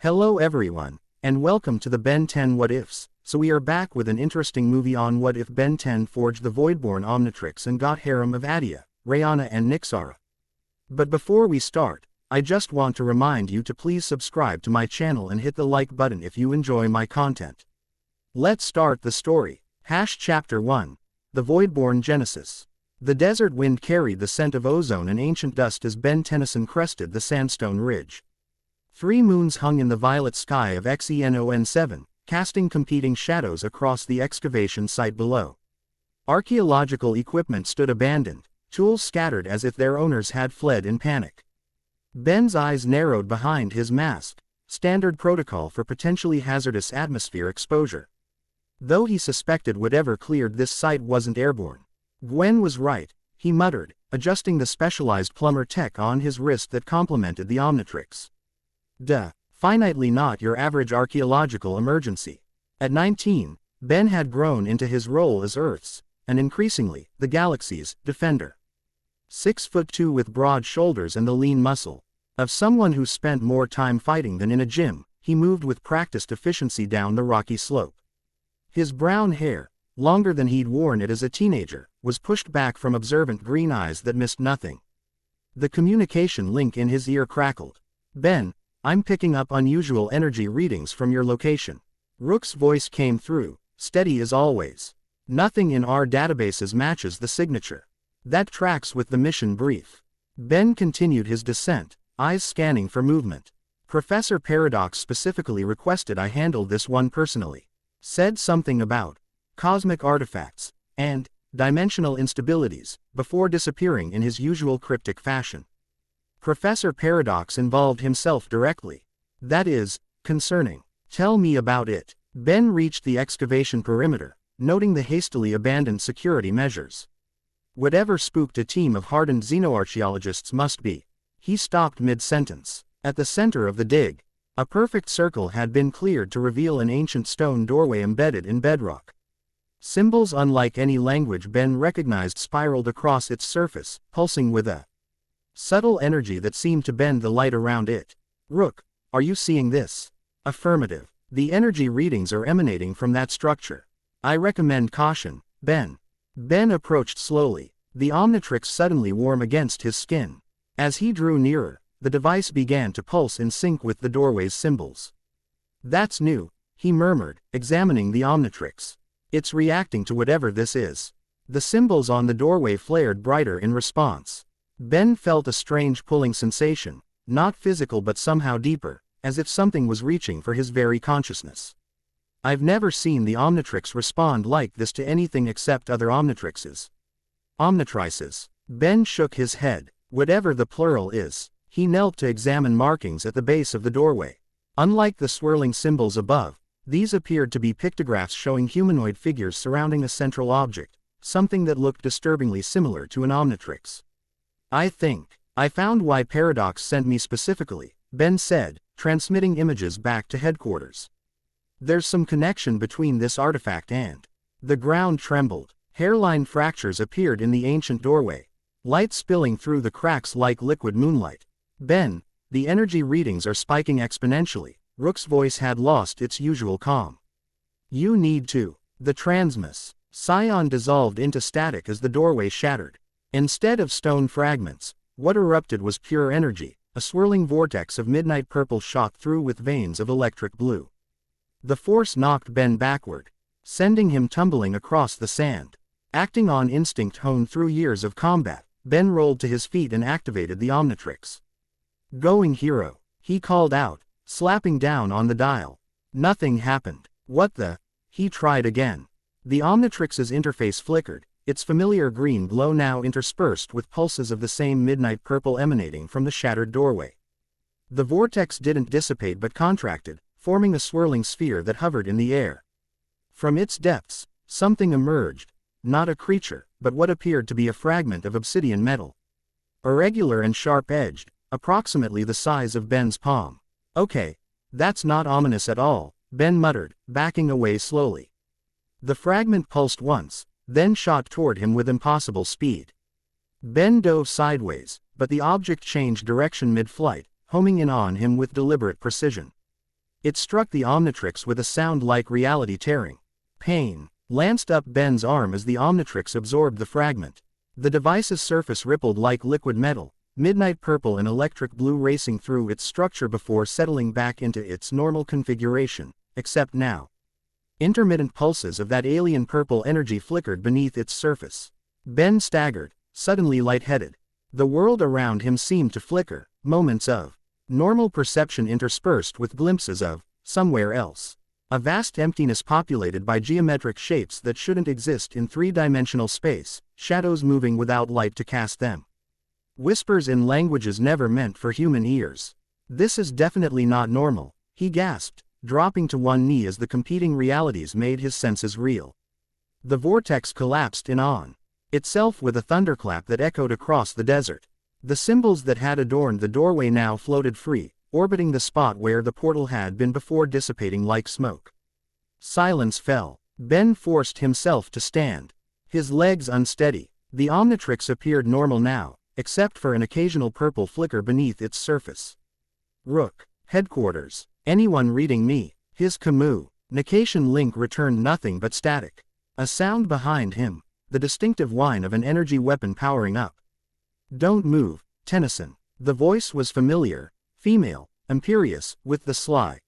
Hello everyone, and welcome to the Ben 10 What Ifs. So we are back with an interesting movie on what if Ben 10 forged the Voidborn Omnitrix and got Harem of Attea, Rayona and Nyxara. But before we start, I just want to remind you to please subscribe to my channel and hit the like button if you enjoy my content. Let's start the story. Chapter 1. The Voidborn Genesis. The desert wind carried the scent of ozone and ancient dust as Ben Tennyson crested the sandstone ridge. 3 moons hung in the violet sky of Xenon 7, casting competing shadows across the excavation site below. Archaeological equipment stood abandoned, tools scattered as if their owners had fled in panic. Ben's eyes narrowed behind his mask, standard protocol for potentially hazardous atmosphere exposure. Though he suspected whatever cleared this site wasn't airborne. Gwen was right, he muttered, adjusting the specialized plumber tech on his wrist that complemented the Omnitrix. Finitely not your average archaeological emergency. At 19, Ben had grown into his role as Earth's, and increasingly, the galaxy's, defender. 6'2" with broad shoulders and the lean muscle. Of someone who spent more time fighting than in a gym, he moved with practiced efficiency down the rocky slope. His brown hair, longer than he'd worn it as a teenager, was pushed back from observant green eyes that missed nothing. The communication link in his ear crackled. "Ben, I'm picking up unusual energy readings from your location." Rook's voice came through, steady as always. "Nothing in our databases matches the signature. That tracks with the mission brief." Ben continued his descent, eyes scanning for movement. "Professor Paradox specifically requested I handled this one personally. Said something about cosmic artifacts and dimensional instabilities before disappearing in his usual cryptic fashion. Professor Paradox involved himself directly. That is concerning. Tell me about it." Ben reached the excavation perimeter, noting the hastily abandoned security measures. Whatever spooked a team of hardened xenoarchaeologists must be. He stopped mid-sentence. At the center of the dig, a perfect circle had been cleared to reveal an ancient stone doorway embedded in bedrock. Symbols unlike any language Ben recognized spiraled across its surface, pulsing with a subtle energy that seemed to bend the light around it. "Rook, are you seeing this?" "Affirmative. The energy readings are emanating from that structure. I recommend caution, Ben." Ben approached slowly, the Omnitrix suddenly warm against his skin. As he drew nearer, the device began to pulse in sync with the doorway's symbols. "That's new," he murmured, examining the Omnitrix. "It's reacting to whatever this is." The symbols on the doorway flared brighter in response. Ben felt a strange pulling sensation, not physical but somehow deeper, as if something was reaching for his very consciousness. "I've never seen the Omnitrix respond like this to anything except other Omnitrixes." "Omnitrices." Ben shook his head. Whatever the plural is, he knelt to examine markings at the base of the doorway. Unlike the swirling symbols above, these appeared to be pictographs showing humanoid figures surrounding a central object, something that looked disturbingly similar to an Omnitrix. "I think I found why Paradox sent me specifically," Ben said, transmitting images back to headquarters. "There's some connection between this artifact and..." The ground trembled. Hairline fractures appeared in the ancient doorway, light spilling through the cracks like liquid moonlight. "Ben, the energy readings are spiking exponentially." Rook's voice had lost its usual calm. "You need to..." The transmiss. Scion dissolved into static as the doorway shattered. Instead of stone fragments, what erupted was pure energy, a swirling vortex of midnight purple shot through with veins of electric blue. The force knocked Ben backward, sending him tumbling across the sand. Acting on instinct honed through years of combat, Ben rolled to his feet and activated the Omnitrix. "Going hero," he called out, slapping down on the dial. Nothing happened. "What the..." He tried again. The Omnitrix's interface flickered, its familiar green glow now interspersed with pulses of the same midnight purple emanating from the shattered doorway. The vortex didn't dissipate but contracted, forming a swirling sphere that hovered in the air. From its depths, something emerged, not a creature, but what appeared to be a fragment of obsidian metal. Irregular and sharp-edged, approximately the size of Ben's palm. "Okay, that's not ominous at all," Ben muttered, backing away slowly. The fragment pulsed once, then shot toward him with impossible speed. Ben dove sideways, but the object changed direction mid-flight, homing in on him with deliberate precision. It struck the Omnitrix with a sound like reality tearing. Pain lanced up Ben's arm as the Omnitrix absorbed the fragment. The device's surface rippled like liquid metal, midnight purple and electric blue racing through its structure before settling back into its normal configuration, except now. Intermittent pulses of that alien purple energy flickered beneath its surface. Ben staggered, suddenly lightheaded. The world around him seemed to flicker, moments of normal perception interspersed with glimpses of somewhere else. A vast emptiness populated by geometric shapes that shouldn't exist in three-dimensional space, shadows moving without light to cast them. Whispers in languages never meant for human ears. This is definitely not normal, he gasped, dropping to one knee as the competing realities made his senses reel. The vortex collapsed in on itself with a thunderclap that echoed across the desert. The symbols that had adorned the doorway now floated free, orbiting the spot where the portal had been before dissipating like smoke. Silence fell. Ben forced himself to stand, his legs unsteady. The Omnitrix appeared normal now, except for an occasional purple flicker beneath its surface. Rook, headquarters. Anyone reading me? His communication link returned nothing but static. A sound behind him, the distinctive whine of an energy weapon powering up. Don't move, Tennyson. The voice was familiar, female, imperious, with the sly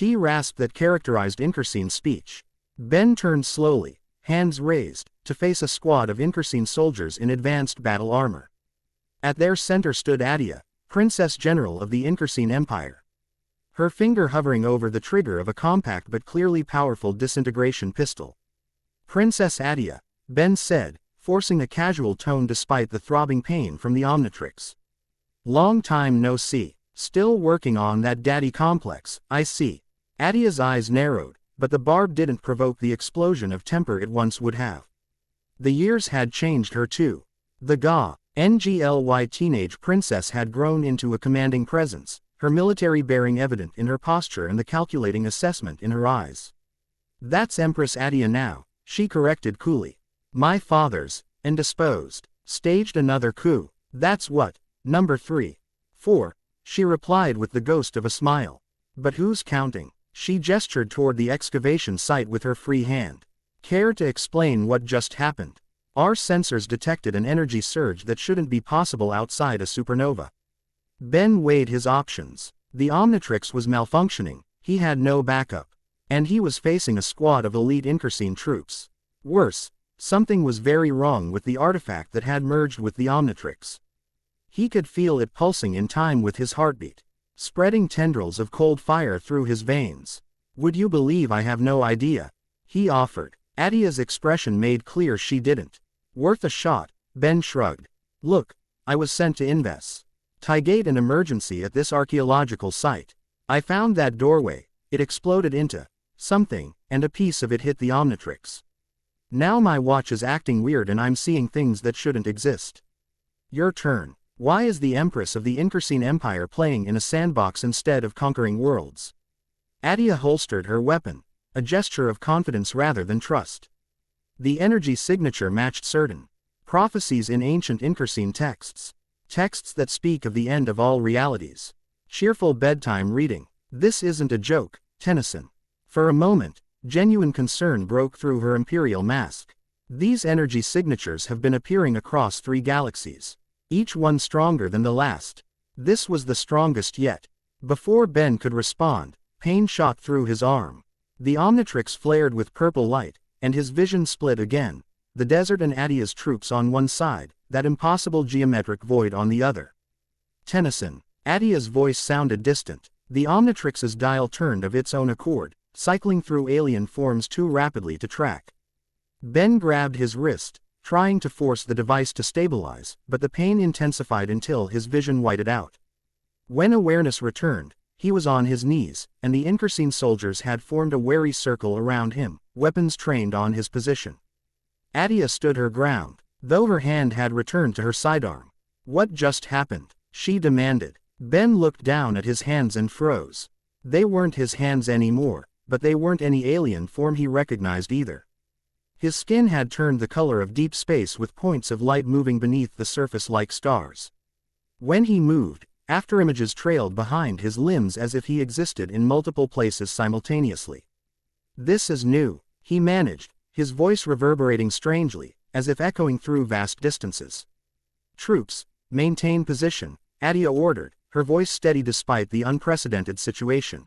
rasp that characterized Inkersine's speech. Ben turned slowly, hands raised, to face a squad of Inkersine soldiers in advanced battle armor. At their center stood Attea, Princess General of the Inkersine Empire. Her finger hovering over the trigger of a compact but clearly powerful disintegration pistol. Princess Attea, Ben said, forcing a casual tone despite the throbbing pain from the Omnitrix. Long time no see. Still working on that daddy complex, I see. Attea's eyes narrowed, but the barb didn't provoke the explosion of temper it once would have. The years had changed her too. The NGLY teenage princess had grown into a commanding presence, her military bearing evident in her posture and the calculating assessment in her eyes. That's Empress Attea now, she corrected coolly. My father's, indisposed, staged another coup. That's what, number 3. 4, she replied with the ghost of a smile. But who's counting? She gestured toward the excavation site with her free hand. Care to explain what just happened? Our sensors detected an energy surge that shouldn't be possible outside a supernova. Ben weighed his options. The Omnitrix was malfunctioning, he had no backup. And he was facing a squad of elite Inkersine troops. Worse, something was very wrong with the artifact that had merged with the Omnitrix. He could feel it pulsing in time with his heartbeat, spreading tendrils of cold fire through his veins. Would you believe I have no idea? He offered. Attea's expression made clear she didn't. Worth a shot, Ben shrugged. Look, I was sent to investigate an emergency at this archaeological site. I found that doorway, it exploded into something, and a piece of it hit the Omnitrix. Now my watch is acting weird and I'm seeing things that shouldn't exist. Your turn. Why is the Empress of the Inkersine Empire playing in a sandbox instead of conquering worlds? Attea holstered her weapon, a gesture of confidence rather than trust. The energy signature matched certain prophecies in ancient Inkersine texts. Texts that speak of the end of all realities. Cheerful bedtime reading. This isn't a joke, Tennyson. For a moment, genuine concern broke through her imperial mask. These energy signatures have been appearing across 3 galaxies. Each one stronger than the last. This was the strongest yet. Before Ben could respond, pain shot through his arm. The Omnitrix flared with purple light, and his vision split again. The desert and Attea's troops on one side, that impossible geometric void on the other. Tennyson. Attea's voice sounded distant. The Omnitrix's dial turned of its own accord, cycling through alien forms too rapidly to track. Ben grabbed his wrist, trying to force the device to stabilize, but the pain intensified until his vision whited out. When awareness returned, he was on his knees, and the Inkersine soldiers had formed a wary circle around him, weapons trained on his position. Attea stood her ground, though her hand had returned to her sidearm. What just happened? She demanded. Ben looked down at his hands and froze. They weren't his hands anymore, but they weren't any alien form he recognized either. His skin had turned the color of deep space with points of light moving beneath the surface like stars. When he moved, Afterimages trailed behind his limbs as if he existed in multiple places simultaneously. "This is new," he managed, his voice reverberating strangely, as if echoing through vast distances. "Troops, maintain position," Attea ordered, her voice steady despite the unprecedented situation.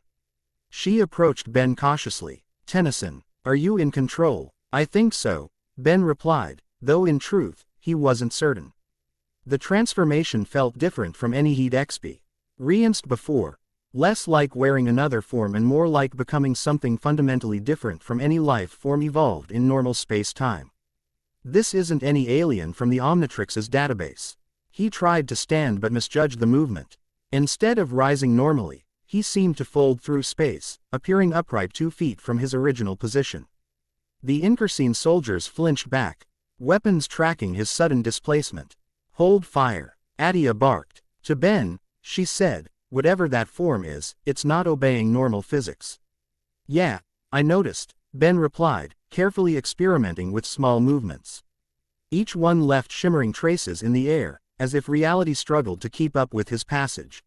She approached Ben cautiously. "Tennyson, are you in control?" "I think so," Ben replied, though in truth, he wasn't certain. The transformation felt different from any he'd experienced before, less like wearing another form and more like becoming something fundamentally different from any life form evolved in normal space-time. This isn't any alien from the Omnitrix's database. He tried to stand but misjudged the movement. Instead of rising normally, he seemed to fold through space, appearing upright 2 feet from his original position. The Incursine soldiers flinched back, weapons tracking his sudden displacement. "Hold fire," Attea barked. To Ben, she said, "Whatever that form is, it's not obeying normal physics." "Yeah, I noticed," Ben replied, carefully experimenting with small movements. Each one left shimmering traces in the air, as if reality struggled to keep up with his passage.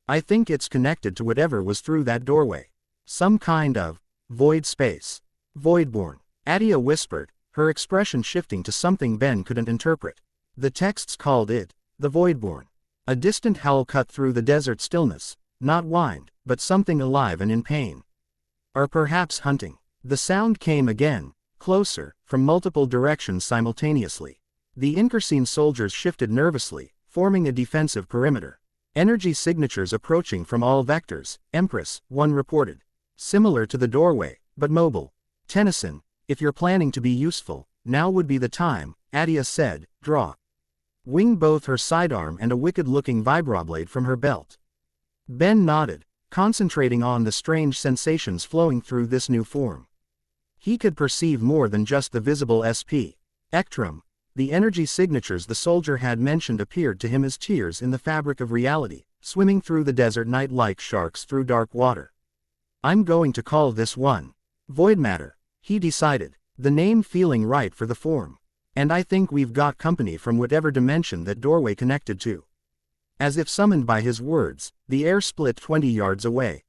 "I think it's connected to whatever was through that doorway. Some kind of void space." "Voidborn," Attea whispered, her expression shifting to something Ben couldn't interpret. "The texts called it the Voidborn." A distant howl cut through the desert stillness, not whined, but something alive and in pain. "Or perhaps hunting." The sound came again, closer, from multiple directions simultaneously. The Incursine soldiers shifted nervously, forming a defensive perimeter. "Energy signatures approaching from all vectors," Empress, one reported. "Similar to the doorway, but mobile." "Tennyson, if you're planning to be useful, now would be the time," Attea said. "Draw." Wing both her sidearm and a wicked-looking vibroblade from her belt. Ben nodded, concentrating on the strange sensations flowing through this new form. He could perceive more than just the visible spectrum. The energy signatures the soldier had mentioned appeared to him as tears in the fabric of reality, swimming through the desert night like sharks through dark water. "I'm going to call this one Void Matter," he decided, the name feeling right for the form. "And I think we've got company from whatever dimension that doorway connected to." As if summoned by his words, the air split 20 yards away.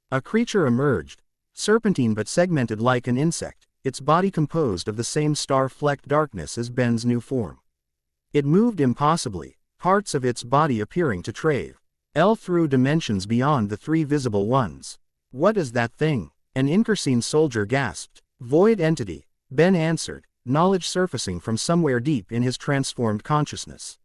A creature emerged, serpentine but segmented like an insect, its body composed of the same star-flecked darkness as Ben's new form. It moved impossibly, parts of its body appearing to travel through dimensions beyond the 3 visible ones. "What is that thing?" an Incursine soldier gasped. "Void entity," Ben answered, knowledge surfacing from somewhere deep in his transformed consciousness.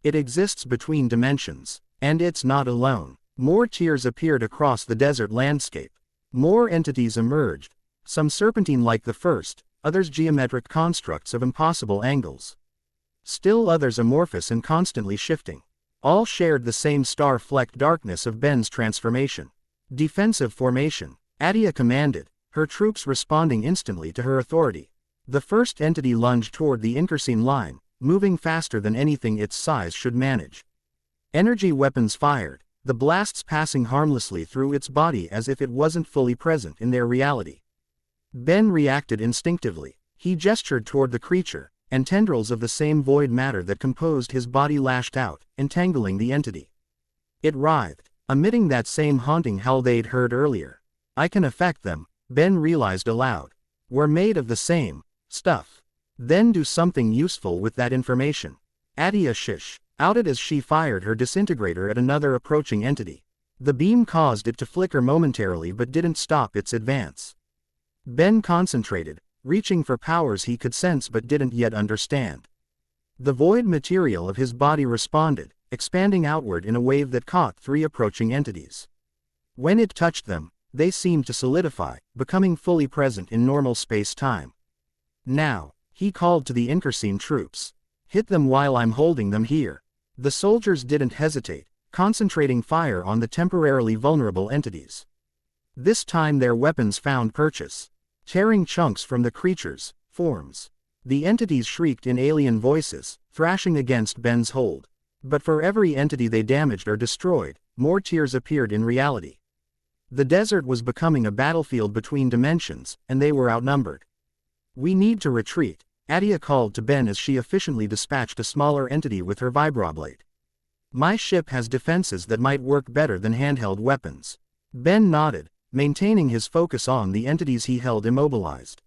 "It exists between dimensions, and it's not alone." More tears appeared across the desert landscape. More entities emerged, some serpentine like the first, others geometric constructs of impossible angles. Still others amorphous and constantly shifting. All shared the same star-flecked darkness of Ben's transformation. "Defensive formation," Attea commanded, her troops responding instantly to her authority. The first entity lunged toward the Incursine line, moving faster than anything its size should manage. Energy weapons fired, the blasts passing harmlessly through its body as if it wasn't fully present in their reality. Ben reacted instinctively. He gestured toward the creature, and tendrils of the same void matter that composed his body lashed out, entangling the entity. It writhed, emitting that same haunting howl they'd heard earlier. "I can affect them," Ben realized aloud. "We're made of the same stuff. Then do something useful with that information." Attea shouted as she fired her disintegrator at another approaching entity. The beam caused it to flicker momentarily but didn't stop its advance. Ben concentrated, reaching for powers he could sense but didn't yet understand. The void material of his body responded, expanding outward in a wave that caught 3 approaching entities. When it touched them, they seemed to solidify, becoming fully present in normal space-time. "Now," he called to the Incursine troops. "Hit them while I'm holding them here." The soldiers didn't hesitate, concentrating fire on the temporarily vulnerable entities. This time their weapons found purchase, tearing chunks from the creatures' forms. The entities shrieked in alien voices, thrashing against Ben's hold. But for every entity they damaged or destroyed, more tears appeared in reality. The desert was becoming a battlefield between dimensions, and they were outnumbered. "We need to retreat," Attea called to Ben as she efficiently dispatched a smaller entity with her vibroblade. My ship has defenses that might work better than handheld weapons. Ben nodded, maintaining his focus on the entities he held immobilized.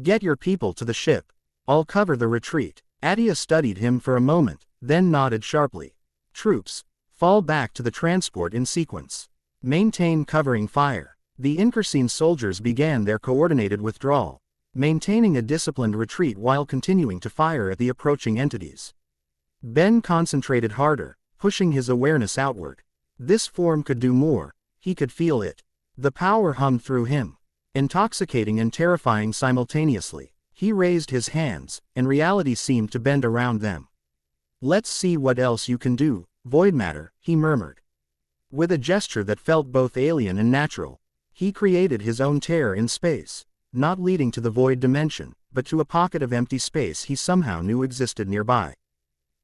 Get your people to the ship. I'll cover the retreat. Attea studied him for a moment, then nodded sharply. Troops, fall back to the transport in sequence. Maintain covering fire. The Incursine soldiers began their coordinated withdrawal, maintaining a disciplined retreat while continuing to fire at the approaching entities. Ben concentrated harder, pushing his awareness outward. This form could do more, he could feel it. The power hummed through him, intoxicating and terrifying simultaneously. He raised his hands, and reality seemed to bend around them. Let's see what else you can do, void matter, he murmured. With a gesture that felt both alien and natural, he created his own tear in space, not leading to the void dimension, but to a pocket of empty space he somehow knew existed nearby.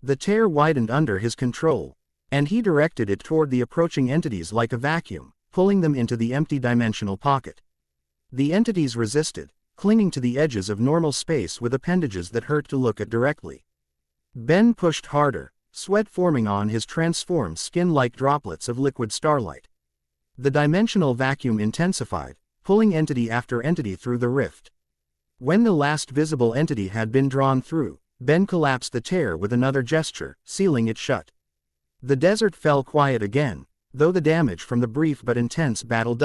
The tear widened under his control, and he directed it toward the approaching entities like a vacuum, pulling them into the empty dimensional pocket. The entities resisted, clinging to the edges of normal space with appendages that hurt to look at directly. Ben pushed harder, sweat forming on his transformed skin like droplets of liquid starlight. The dimensional vacuum intensified, pulling entity after entity through the rift. When the last visible entity had been drawn through, Ben collapsed the tear with another gesture, sealing it shut. The desert fell quiet again, though the damage from the brief but intense battle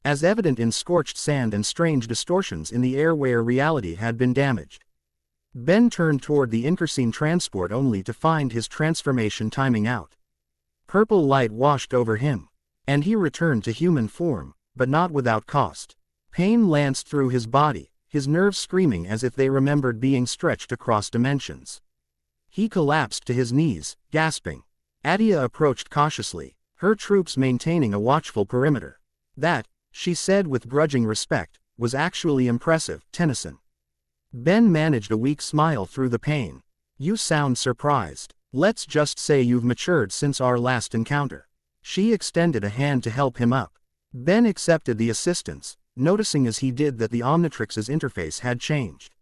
as evident in scorched sand and strange distortions in the air where reality had been damaged. Ben turned toward the Incursine transport only to find his transformation timing out. Purple light washed over him, and he returned to human form, but not without cost. Pain lanced through his body, his nerves screaming as if they remembered being stretched across dimensions. He collapsed to his knees, gasping. Attea approached cautiously, her troops maintaining a watchful perimeter. That, she said with grudging respect, was actually impressive, Tennyson. Ben managed a weak smile through the pain. You sound surprised. Let's just say you've matured since our last encounter. She extended a hand to help him up. Ben accepted the assistance, noticing as he did that the Omnitrix's interface had changed.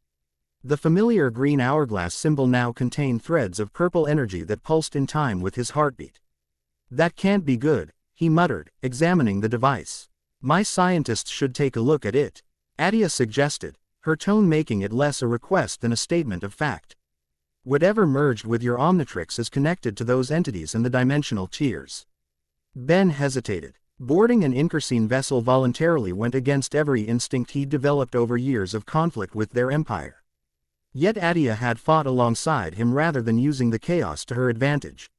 The familiar green hourglass symbol now contained threads of purple energy that pulsed in time with his heartbeat. That can't be good, he muttered, examining the device. My scientists should take a look at it, Attea suggested, her tone making it less a request than a statement of fact. Whatever merged with your Omnitrix is connected to those entities and the dimensional tiers. Ben hesitated. Boarding an Incursine vessel voluntarily went against every instinct he'd developed over years of conflict with their empire. Yet Attea had fought alongside him rather than using the chaos to her advantage.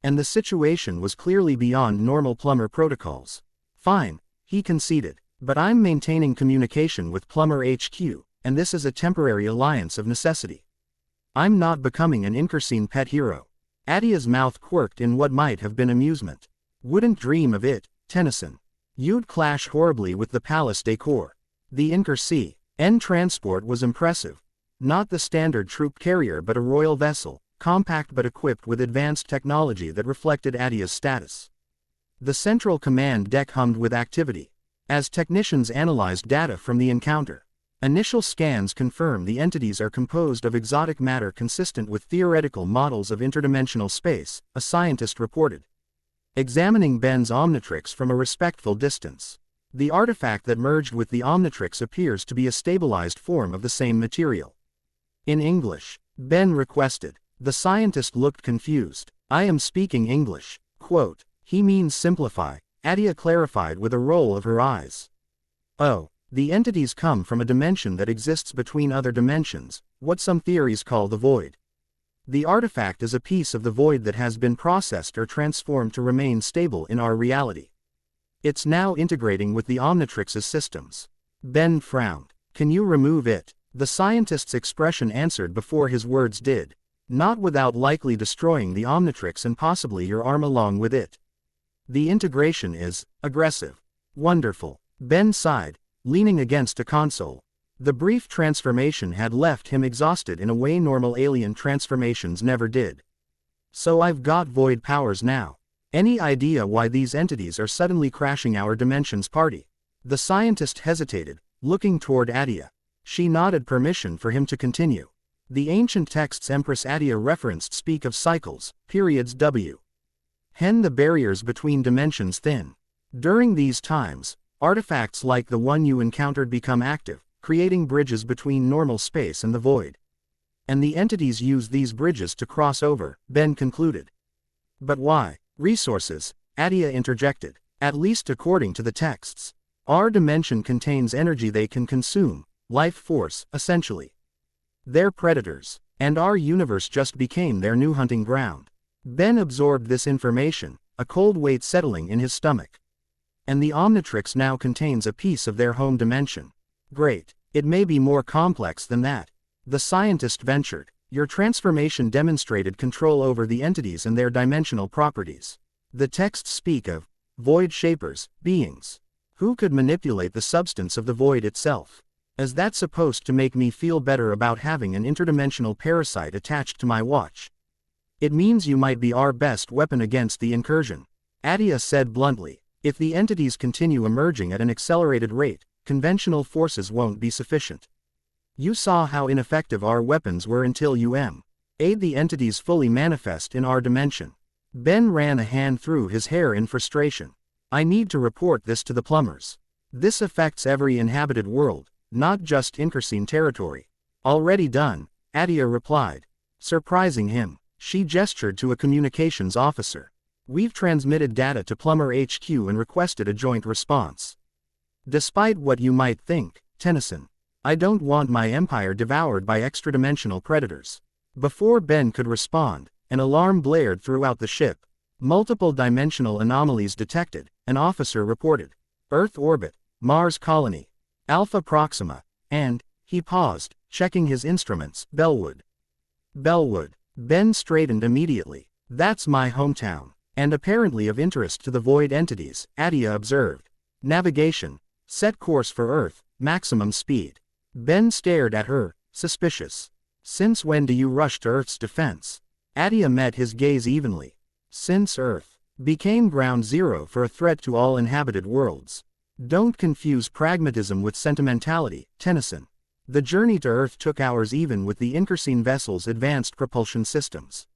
And the situation was clearly beyond normal plumber protocols. Fine, he conceded, but I'm maintaining communication with Plumber HQ, and this is a temporary alliance of necessity. I'm not becoming an Incursine pet hero. Attea's mouth quirked in what might have been amusement. Wouldn't dream of it, Tennyson. You'd clash horribly with the palace decor. The Incursine transport was impressive. Not the standard troop carrier but a royal vessel, compact but equipped with advanced technology that reflected Attea's status. The central command deck hummed with activity, as technicians analyzed data from the encounter. Initial scans confirm the entities are composed of exotic matter consistent with theoretical models of interdimensional space, a scientist reported, examining Ben's Omnitrix from a respectful distance. The artifact that merged with the Omnitrix appears to be a stabilized form of the same material. In English, Ben requested. The scientist looked confused. I am speaking English. Quote, he means simplify, Attea clarified with a roll of her eyes. Oh, the entities come from a dimension that exists between other dimensions, what some theories call the void. The artifact is a piece of the void that has been processed or transformed to remain stable in our reality. It's now integrating with the Omnitrix's systems. Ben frowned. Can you remove it? The scientist's expression answered before his words did. Not without likely destroying the Omnitrix and possibly your arm along with it. The integration is aggressive. Wonderful. Ben sighed, leaning against a console. The brief transformation had left him exhausted in a way normal alien transformations never did. So I've got void powers now. Any idea why these entities are suddenly crashing our dimension's party? The scientist hesitated, looking toward Attea. She nodded permission for him to continue. The ancient texts Empress Attea referenced speak of cycles, periods w. Hen the barriers between dimensions thin. During these times, artifacts like the one you encountered become active, creating bridges between normal space and the void. And the entities use these bridges to cross over, Ben concluded. But why? Resources, Attea interjected. At least according to the texts. Our dimension contains energy they can consume, life force, essentially. They're predators, and our universe just became their new hunting ground. Ben absorbed this information, a cold weight settling in his stomach. And the Omnitrix now contains a piece of their home dimension. Great. It may be more complex than that. The scientist ventured. Your transformation demonstrated control over the entities and their dimensional properties. The texts speak of void shapers, beings. Who could manipulate the substance of the void itself? Is that supposed to make me feel better about having an interdimensional parasite attached to my watch? It means you might be our best weapon against the incursion. Attea said bluntly. If the entities continue emerging at an accelerated rate, conventional forces won't be sufficient. You saw how ineffective our weapons were until you aid the entities fully manifest in our dimension. Ben ran a hand through his hair in frustration. I need to report this to the plumbers. This affects every inhabited world, not just Incursine territory. Already done, Attea replied. Surprising him, she gestured to a communications officer. We've transmitted data to Plumber HQ and requested a joint response. Despite what you might think, Tennyson, I don't want my empire devoured by extra-dimensional predators. Before Ben could respond, an alarm blared throughout the ship. Multiple dimensional anomalies detected, an officer reported. Earth orbit, Mars colony, Alpha Proxima, and, he paused, checking his instruments, Bellwood. Bellwood. Ben straightened immediately. That's my hometown. And apparently of interest to the void entities, Attea observed. Navigation. Set course for Earth, maximum speed. Ben stared at her, suspicious. Since when do you rush to Earth's defense? Attea met his gaze evenly. Since Earth became ground zero for a threat to all inhabited worlds. Don't confuse pragmatism with sentimentality, Tennyson. The journey to Earth took hours even with the Incursine vessel's advanced propulsion systems.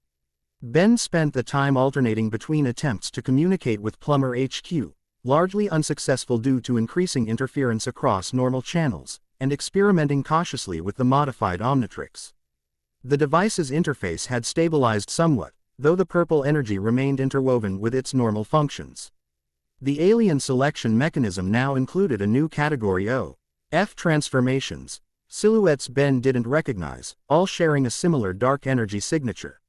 Ben spent the time alternating between attempts to communicate with Plumber HQ, largely unsuccessful due to increasing interference across normal channels, and experimenting cautiously with the modified Omnitrix. The device's interface had stabilized somewhat, though the purple energy remained interwoven with its normal functions. The alien selection mechanism now included a new category O.F. transformations, silhouettes Ben didn't recognize, all sharing a similar dark energy signature.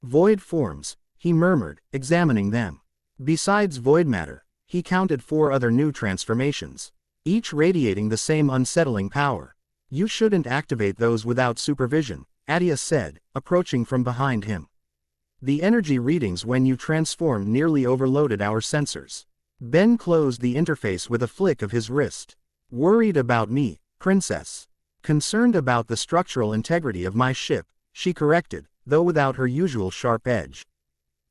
Void forms, he murmured, examining them. Besides void matter, he counted 4 other new transformations, each radiating the same unsettling power. You shouldn't activate those without supervision, Attea said, approaching from behind him. The energy readings when you transformed nearly overloaded our sensors. Ben closed the interface with a flick of his wrist. Worried about me, princess. Concerned about the structural integrity of my ship, she corrected, though without her usual sharp edge.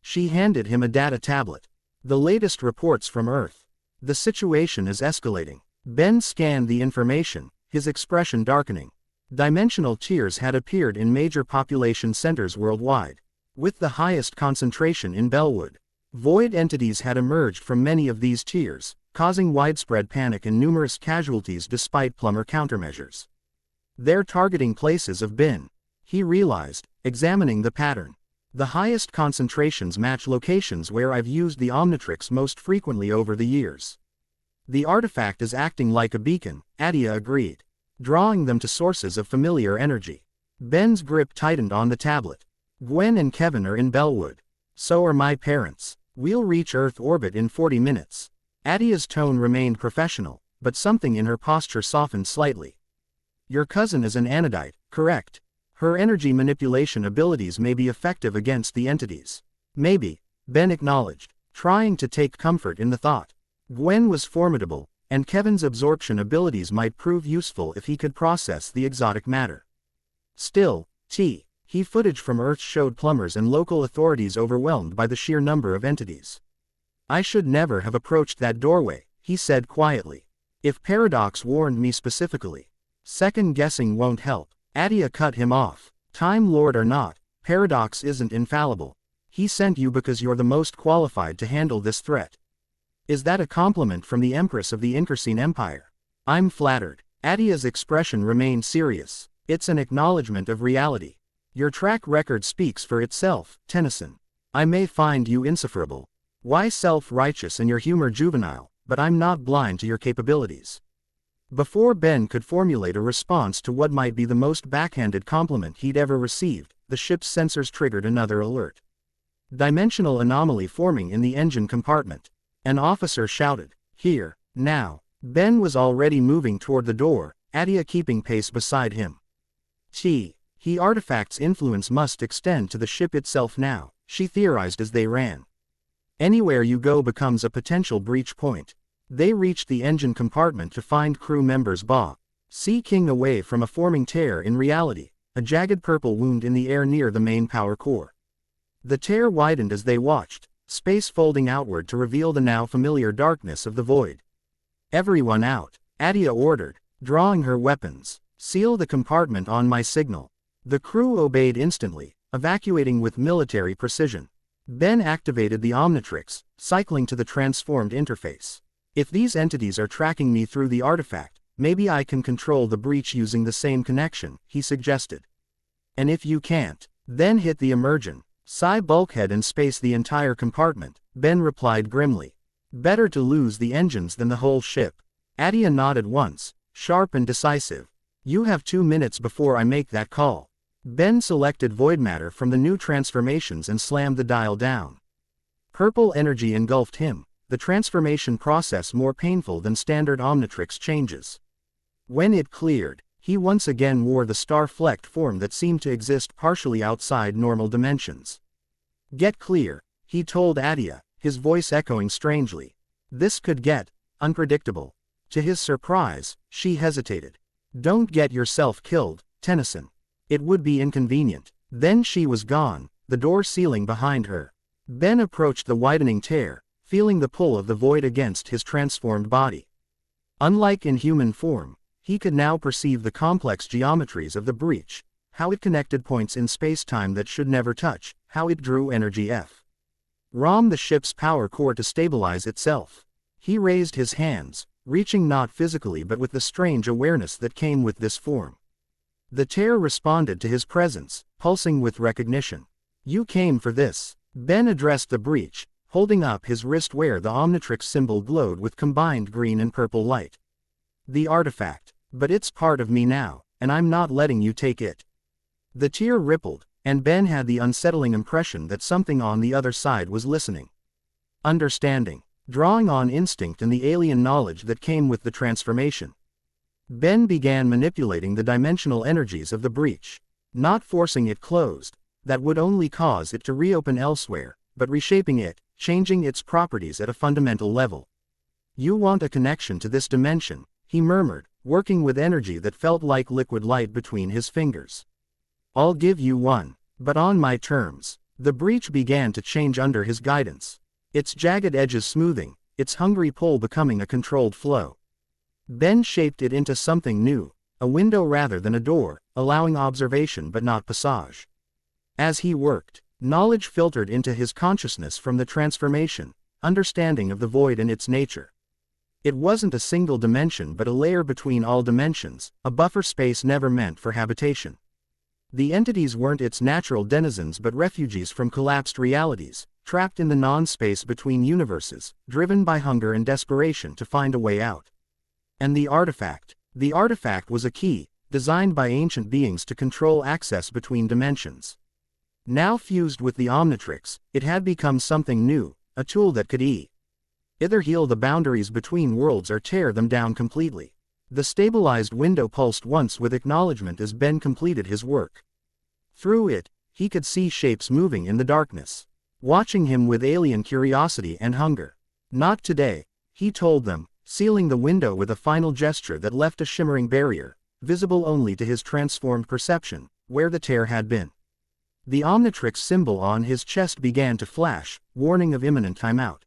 She handed him a data tablet. The latest reports from Earth. The situation is escalating. Ben scanned the information, his expression darkening. Dimensional tiers had appeared in major population centers worldwide, with the highest concentration in Bellwood. Void entities had emerged from many of these tiers, causing widespread panic and numerous casualties despite Plumber countermeasures. They're targeting places of Ben, he realized, examining the pattern. The highest concentrations match locations where I've used the Omnitrix most frequently over the years. The artifact is acting like a beacon, Attea agreed, drawing them to sources of familiar energy. Ben's grip tightened on the tablet. Gwen and Kevin are in Bellwood. So are my parents. We'll reach Earth orbit in 40 minutes. Attea's tone remained professional, but something in her posture softened slightly. Your cousin is an Anodite, correct? Her energy manipulation abilities may be effective against the entities. Maybe, Ben acknowledged, trying to take comfort in the thought. Gwen was formidable, and Kevin's absorption abilities might prove useful if he could process the exotic matter. Still, footage from Earth showed plumbers and local authorities overwhelmed by the sheer number of entities. I should never have approached that doorway, he said quietly. If Paradox warned me specifically. Second guessing won't help. Attea cut him off. Time Lord or not, Paradox isn't infallible. He sent you because you're the most qualified to handle this threat. Is that a compliment from the Empress of the Inkersine Empire? I'm flattered. Attea's expression remained serious. It's an acknowledgement of reality. Your track record speaks for itself, Tennyson. I may find you insufferable. Why self-righteous and your humor juvenile, but I'm not blind to your capabilities. Before Ben could formulate a response to what might be the most backhanded compliment he'd ever received, the ship's sensors triggered another alert. Dimensional anomaly forming in the engine compartment. An officer shouted, "Here, now." Ben was already moving toward the door, Attea keeping pace beside him. He artifact's influence must extend to the ship itself now, she theorized as they ran. Anywhere you go becomes a potential breach point. They reached the engine compartment to find crew members seeking away from a forming tear in reality, a jagged purple wound in the air near the main power core. The tear widened as they watched, space folding outward to reveal the now familiar darkness of the void. "Everyone out," Attea ordered, drawing her weapons. "Seal the compartment on my signal." The crew obeyed instantly, evacuating with military precision. Ben activated the Omnitrix, cycling to the transformed interface. "If these entities are tracking me through the artifact, maybe I can control the breach using the same connection," he suggested. "And if you can't, then hit the emergen. Bulkhead and space the entire compartment," Ben replied grimly. "Better to lose the engines than the whole ship." Attea nodded once, sharp and decisive. "You have 2 minutes before I make that call." Ben selected void matter from the new transformations and slammed the dial down. Purple energy engulfed him, the transformation process more painful than standard Omnitrix changes. When it cleared, he once again wore the star-flecked form that seemed to exist partially outside normal dimensions. "Get clear," he told Attea, his voice echoing strangely. This could get unpredictable. To his surprise, she hesitated. "Don't get yourself killed, Tennyson. It would be inconvenient." Then she was gone, the door sealing behind her. Ben approached the widening tear, feeling the pull of the void against his transformed body. Unlike in human form, he could now perceive the complex geometries of the breach, how it connected points in space-time that should never touch, how it drew energy from the ship's power core to stabilize itself. He raised his hands, reaching not physically but with the strange awareness that came with this form. The tear responded to his presence, pulsing with recognition. "You came for this." Ben addressed the breach, holding up his wrist where the Omnitrix symbol glowed with combined green and purple light. "The artifact. But it's part of me now, and I'm not letting you take it." The tear rippled, and Ben had the unsettling impression that something on the other side was listening. Understanding. Drawing on instinct and the alien knowledge that came with the transformation, Ben began manipulating the dimensional energies of the breach. Not forcing it closed, that would only cause it to reopen elsewhere, but reshaping it, changing its properties at a fundamental level. "You want a connection to this dimension," he murmured, working with energy that felt like liquid light between his fingers. "I'll give you one, but on my terms." The breach began to change under his guidance. Its jagged edges smoothing, its hungry pull becoming a controlled flow. Ben shaped it into something new, a window rather than a door, allowing observation but not passage. As he worked, knowledge filtered into his consciousness from the transformation, understanding of the void and its nature. It wasn't a single dimension but a layer between all dimensions, a buffer space never meant for habitation. The entities weren't its natural denizens but refugees from collapsed realities, trapped in the non-space between universes, driven by hunger and desperation to find a way out. And the artifact. The artifact was a key, designed by ancient beings to control access between dimensions. Now fused with the Omnitrix, it had become something new, a tool that could either heal the boundaries between worlds or tear them down completely. The stabilized window pulsed once with acknowledgement as Ben completed his work. Through it, he could see shapes moving in the darkness, watching him with alien curiosity and hunger. "Not today," he told them, sealing the window with a final gesture that left a shimmering barrier, visible only to his transformed perception, where the tear had been. The Omnitrix symbol on his chest began to flash, warning of imminent timeout.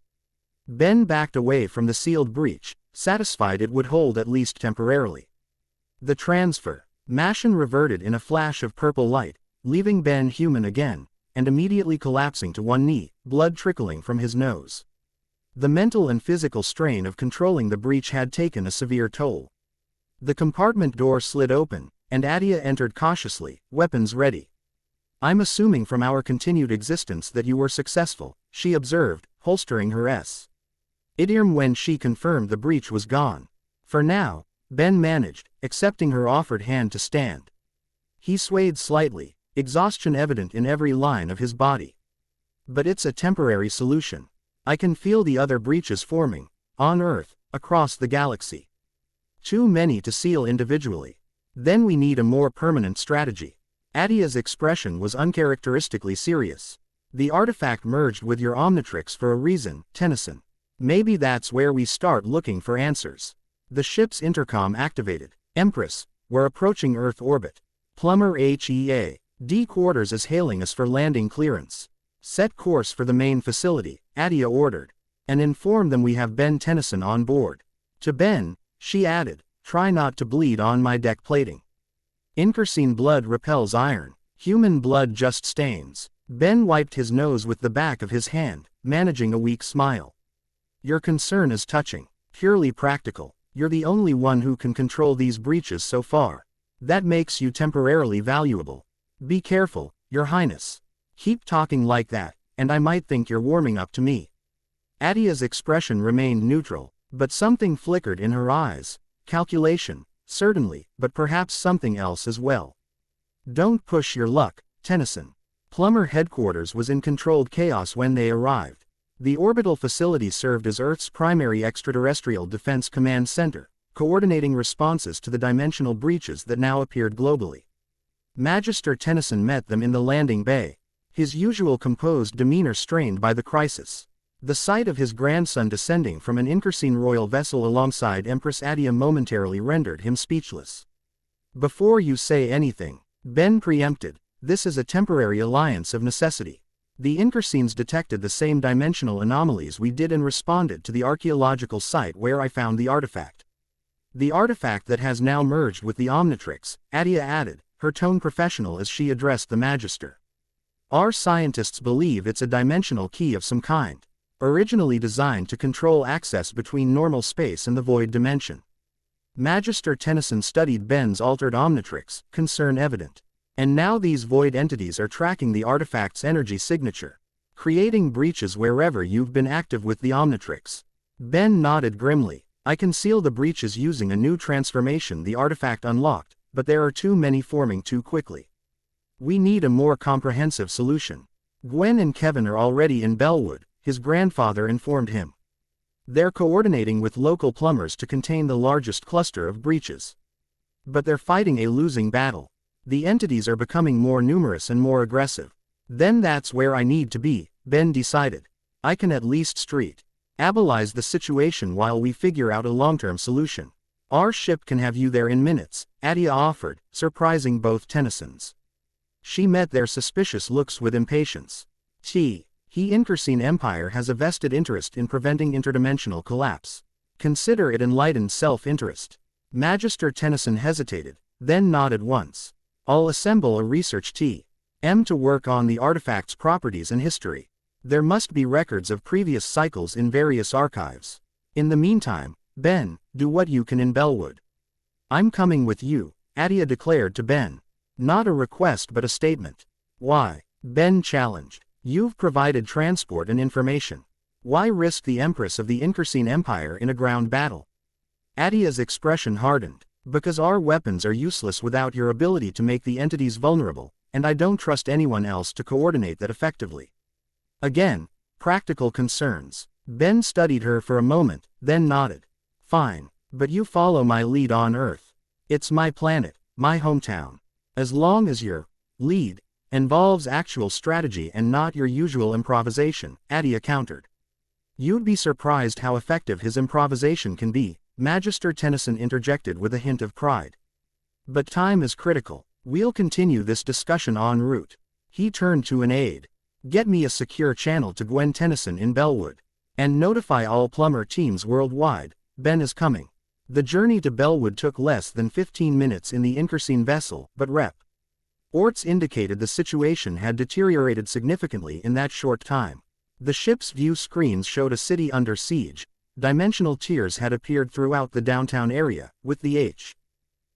Ben backed away from the sealed breach, satisfied it would hold at least temporarily. The transfer. Machine reverted in a flash of purple light, leaving Ben human again, and immediately collapsing to one knee, blood trickling from his nose. The mental and physical strain of controlling the breach had taken a severe toll. The compartment door slid open, and Attea entered cautiously, weapons ready. "I'm assuming from our continued existence that you were successful," she observed, holstering her sidearm when she confirmed the breach was gone. "For now," Ben managed, accepting her offered hand to stand. He swayed slightly, exhaustion evident in every line of his body. "But it's a temporary solution. I can feel the other breaches forming, on Earth, across the galaxy. Too many to seal individually. Then we need a more permanent strategy." Attea's expression was uncharacteristically serious. "The artifact merged with your Omnitrix for a reason, Tennyson. Maybe that's where we start looking for answers." The ship's intercom activated. "Empress, we're approaching Earth orbit. Plumber HEA.D quarters is hailing us for landing clearance. Set course for the main facility," Attea ordered. "And inform them we have Ben Tennyson on board." To Ben, she added, "Try not to bleed on my deck plating. Incursine blood repels iron. Human blood just stains." Ben wiped his nose with the back of his hand, managing a weak smile. "Your concern is touching. Purely practical. You're the only one who can control these breaches so far. That makes you temporarily valuable. Be careful, Your Highness. Keep talking like that, and I might think you're warming up to me." Attea's expression remained neutral, but something flickered in her eyes. Calculation, certainly, but perhaps something else as well. "Don't push your luck, Tennyson." Plumber headquarters was in controlled chaos when they arrived. The orbital facility served as Earth's primary extraterrestrial defense command center, coordinating responses to the dimensional breaches that now appeared globally. Magister Tennyson met them in the landing bay, his usual composed demeanor strained by the crisis. The sight of his grandson descending from an Incursine royal vessel alongside Empress Attea momentarily rendered him speechless. "Before you say anything," Ben preempted, "this is a temporary alliance of necessity. The Incursines detected the same dimensional anomalies we did and responded to the archaeological site where I found the artifact. The artifact that has now merged with the Omnitrix," Attea added, her tone professional as she addressed the Magister. "Our scientists believe it's a dimensional key of some kind, originally designed to control access between normal space and the void dimension." Magister Tennyson studied Ben's altered Omnitrix, concern evident. "And now these void entities are tracking the artifact's energy signature, creating breaches wherever you've been active with the Omnitrix." Ben nodded grimly. "I can seal the breaches using a new transformation the artifact unlocked, but there are too many forming too quickly. We need a more comprehensive solution. Gwen and Kevin are already in Bellwood," his grandfather informed him. "They're coordinating with local plumbers to contain the largest cluster of breaches. But they're fighting a losing battle. The entities are becoming more numerous and more aggressive." "Then that's where I need to be," Ben decided. "I can at least stabilize the situation while we figure out a long-term solution. Our ship can have you there in minutes," Attea offered, surprising both Tennysons. She met their suspicious looks with impatience. "The Incursine Empire has a vested interest in preventing interdimensional collapse. Consider it enlightened self-interest." Magister Tennyson hesitated, then nodded once. "I'll assemble a research team to work on the artifact's properties and history. There must be records of previous cycles in various archives. In the meantime, Ben, do what you can in Bellwood." "I'm coming with you," Attea declared to Ben. Not a request but a statement. "Why?" Ben challenged. "You've provided transport and information. Why risk the Empress of the Incursine Empire in a ground battle?" Attea's expression hardened. "Because our weapons are useless without your ability to make the entities vulnerable, and I don't trust anyone else to coordinate that effectively." Again, practical concerns. Ben studied her for a moment, then nodded. "Fine, but you follow my lead on Earth. It's my planet, my hometown. As long as your lead involves actual strategy and not your usual improvisation," Attea countered. "You'd be surprised how effective his improvisation can be," Magister Tennyson interjected with a hint of pride. "But time is critical. We'll continue this discussion en route." He turned to an aide. "Get me a secure channel to Gwen Tennyson in Bellwood. And notify all plumber teams worldwide, Ben is coming." The journey to Bellwood took less than 15 minutes in the Incursine vessel, but Rep. Orts indicated the situation had deteriorated significantly in that short time. The ship's view screens showed a city under siege. Dimensional tiers had appeared throughout the downtown area, with the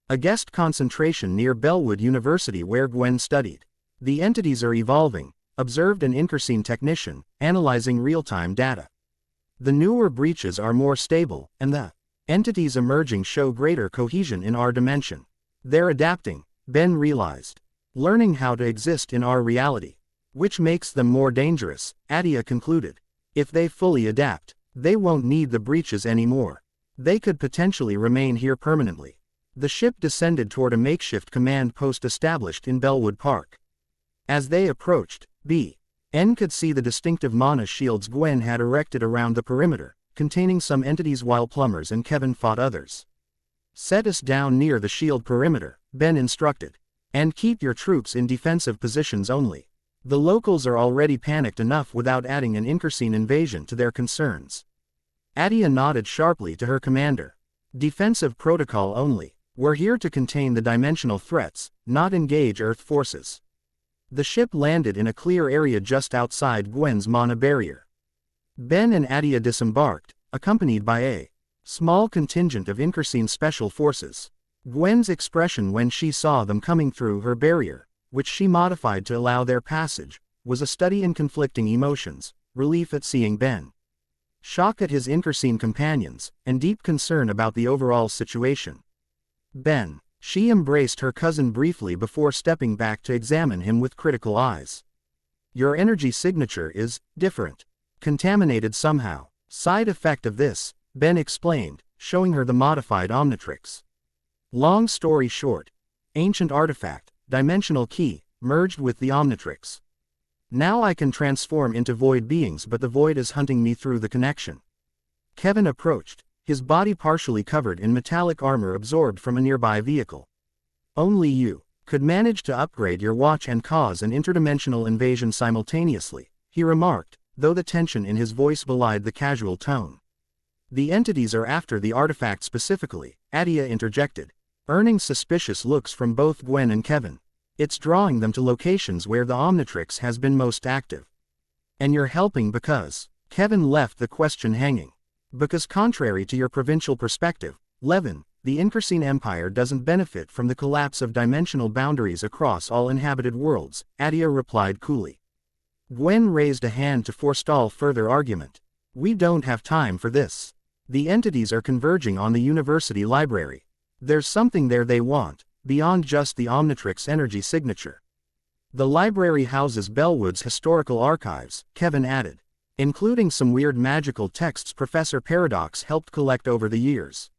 a guest concentration near Bellwood University where Gwen studied. The entities are evolving, observed an Increasing technician, analyzing real-time data. The newer breaches are more stable, and the entities emerging show greater cohesion in our dimension. They're adapting, Ben realized. Learning how to exist in our reality. Which makes them more dangerous, Attea concluded. If they fully adapt, they won't need the breaches anymore. They could potentially remain here permanently. The ship descended toward a makeshift command post established in Bellwood Park. As they approached, Ben could see the distinctive mana shields Gwen had erected around the perimeter, containing some entities while Plumbers and Kevin fought others. Set us down near the shield perimeter, Ben instructed. And keep your troops in defensive positions only. The locals are already panicked enough without adding an Increasing invasion to their concerns. Attea nodded sharply to her commander. Defensive protocol only. We're here to contain the dimensional threats, not engage Earth forces. The ship landed in a clear area just outside Gwen's mana barrier. Ben and Attea disembarked, accompanied by a small contingent of Increasing special forces. Gwen's expression when she saw them coming through her barrier, which she modified to allow their passage, was a study in conflicting emotions, relief at seeing Ben, shock at his Increasing companions, and deep concern about the overall situation. Ben. She embraced her cousin briefly before stepping back to examine him with critical eyes. Your energy signature is different. Contaminated somehow. Side effect of this, Ben explained, showing her the modified Omnitrix. Long story short, ancient artifact, dimensional key, merged with the Omnitrix. Now I can transform into void beings, but the void is hunting me through the connection. Kevin approached, his body partially covered in metallic armor absorbed from a nearby vehicle. Only you could manage to upgrade your watch and cause an interdimensional invasion simultaneously, he remarked, though the tension in his voice belied the casual tone. The entities are after the artifact specifically, Attea interjected, earning suspicious looks from both Gwen and Kevin. It's drawing them to locations where the Omnitrix has been most active. And you're helping because, Kevin left the question hanging. Because contrary to your provincial perspective, Levin, the Increasing Empire doesn't benefit from the collapse of dimensional boundaries across all inhabited worlds, Attea replied coolly. Gwen raised a hand to forestall further argument. We don't have time for this. The entities are converging on the university library. There's something there they want, beyond just the Omnitrix energy signature. The library houses Bellwood's historical archives, Kevin added, including some weird magical texts Professor Paradox helped collect over the years.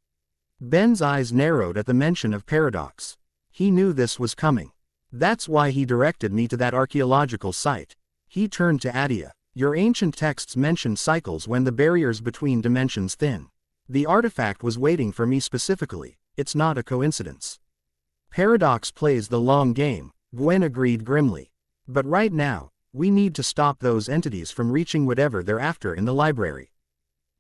Ben's eyes narrowed at the mention of Paradox. He knew this was coming. That's why he directed me to that archaeological site. He turned to Attea. Your ancient texts mention cycles when the barriers between dimensions thin. The artifact was waiting for me specifically. It's not a coincidence. Paradox plays the long game, Gwen agreed grimly. But right now, we need to stop those entities from reaching whatever they're after in the library.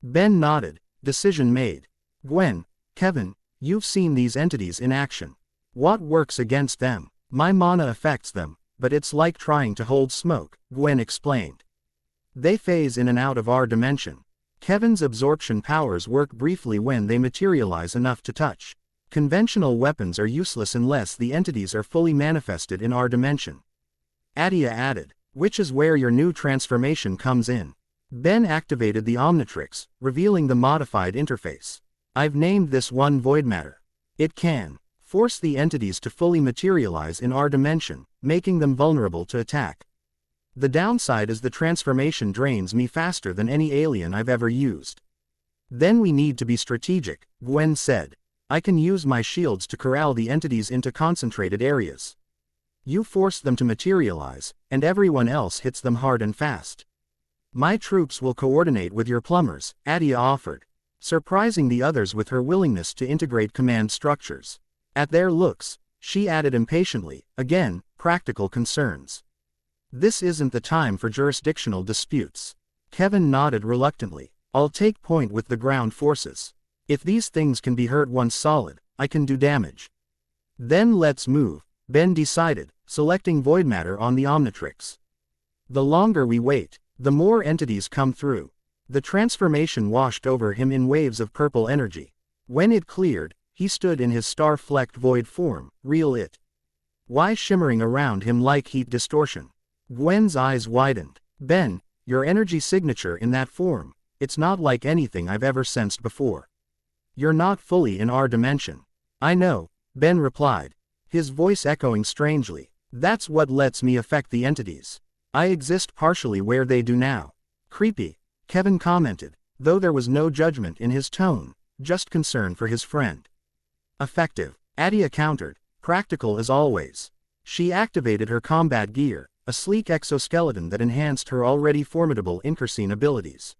Ben nodded, decision made. Gwen, Kevin, you've seen these entities in action. What works against them? My mana affects them, but it's like trying to hold smoke, Gwen explained. They phase in and out of our dimension. Kevin's absorption powers work briefly when they materialize enough to touch. Conventional weapons are useless unless the entities are fully manifested in our dimension. Attea added, which is where your new transformation comes in. Ben activated the Omnitrix, revealing the modified interface. I've named this one Void Matter. It can force the entities to fully materialize in our dimension, making them vulnerable to attack. The downside is the transformation drains me faster than any alien I've ever used. Then we need to be strategic, Gwen said. I can use my shields to corral the entities into concentrated areas. You force them to materialize, and everyone else hits them hard and fast. My troops will coordinate with your plumbers, Attea offered, surprising the others with her willingness to integrate command structures. At their looks, she added impatiently, again, practical concerns. This isn't the time for jurisdictional disputes. Kevin nodded reluctantly. I'll take point with the ground forces. If these things can be hurt once solid, I can do damage. Then let's move. Ben decided, selecting void matter on the Omnitrix. The longer we wait, the more entities come through. The transformation washed over him in waves of purple energy. When it cleared, he stood in his star-flecked void form, real it. Why shimmering around him like heat distortion? Gwen's eyes widened. Ben, your energy signature in that form, it's not like anything I've ever sensed before. You're not fully in our dimension. I know, Ben replied, his voice echoing strangely. That's what lets me affect the entities. I exist partially where they do now. Creepy, Kevin commented, though there was no judgment in his tone, just concern for his friend. Effective, Attea countered, practical as always. She activated her combat gear, a sleek exoskeleton that enhanced her already formidable Incursine abilities.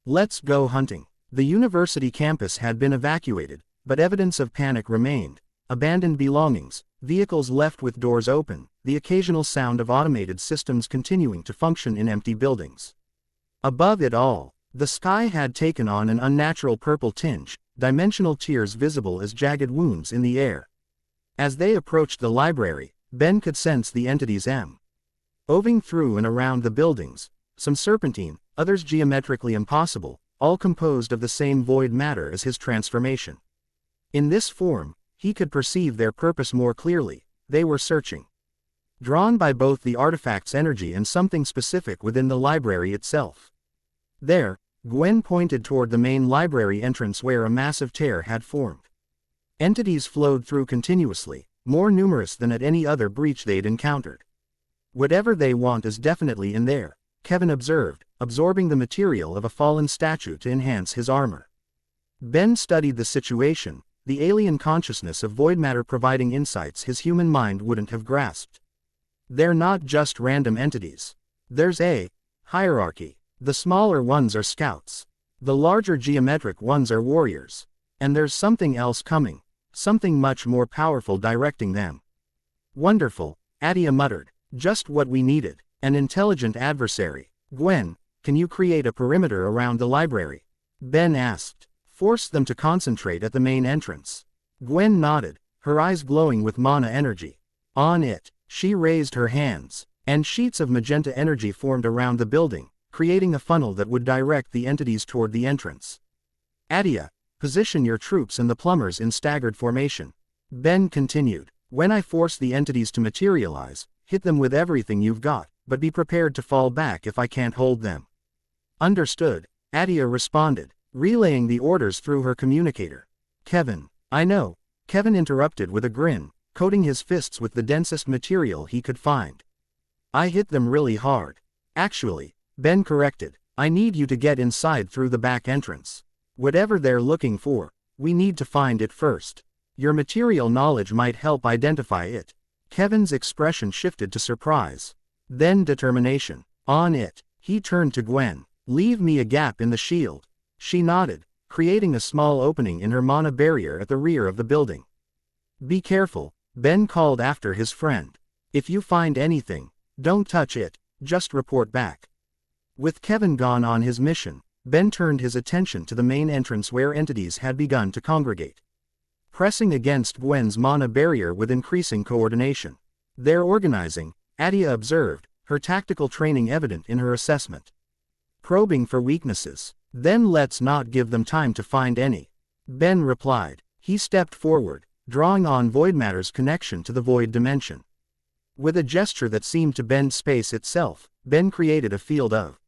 Let's go hunting. The university campus had been evacuated, but evidence of panic remained. Abandoned belongings, vehicles left with doors open, the occasional sound of automated systems continuing to function in empty buildings. Above it all, the sky had taken on an unnatural purple tinge, dimensional tears visible as jagged wounds in the air. As they approached the library, Ben could sense the entities moving through and around the buildings, some serpentine, others geometrically impossible, all composed of the same void matter as his transformation. In this form, he could perceive their purpose more clearly. They were searching. Drawn by both the artifact's energy and something specific within the library itself. There, Gwen pointed toward the main library entrance where a massive tear had formed. Entities flowed through continuously, more numerous than at any other breach they'd encountered. Whatever they want is definitely in there, Kevin observed, absorbing the material of a fallen statue to enhance his armor. Ben studied the situation, the alien consciousness of void matter providing insights his human mind wouldn't have grasped. They're not just random entities. There's a hierarchy. The smaller ones are scouts. The larger geometric ones are warriors. And there's something else coming, something much more powerful directing them. Wonderful, Attea muttered. Just what we needed, an intelligent adversary. Gwen, can you create a perimeter around the library? Ben asked. Force them to concentrate at the main entrance. Gwen nodded, her eyes glowing with mana energy. On it, she raised her hands, and sheets of magenta energy formed around the building, creating a funnel that would direct the entities toward the entrance. Attea, position your troops and the plumbers in staggered formation. Ben continued. When I force the entities to materialize, hit them with everything you've got, but be prepared to fall back if I can't hold them. Understood, Attea responded, relaying the orders through her communicator. Kevin, I know, Kevin interrupted with a grin, coating his fists with the densest material he could find. I hit them really hard. Actually, Ben corrected, I need you to get inside through the back entrance. Whatever they're looking for, we need to find it first. Your material knowledge might help identify it. Kevin's expression shifted to surprise. Then determination. On it, he turned to Gwen. Leave me a gap in the shield. She nodded, creating a small opening in her mana barrier at the rear of the building. Be careful, Ben called after his friend. If you find anything, don't touch it, just report back. With Kevin gone on his mission, Ben turned his attention to the main entrance where entities had begun to congregate. Pressing against Gwen's mana barrier with increasing coordination. They're organizing, Attea observed, her tactical training evident in her assessment. Probing for weaknesses. Then let's not give them time to find any. Ben replied. He stepped forward, drawing on void matter's connection to the void dimension. With a gesture that seemed to bend space itself, Ben created a field of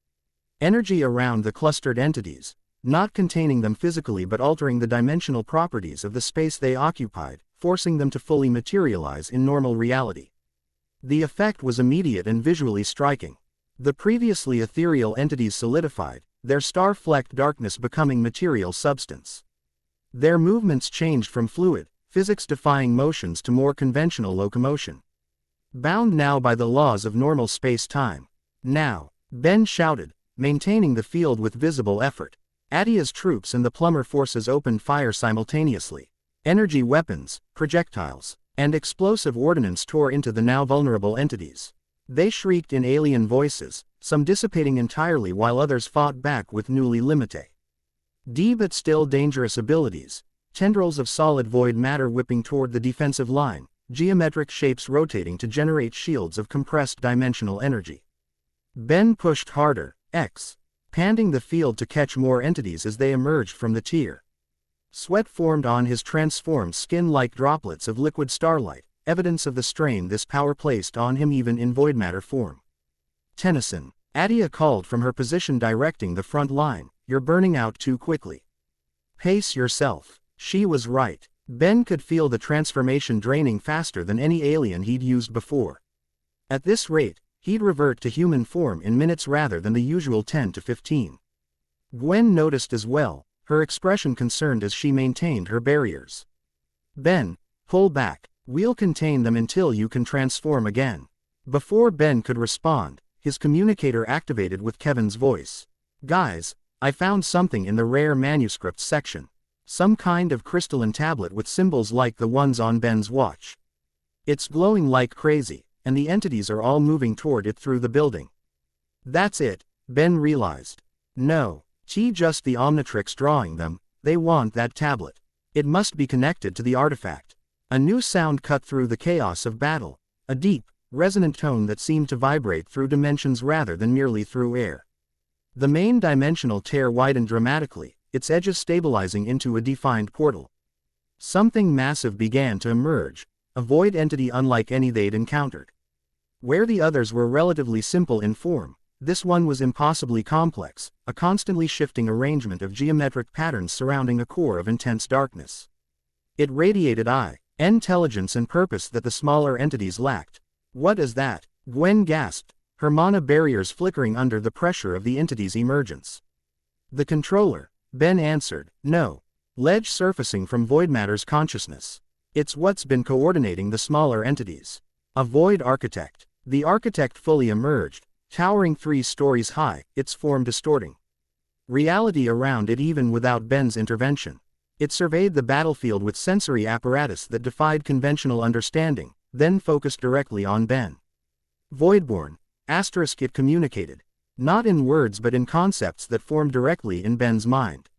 energy around the clustered entities, not containing them physically but altering the dimensional properties of the space they occupied, forcing them to fully materialize in normal reality. The effect was immediate and visually striking. The previously ethereal entities solidified, their star-flecked darkness becoming material substance. Their movements changed from fluid, physics-defying motions to more conventional locomotion. Bound now by the laws of normal space-time. Now, Ben shouted, maintaining the field with visible effort. Attea's troops and the plumber forces opened fire simultaneously. Energy weapons, projectiles, and explosive ordnance tore into the now vulnerable entities. They shrieked in alien voices, some dissipating entirely while others fought back with newly limited but still dangerous abilities, tendrils of solid void matter whipping toward the defensive line, geometric shapes rotating to generate shields of compressed dimensional energy. Ben pushed harder, expanding the field to catch more entities as they emerged from the tier. Sweat formed on his transformed skin like droplets of liquid starlight, evidence of the strain this power placed on him even in void matter form. Tennyson, Attea called from her position directing the front line, "You're burning out too quickly. Pace yourself." She was right. Ben could feel the transformation draining faster than any alien he'd used before. At this rate, he'd revert to human form in minutes rather than the usual 10 to 15. Gwen noticed as well, her expression concerned as she maintained her barriers. "Ben, pull back. We'll contain them until you can transform again." Before Ben could respond, his communicator activated with Kevin's voice. "Guys, I found something in the rare manuscripts section. Some kind of crystalline tablet with symbols like the ones on Ben's watch. It's glowing like crazy, and the entities are all moving toward it through the building." "That's it," Ben realized. "No, just the Omnitrix drawing them, they want that tablet. It must be connected to the artifact." A new sound cut through the chaos of battle, a deep, resonant tone that seemed to vibrate through dimensions rather than merely through air. The main dimensional tear widened dramatically, its edges stabilizing into a defined portal. Something massive began to emerge, a void entity unlike any they'd encountered. Where the others were relatively simple in form, this one was impossibly complex, a constantly shifting arrangement of geometric patterns surrounding a core of intense darkness. It radiated intelligence and purpose that the smaller entities lacked. "What is that?" Gwen gasped, her mana barriers flickering under the pressure of the entity's emergence. "The controller," Ben answered. "No. Ledge surfacing from void matter's consciousness. It's what's been coordinating the smaller entities. A void architect." The architect fully emerged, towering 3 stories high, its form distorting reality around it even without Ben's intervention. It surveyed the battlefield with sensory apparatus that defied conventional understanding, then focused directly on Ben. "Voidborn, *, it communicated. Not in words but in concepts that formed directly in Ben's mind.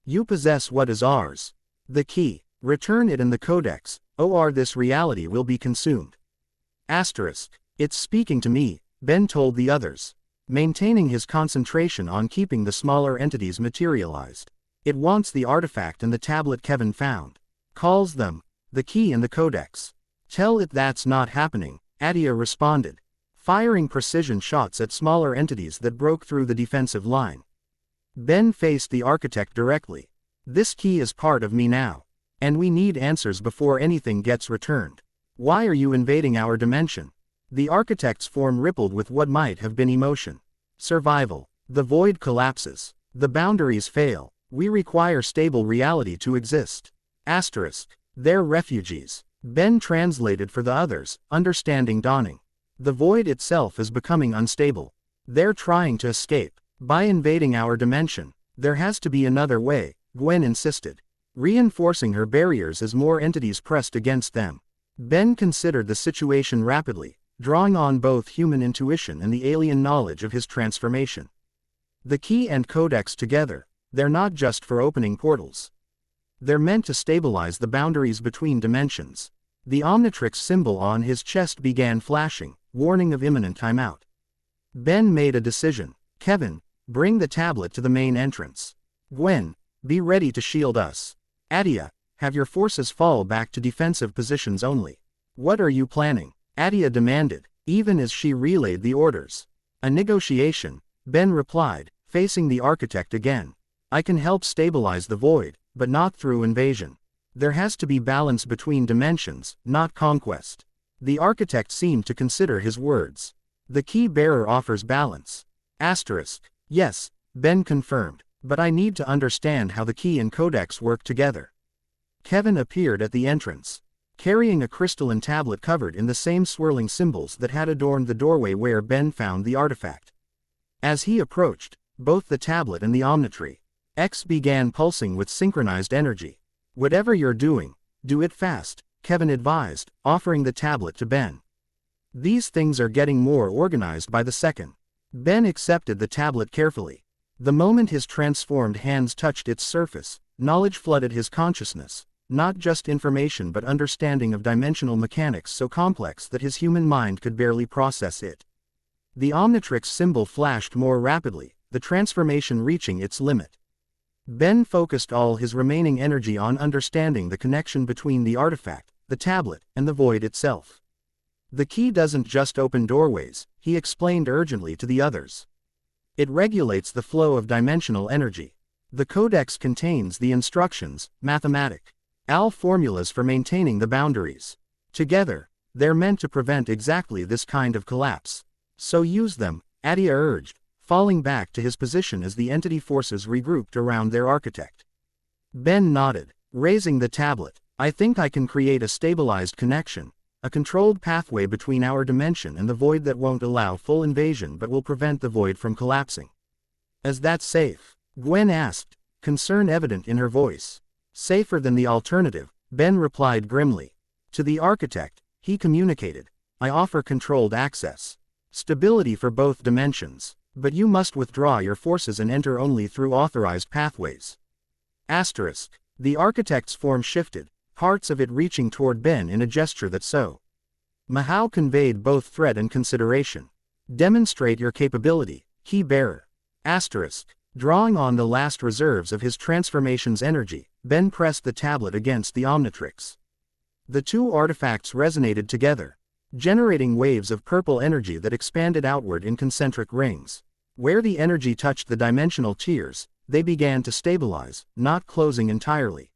"You possess what is ours. The key. Return it and the codex, or this reality will be consumed." *, "It's speaking to me," Ben told the others, maintaining his concentration on keeping the smaller entities materialized. "It wants the artifact and the tablet Kevin found. Calls them, the key and the codex." "Tell it that's not happening," Attea responded, firing precision shots at smaller entities that broke through the defensive line. Ben faced the architect directly. "This key is part of me now. And we need answers before anything gets returned. Why are you invading our dimension?" The architect's form rippled with what might have been emotion. "Survival. The void collapses. The boundaries fail. We require stable reality to exist. *, they're refugees." Ben translated for the others, understanding dawning. "The void itself is becoming unstable. They're trying to escape. By invading our dimension, there has to be another way," Gwen insisted, reinforcing her barriers as more entities pressed against them. Ben considered the situation rapidly, drawing on both human intuition and the alien knowledge of his transformation. The key and codex together, they're not just for opening portals. They're meant to stabilize the boundaries between dimensions. The Omnitrix symbol on his chest began flashing, warning of imminent timeout. Ben made a decision. "Kevin, bring the tablet to the main entrance. Gwen, be ready to shield us. Attea, have your forces fall back to defensive positions only." "What are you planning?" Attea demanded, even as she relayed the orders. "A negotiation," Ben replied, facing the architect again. "I can help stabilize the void, but not through invasion. There has to be balance between dimensions, not conquest." The architect seemed to consider his words. "The key bearer offers balance." *, "Yes," Ben confirmed, "but I need to understand how the key and codex work together." Kevin appeared at the entrance, carrying a crystalline tablet covered in the same swirling symbols that had adorned the doorway where Ben found the artifact. As he approached, both the tablet and the Omnitrix began pulsing with synchronized energy. "Whatever you're doing, do it fast," Kevin advised, offering the tablet to Ben. "These things are getting more organized by the second." Ben accepted the tablet carefully. The moment his transformed hands touched its surface, knowledge flooded his consciousness, not just information but understanding of dimensional mechanics so complex that his human mind could barely process it. The Omnitrix symbol flashed more rapidly, the transformation reaching its limit. Ben focused all his remaining energy on understanding the connection between the artifact, the tablet, and the void itself. The key doesn't just open doorways, he explained urgently to the others. It regulates the flow of dimensional energy. The codex contains the instructions, mathematical formulas for maintaining the boundaries. Together, they're meant to prevent exactly this kind of collapse. So use them, Attea urged, falling back to his position as the entity forces regrouped around their architect. Ben nodded, raising the tablet. I think I can create a stabilized connection, a controlled pathway between our dimension and the void that won't allow full invasion but will prevent the void from collapsing. Is that safe? Gwen asked, concern evident in her voice. Safer than the alternative, Ben replied grimly. To the architect, he communicated, I offer controlled access. Stability for both dimensions. But you must withdraw your forces and enter only through authorized pathways. Asterisk. The architect's form shifted, parts of it reaching toward Ben in a gesture that Mahao conveyed both threat and consideration. Demonstrate your capability, key bearer. Asterisk. Drawing on the last reserves of his transformation's energy, Ben pressed the tablet against the Omnitrix. The two artifacts resonated together, generating waves of purple energy that expanded outward in concentric rings. Where the energy touched the dimensional tiers, they began to stabilize, not closing entirely,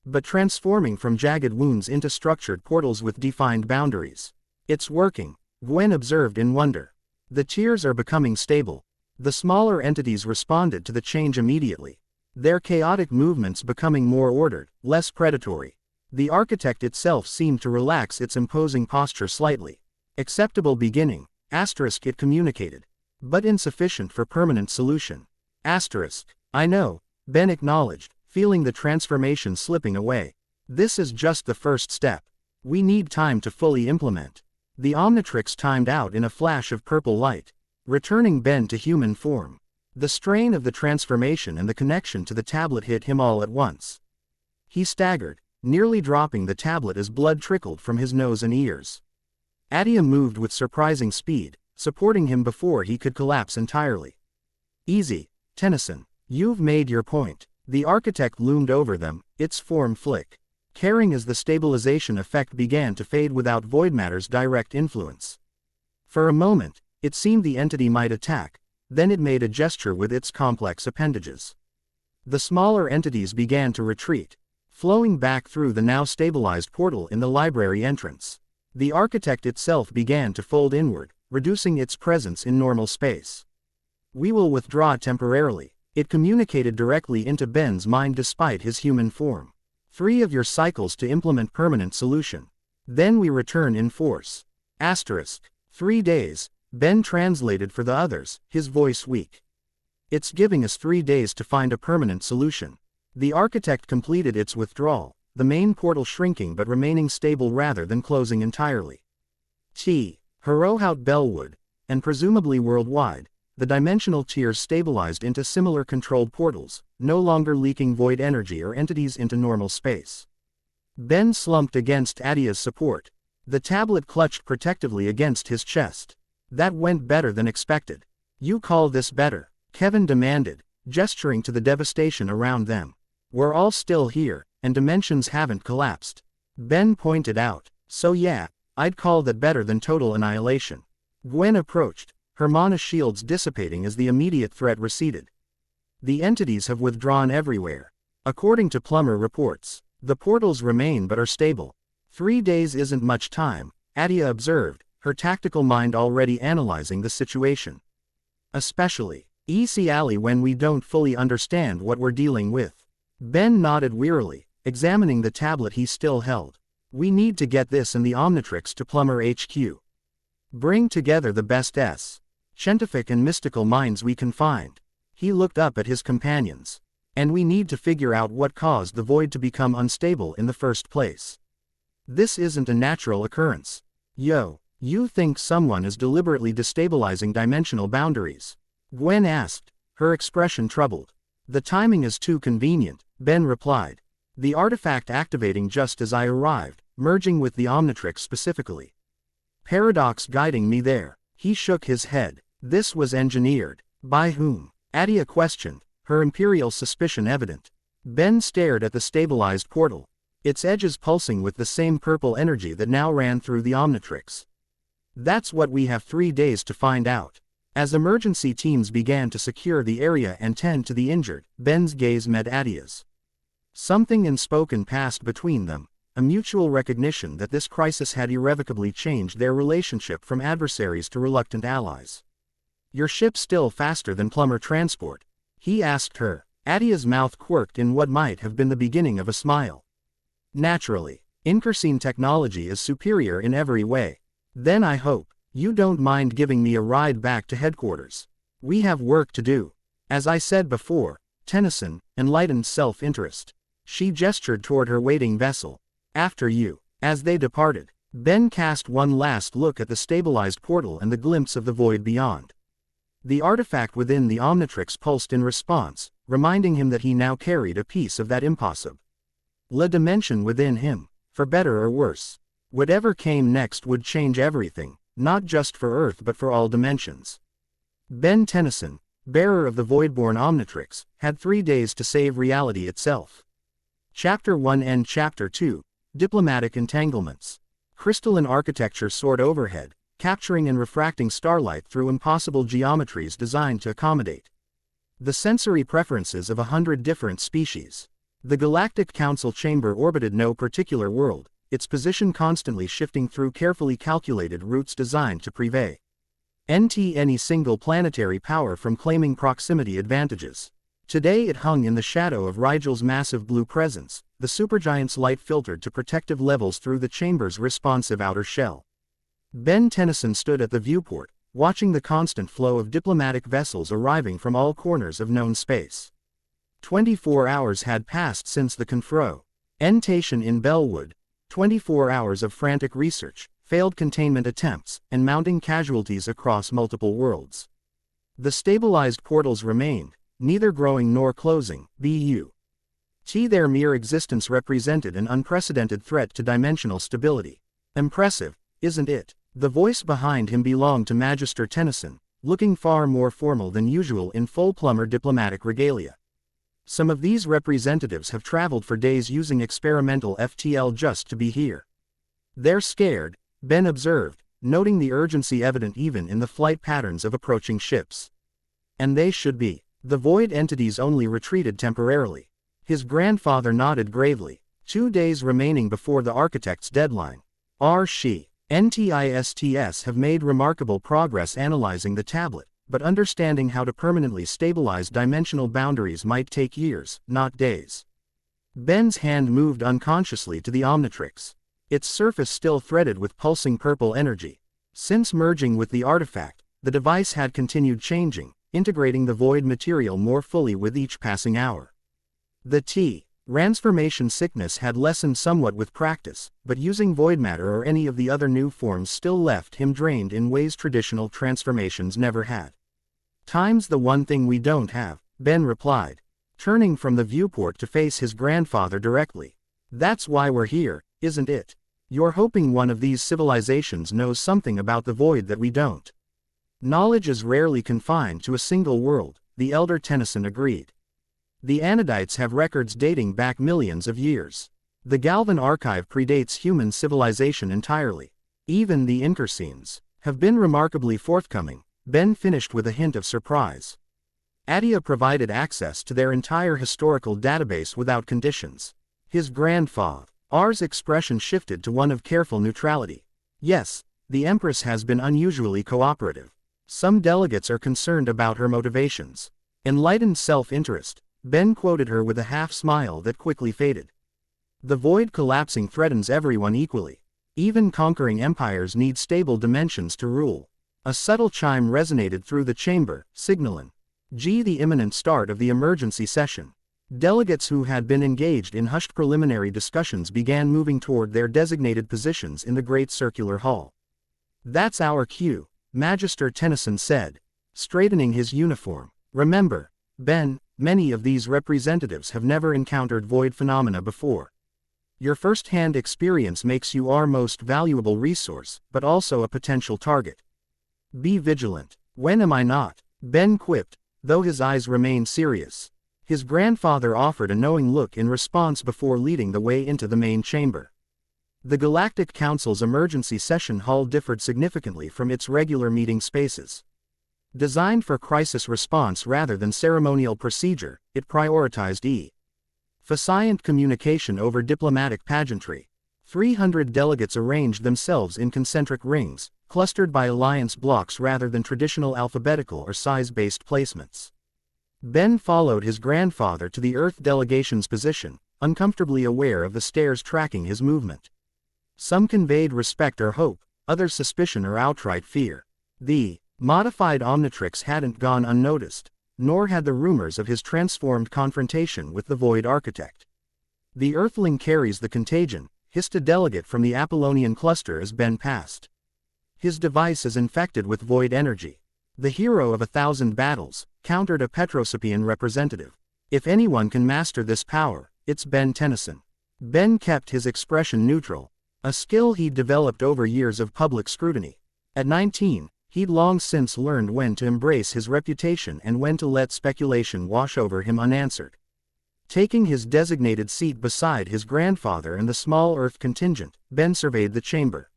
but transforming from jagged wounds into structured portals with defined boundaries. It's working, Gwen observed in wonder. The tiers are becoming stable. The smaller entities responded to the change immediately, their chaotic movements becoming more ordered, less predatory. The architect itself seemed to relax its imposing posture slightly. Acceptable beginning, asterisk it communicated, but insufficient for permanent solution. Asterisk. I know, Ben acknowledged, feeling the transformation slipping away. This is just the first step. We need time to fully implement. The Omnitrix timed out in a flash of purple light, returning Ben to human form. The strain of the transformation and the connection to the tablet hit him all at once. He staggered, nearly dropping the tablet as blood trickled from his nose and ears. Attea moved with surprising speed, supporting him before he could collapse entirely. Easy, Tennyson. You've made your point. The architect loomed over them, its form flickering as the stabilization effect began to fade without void matter's direct influence. For a moment, it seemed the entity might attack, then it made a gesture with its complex appendages. The smaller entities began to retreat, flowing back through the now stabilized portal in the library entrance. The architect itself began to fold inward, reducing its presence in normal space. We will withdraw temporarily, it communicated directly into Ben's mind despite his human form. 3 of your cycles to implement permanent solution. Then we return in force. Asterisk. 3 days, Ben translated for the others, his voice weak. It's giving us 3 days to find a permanent solution. The architect completed its withdrawal, the main portal shrinking but remaining stable rather than closing entirely. Harem Bellwood, and presumably worldwide, the dimensional tiers stabilized into similar controlled portals, no longer leaking void energy or entities into normal space. Ben slumped against Attea's support. The tablet clutched protectively against his chest. That went better than expected. You call this better? Kevin demanded, gesturing to the devastation around them. We're all still here, and dimensions haven't collapsed. Ben pointed out. So yeah, I'd call that better than total annihilation. Gwen approached, her mana shields dissipating as the immediate threat receded. The entities have withdrawn everywhere. According to Plummer reports, the portals remain but are stable. 3 days isn't much time, Attea observed, her tactical mind already analyzing the situation. Especially, when we don't fully understand what we're dealing with. Ben nodded wearily, examining the tablet he still held. We need to get this and the Omnitrix to Plummer HQ. Bring together the best scientific and mystical minds we can find. He looked up at his companions. And we need to figure out what caused the void to become unstable in the first place. This isn't a natural occurrence. You think someone is deliberately destabilizing dimensional boundaries? Gwen asked, her expression troubled. The timing is too convenient, Ben replied. The artifact activating just as I arrived, merging with the Omnitrix specifically. Paradox guiding me there. He shook his head. This was engineered. By whom? Attea questioned, her imperial suspicion evident. Ben stared at the stabilized portal, its edges pulsing with the same purple energy that now ran through the Omnitrix. That's what we have 3 days to find out. As emergency teams began to secure the area and tend to the injured, Ben's gaze met Attea's. Something unspoken passed between them, a mutual recognition that this crisis had irrevocably changed their relationship from adversaries to reluctant allies. Your ship still faster than plumber transport? He asked her. Attea's mouth quirked in what might have been the beginning of a smile. Naturally. Incursine technology is superior in every way. Then I hope you don't mind giving me a ride back to headquarters. We have work to do. As I said before, Tennyson, enlightened self-interest. She gestured toward her waiting vessel. After you. As they departed, Ben cast one last look at the stabilized portal and the glimpse of the void beyond. The artifact within the Omnitrix pulsed in response, reminding him that he now carried a piece of that impossible dimension within him, for better or worse. Whatever came next would change everything, not just for Earth but for all dimensions. Ben Tennyson, bearer of the Voidborn Omnitrix, had 3 days to save reality itself. Chapter 1 and Chapter 2, Diplomatic Entanglements. Crystalline architecture soared overhead, capturing and refracting starlight through impossible geometries designed to accommodate the sensory preferences of 100 different species. The Galactic Council chamber orbited no particular world, its position constantly shifting through carefully calculated routes designed to prevent any single planetary power from claiming proximity advantages. Today it hung in the shadow of Rigel's massive blue presence, the supergiant's light filtered to protective levels through the chamber's responsive outer shell. Ben Tennyson stood at the viewport, watching the constant flow of diplomatic vessels arriving from all corners of known space. 24 hours had passed since the confrontation in Bellwood, 24 hours of frantic research, failed containment attempts, and mounting casualties across multiple worlds. The stabilized portals remained, neither growing nor closing, their mere existence represented an unprecedented threat to dimensional stability. Impressive, isn't it? The voice behind him belonged to Magister Tennyson, looking far more formal than usual in full plumber diplomatic regalia. Some of these representatives have traveled for days using experimental FTL just to be here. They're scared, Ben observed, noting the urgency evident even in the flight patterns of approaching ships. And they should be. The void entities only retreated temporarily. His grandfather nodded gravely. 2 days remaining before the architect's deadline. NTISTS have made remarkable progress analyzing the tablet, but understanding how to permanently stabilize dimensional boundaries might take years, not days. Ben's hand moved unconsciously to the Omnitrix. Its surface still threaded with pulsing purple energy. Since merging with the artifact, the device had continued changing, integrating the void material more fully with each passing hour. The transformation sickness had lessened somewhat with practice, but using void matter or any of the other new forms still left him drained in ways traditional transformations never had. Time's the one thing we don't have, Ben replied, turning from the viewport to face his grandfather directly. That's why we're here, isn't it? You're hoping one of these civilizations knows something about the void that we don't. Knowledge is rarely confined to a single world, the elder Tennyson agreed. The Anodites have records dating back millions of years. The Galvan archive predates human civilization entirely. Even the Incursines have been remarkably forthcoming, Ben finished with a hint of surprise. Attea provided access to their entire historical database without conditions. His grandfather's expression shifted to one of careful neutrality. Yes, the Empress has been unusually cooperative. Some delegates are concerned about her motivations. Enlightened self-interest, Ben quoted her with a half-smile that quickly faded. The void collapsing threatens everyone equally. Even conquering empires need stable dimensions to rule. A subtle chime resonated through the chamber, signaling the imminent start of the emergency session. Delegates who had been engaged in hushed preliminary discussions began moving toward their designated positions in the great circular hall. That's our cue, Magister Tennyson said, straightening his uniform. Remember, Ben, Many of these representatives have never encountered void phenomena before. Your first-hand experience makes you our most valuable resource, but also a potential target. Be vigilant. When am I not? Ben quipped, though his eyes remained serious. His grandfather offered a knowing look in response before leading the way into the main chamber. The Galactic Council's emergency session hall differed significantly from its regular meeting spaces. Designed for crisis response rather than ceremonial procedure, it prioritized efficient communication over diplomatic pageantry. 300 delegates arranged themselves in concentric rings, clustered by alliance blocks rather than traditional alphabetical or size-based placements. Ben followed his grandfather to the Earth delegation's position, uncomfortably aware of the stairs tracking his movement. Some conveyed respect or hope, others suspicion or outright fear. The modified Omnitrix hadn't gone unnoticed, nor had the rumors of his transformed confrontation with the Void Architect. "The Earthling carries the contagion," hissed a delegate from the Apollonian cluster as Ben passed. "His device is infected with void energy." "The hero of 1,000 battles," countered a Petrosapian representative. "If anyone can master this power, it's Ben Tennyson." Ben kept his expression neutral, a skill he'd developed over years of public scrutiny. At 19, he'd long since learned when to embrace his reputation and when to let speculation wash over him unanswered. Taking his designated seat beside his grandfather and the small Earth contingent, Ben surveyed the chamber.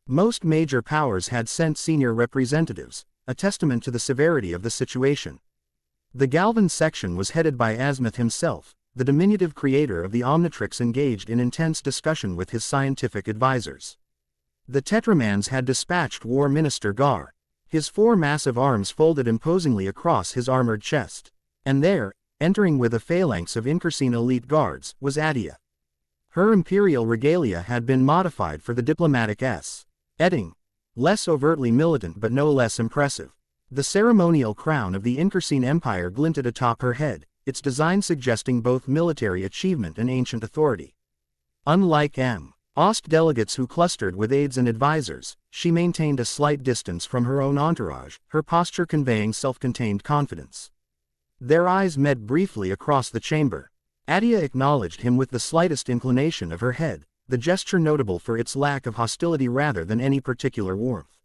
Most major powers had sent senior representatives, a testament to the severity of the situation. The Galvan section was headed by Azimuth himself, the diminutive creator of the Omnitrix, engaged in intense discussion with his scientific advisors. The Tetramans had dispatched War Minister Gar, his 4 massive arms folded imposingly across his armored chest. And there, entering with a phalanx of Incursine elite guards, was Attea. Her imperial regalia had been modified for the diplomatic setting, less overtly militant but no less impressive. The ceremonial crown of the Incursine Empire glinted atop her head, its design suggesting both military achievement and ancient authority. Unlike Ost delegates who clustered with aides and advisors, she maintained a slight distance from her own entourage, her posture conveying self-contained confidence. Their eyes met briefly across the chamber. Attea acknowledged him with the slightest inclination of her head, the gesture notable for its lack of hostility rather than any particular warmth.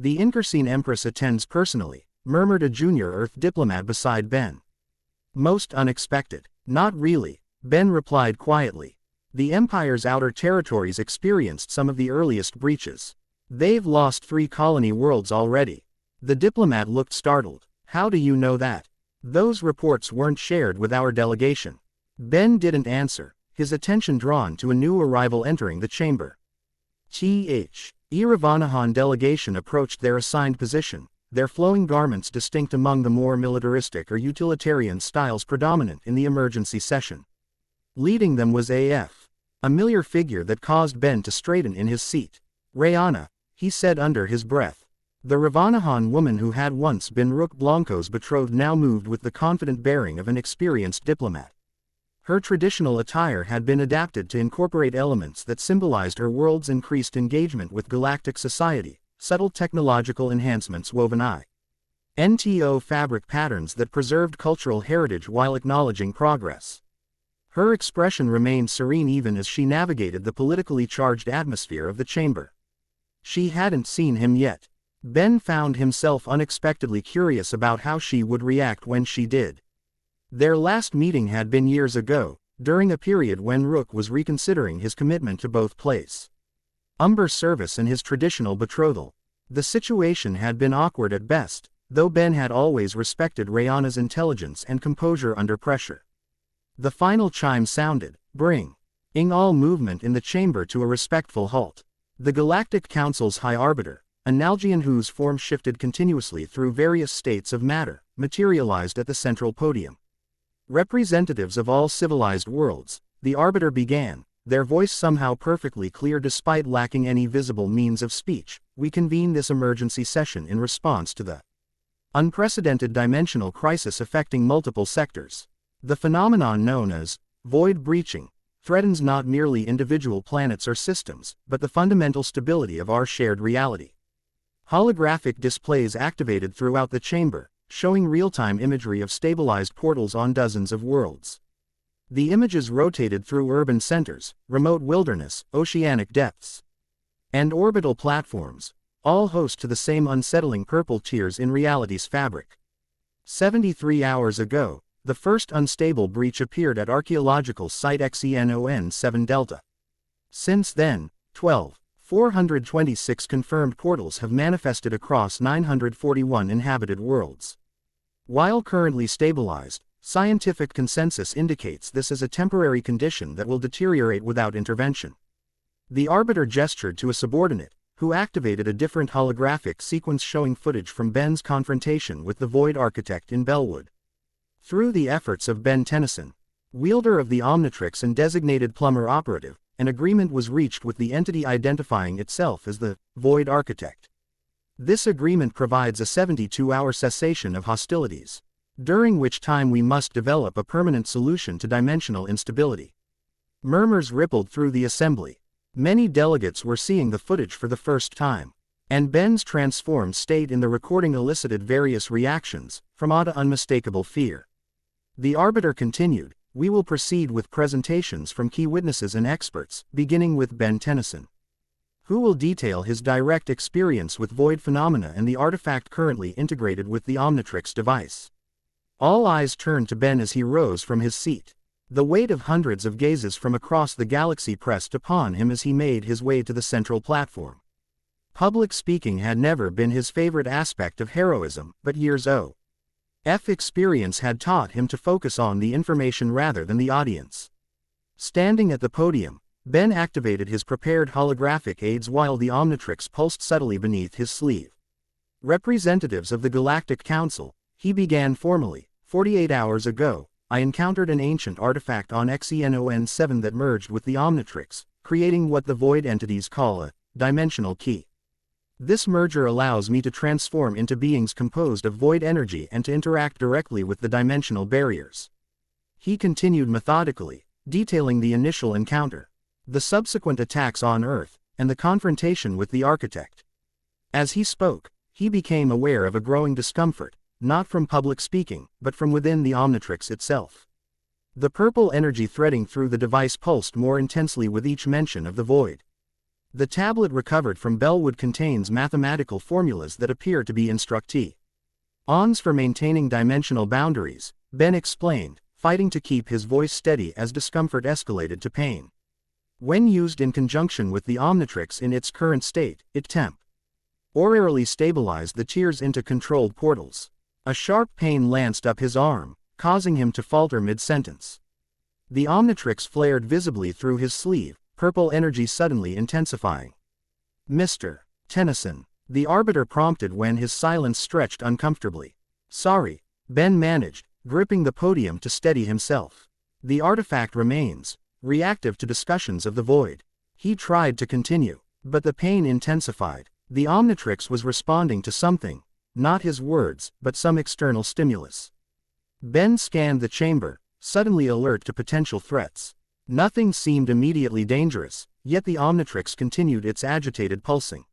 "The Incursine Empress attends personally," murmured a junior Earth diplomat beside Ben. "Most unexpected." "Not really," Ben replied quietly. "The Empire's outer territories experienced some of the earliest breaches. They've lost 3 colony worlds already." The diplomat looked startled. "How do you know that?" "Those reports weren't shared with our delegation." Ben didn't answer, his attention drawn to a new arrival entering the chamber. Iravanahan delegation approached their assigned position, their flowing garments distinct among the more militaristic or utilitarian styles predominant in the emergency session. Leading them was a familiar figure that caused Ben to straighten in his seat. "Rayona," he said under his breath. The Ravanahan woman who had once been Rook Blanco's betrothed now moved with the confident bearing of an experienced diplomat. Her traditional attire had been adapted to incorporate elements that symbolized her world's increased engagement with galactic society, subtle technological enhancements woven into fabric patterns that preserved cultural heritage while acknowledging progress. Her expression remained serene even as she navigated the politically charged atmosphere of the chamber. She hadn't seen him yet. Ben found himself unexpectedly curious about how she would react when she did. Their last meeting had been years ago, during a period when Rook was reconsidering his commitment to both Place Umber service and his traditional betrothal. The situation had been awkward at best, though Ben had always respected Rayona's intelligence and composure under pressure. The final chime sounded, bringing all movement in the chamber to a respectful halt. The Galactic Council's High Arbiter, a Nalgian whose form shifted continuously through various states of matter, materialized at the central podium. "Representatives of all civilized worlds," the Arbiter began, their voice somehow perfectly clear despite lacking any visible means of speech, "we convene this emergency session in response to the unprecedented dimensional crisis affecting multiple sectors. The phenomenon known as void breaching threatens not merely individual planets or systems, but the fundamental stability of our shared reality." Holographic displays activated throughout the chamber, showing real-time imagery of stabilized portals on dozens of worlds. The images rotated through urban centers, remote wilderness, oceanic depths, and orbital platforms, all host to the same unsettling purple tears in reality's fabric. 73 hours ago, the first unstable breach appeared at archaeological site XENON-7 Delta. Since then, 426 confirmed portals have manifested across 941 inhabited worlds. While currently stabilized, scientific consensus indicates this is a temporary condition that will deteriorate without intervention. The Arbiter gestured to a subordinate, who activated a different holographic sequence showing footage from Ben's confrontation with the Void Architect in Bellwood. Through the efforts of Ben Tennyson, wielder of the Omnitrix and designated plumber operative, an agreement was reached with the entity identifying itself as the Void Architect. This agreement provides a 72-hour cessation of hostilities, during which time we must develop a permanent solution to dimensional instability. Murmurs rippled through the assembly. Many delegates were seeing the footage for the first time, and Ben's transformed state in the recording elicited various reactions, from awe to unmistakable fear. The Arbiter continued, "We will proceed with presentations from key witnesses and experts, beginning with Ben Tennyson, who will detail his direct experience with void phenomena and the artifact currently integrated with the Omnitrix device." All eyes turned to Ben as he rose from his seat. The weight of hundreds of gazes from across the galaxy pressed upon him as he made his way to the central platform. Public speaking had never been his favorite aspect of heroism, but years of experience had taught him to focus on the information rather than the audience. Standing at the podium, Ben activated his prepared holographic aids while the Omnitrix pulsed subtly beneath his sleeve. "Representatives of the Galactic Council," he began formally, 48 hours ago, I encountered an ancient artifact on XENON-7 that merged with the Omnitrix, creating what the Void entities call a dimensional key. This merger allows me to transform into beings composed of void energy and to interact directly with the dimensional barriers." He continued methodically, detailing the initial encounter, the subsequent attacks on Earth, and the confrontation with the Architect. As he spoke, he became aware of a growing discomfort, not from public speaking, but from within the Omnitrix itself. The purple energy threading through the device pulsed more intensely with each mention of the void. The tablet recovered from Bellwood contains mathematical formulas that appear to be instructions for maintaining dimensional boundaries, Ben explained, fighting to keep his voice steady as discomfort escalated to pain. When used in conjunction with the Omnitrix in its current state, it temporarily stabilized the tears into controlled portals. A sharp pain lanced up his arm, causing him to falter mid-sentence. The Omnitrix flared visibly through his sleeve, purple energy suddenly intensifying. "Mr. Tennyson," the Arbiter prompted when his silence stretched uncomfortably. "Sorry," Ben managed, gripping the podium to steady himself. "The artifact remains reactive to discussions of the void." He tried to continue, but the pain intensified. The Omnitrix was responding to something, not his words, but some external stimulus. Ben scanned the chamber, suddenly alert to potential threats. Nothing seemed immediately dangerous, yet the Omnitrix continued its agitated pulsing.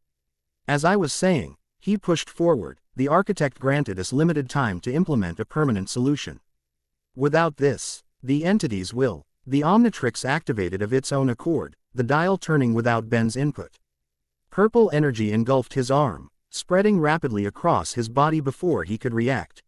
"As I was saying," he pushed forward, "the Architect granted us limited time to implement a permanent solution. Without this, the entities will." The Omnitrix activated of its own accord, the dial turning without Ben's input. Purple energy engulfed his arm, spreading rapidly across his body before he could react.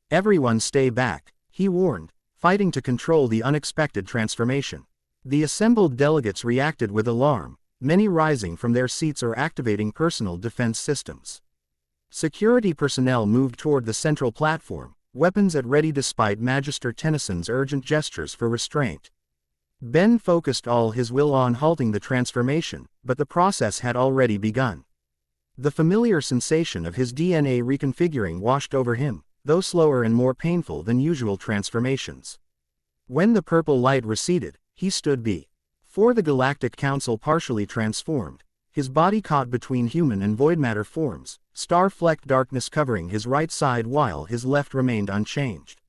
"Everyone stay back," he warned, fighting to control the unexpected transformation. The assembled delegates reacted with alarm, many rising from their seats or activating personal defense systems. Security personnel moved toward the central platform, weapons at ready despite Magister Tennyson's urgent gestures for restraint. Ben focused all his will on halting the transformation, but the process had already begun. The familiar sensation of his DNA reconfiguring washed over him, though slower and more painful than usual transformations. When the purple light receded, he stood before the Galactic Council partially transformed, his body caught between human and void matter forms, star-flecked darkness covering his right side while his left remained unchanged.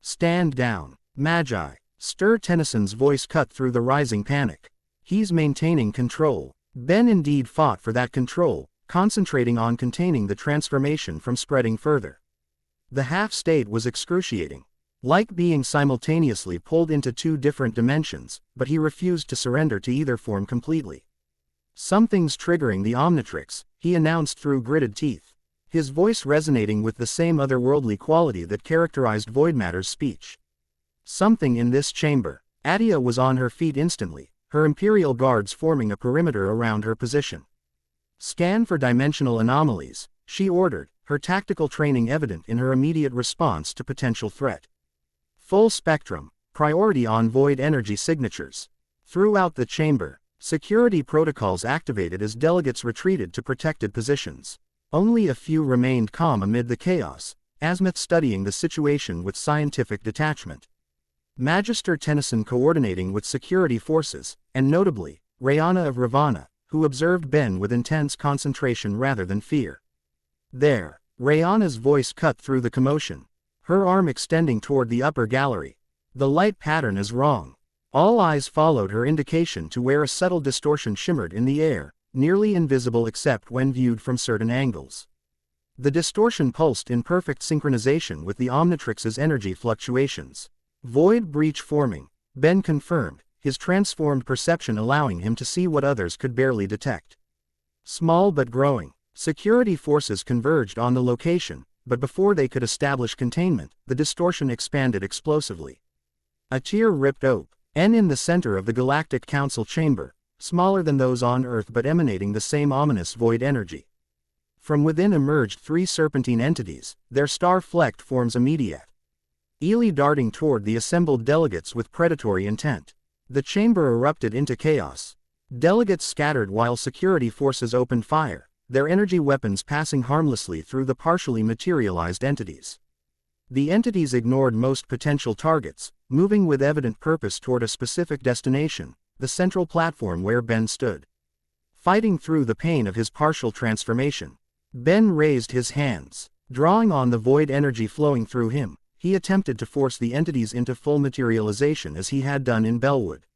"Stand down, Magi," Sir Tennyson's voice cut through the rising panic. "He's maintaining control." Ben indeed fought for that control, concentrating on containing the transformation from spreading further. The half-state was excruciating. Like being simultaneously pulled into two different dimensions, but he refused to surrender to either form completely. "Something's triggering the Omnitrix," he announced through gritted teeth, his voice resonating with the same otherworldly quality that characterized Voidmatter's speech. "Something in this chamber." Attea was on her feet instantly, her Imperial guards forming a perimeter around her position. "Scan for dimensional anomalies," she ordered, her tactical training evident in her immediate response to potential threat. "Full spectrum, priority on void energy signatures." Throughout the chamber, security protocols activated as delegates retreated to protected positions. Only a few remained calm amid the chaos, Azimuth studying the situation with scientific detachment. Magister Tennyson coordinating with security forces, and notably, Rayona of Ravana, who observed Ben with intense concentration rather than fear. "There." Rayona's voice cut through the commotion, her arm extending toward the upper gallery. "The light pattern is wrong." All eyes followed her indication to where a subtle distortion shimmered in the air, nearly invisible except when viewed from certain angles. The distortion pulsed in perfect synchronization with the Omnitrix's energy fluctuations. "Void breach forming," Ben confirmed, his transformed perception allowing him to see what others could barely detect. Small but growing, security forces converged on the location, but before they could establish containment, the distortion expanded explosively. A tear ripped open in the center of the Galactic Council chamber, smaller than those on Earth but emanating the same ominous void energy. From within emerged three serpentine entities, their star-flecked forms immediate, darting toward the assembled delegates with predatory intent. The chamber erupted into chaos. Delegates scattered while security forces opened fire, their energy weapons passing harmlessly through the partially materialized entities. The entities ignored most potential targets, moving with evident purpose toward a specific destination, the central platform where Ben stood. Fighting through the pain of his partial transformation, Ben raised his hands. Drawing on the void energy flowing through him, he attempted to force the entities into full materialization as he had done in Bellwood.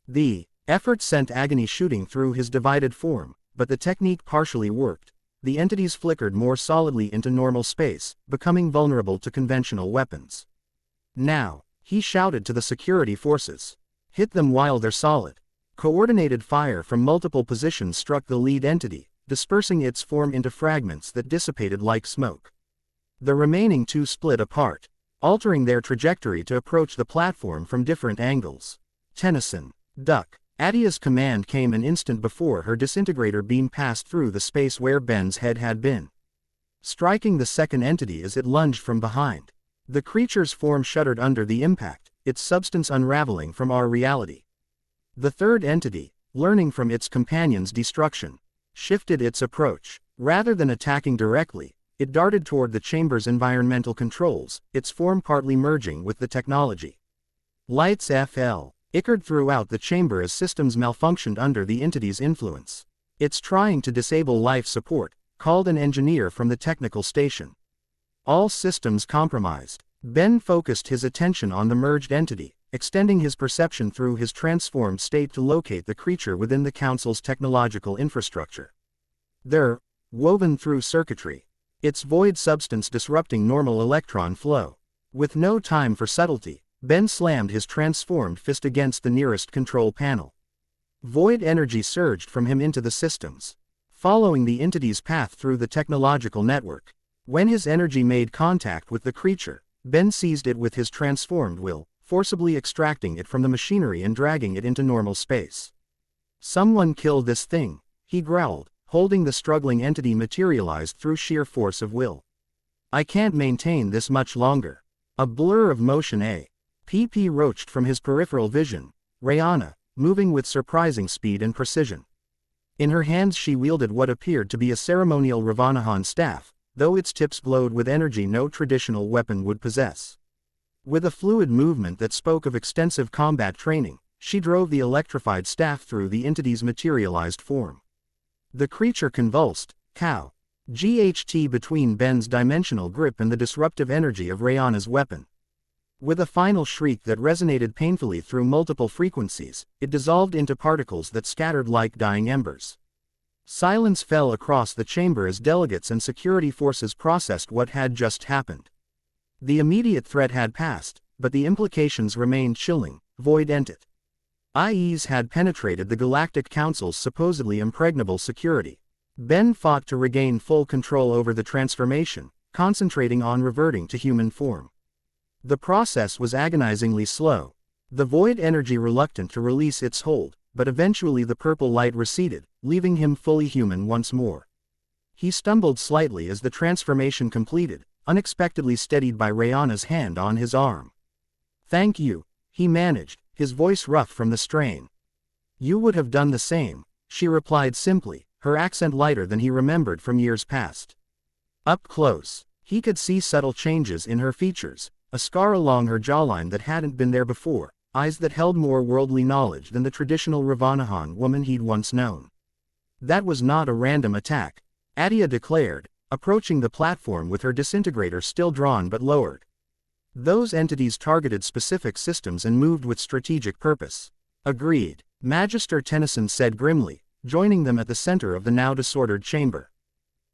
The effort sent agony shooting through his divided form, but the technique partially worked. The entities flickered more solidly into normal space, becoming vulnerable to conventional weapons. "Now," he shouted to the security forces. "Hit them while they're solid." Coordinated fire from multiple positions struck the lead entity, dispersing its form into fragments that dissipated like smoke. The remaining two split apart, altering their trajectory to approach the platform from different angles. "Tennyson, duck." Attea's command came an instant before her disintegrator beam passed through the space where Ben's head had been, striking the second entity as it lunged from behind. The creature's form shuddered under the impact, its substance unraveling from our reality. The third entity, learning from its companion's destruction, shifted its approach. Rather than attacking directly, it darted toward the chamber's environmental controls, its form partly merging with the technology. Lights FL ickered throughout the chamber as systems malfunctioned under the entity's influence. "It's trying to disable life support," called an engineer from the technical station. "All systems compromised." Ben focused his attention on the merged entity, extending his perception through his transformed state to locate the creature within the Council's technological infrastructure. They're woven through circuitry, its void substance disrupting normal electron flow. With no time for subtlety, Ben slammed his transformed fist against the nearest control panel. Void energy surged from him into the systems, following the entity's path through the technological network. When his energy made contact with the creature, Ben seized it with his transformed will, forcibly extracting it from the machinery and dragging it into normal space. "Someone kill this thing," he growled, holding the struggling entity materialized through sheer force of will. "I can't maintain this much longer." A blur of motion PP roached from his peripheral vision, Rayona, moving with surprising speed and precision. In her hands she wielded what appeared to be a ceremonial Ravanahan staff, though its tips glowed with energy no traditional weapon would possess. With a fluid movement that spoke of extensive combat training, she drove the electrified staff through the entity's materialized form. The creature convulsed, GHT between Ben's dimensional grip and the disruptive energy of Rayona's weapon. With a final shriek that resonated painfully through multiple frequencies, it dissolved into particles that scattered like dying embers. Silence fell across the chamber as delegates and security forces processed what had just happened. The immediate threat had passed, but the implications remained chilling. Void Entity IEs had penetrated the Galactic Council's supposedly impregnable security. Ben fought to regain full control over the transformation, concentrating on reverting to human form. The process was agonizingly slow, the void energy reluctant to release its hold, but eventually the purple light receded, leaving him fully human once more. He stumbled slightly as the transformation completed, unexpectedly steadied by Rayona's hand on his arm. "Thank you," he managed, his voice rough from the strain. "You would have done the same," she replied simply, her accent lighter than he remembered from years past. Up close, he could see subtle changes in her features, a scar along her jawline that hadn't been there before, eyes that held more worldly knowledge than the traditional Ravanahan woman he'd once known. "That was not a random attack," Attea declared, approaching the platform with her disintegrator still drawn but lowered. "Those entities targeted specific systems and moved with strategic purpose." "Agreed," Magister Tennyson said grimly, joining them at the center of the now disordered chamber.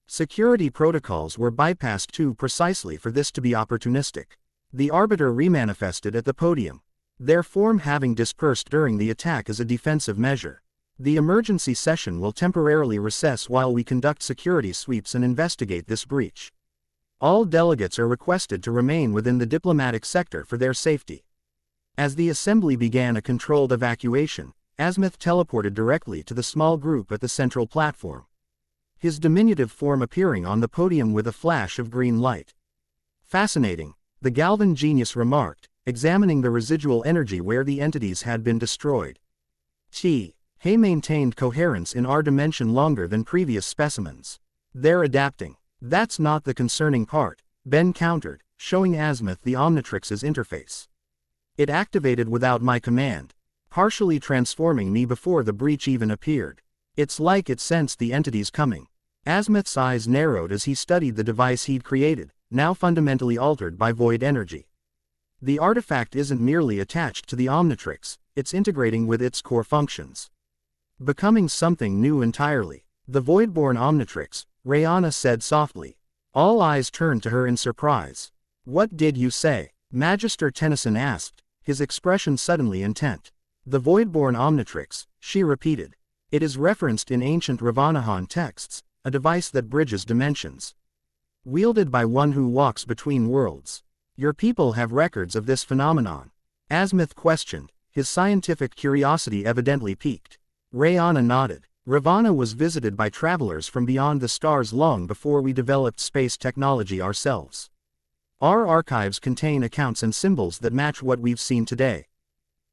Security protocols were bypassed too precisely for this to be opportunistic. The Arbiter remanifested at the podium, their form having dispersed during the attack as a defensive measure. "The emergency session will temporarily recess while we conduct security sweeps and investigate this breach. All delegates are requested to remain within the diplomatic sector for their safety." As the assembly began a controlled evacuation, Azimuth teleported directly to the small group at the central platform, his diminutive form appearing on the podium with a flash of green light. "Fascinating," the Galvan genius remarked, examining the residual energy where the entities had been destroyed. He maintained coherence in our dimension longer than previous specimens. "They're adapting." "That's not the concerning part," Ben countered, showing Azimuth the Omnitrix's interface. "It activated without my command, partially transforming me before the breach even appeared. It's like it sensed the entities coming." Azimuth's eyes narrowed as he studied the device he'd created, now fundamentally altered by void energy. The artifact isn't merely attached to the Omnitrix, it's integrating with its core functions, becoming something new entirely. "The Voidborn Omnitrix," Rayona said softly. All eyes turned to her in surprise. "What did you say?" Magister Tennyson asked, his expression suddenly intent. "The Voidborn Omnitrix," she repeated. "It is referenced in ancient Ravanahan texts, a device that bridges dimensions, wielded by one who walks between worlds. Your people have records of this phenomenon?" Azimuth questioned, his scientific curiosity evidently piqued. Rayona nodded. "Ravana was visited by travelers from beyond the stars long before we developed space technology ourselves. Our archives contain accounts and symbols that match what we've seen today."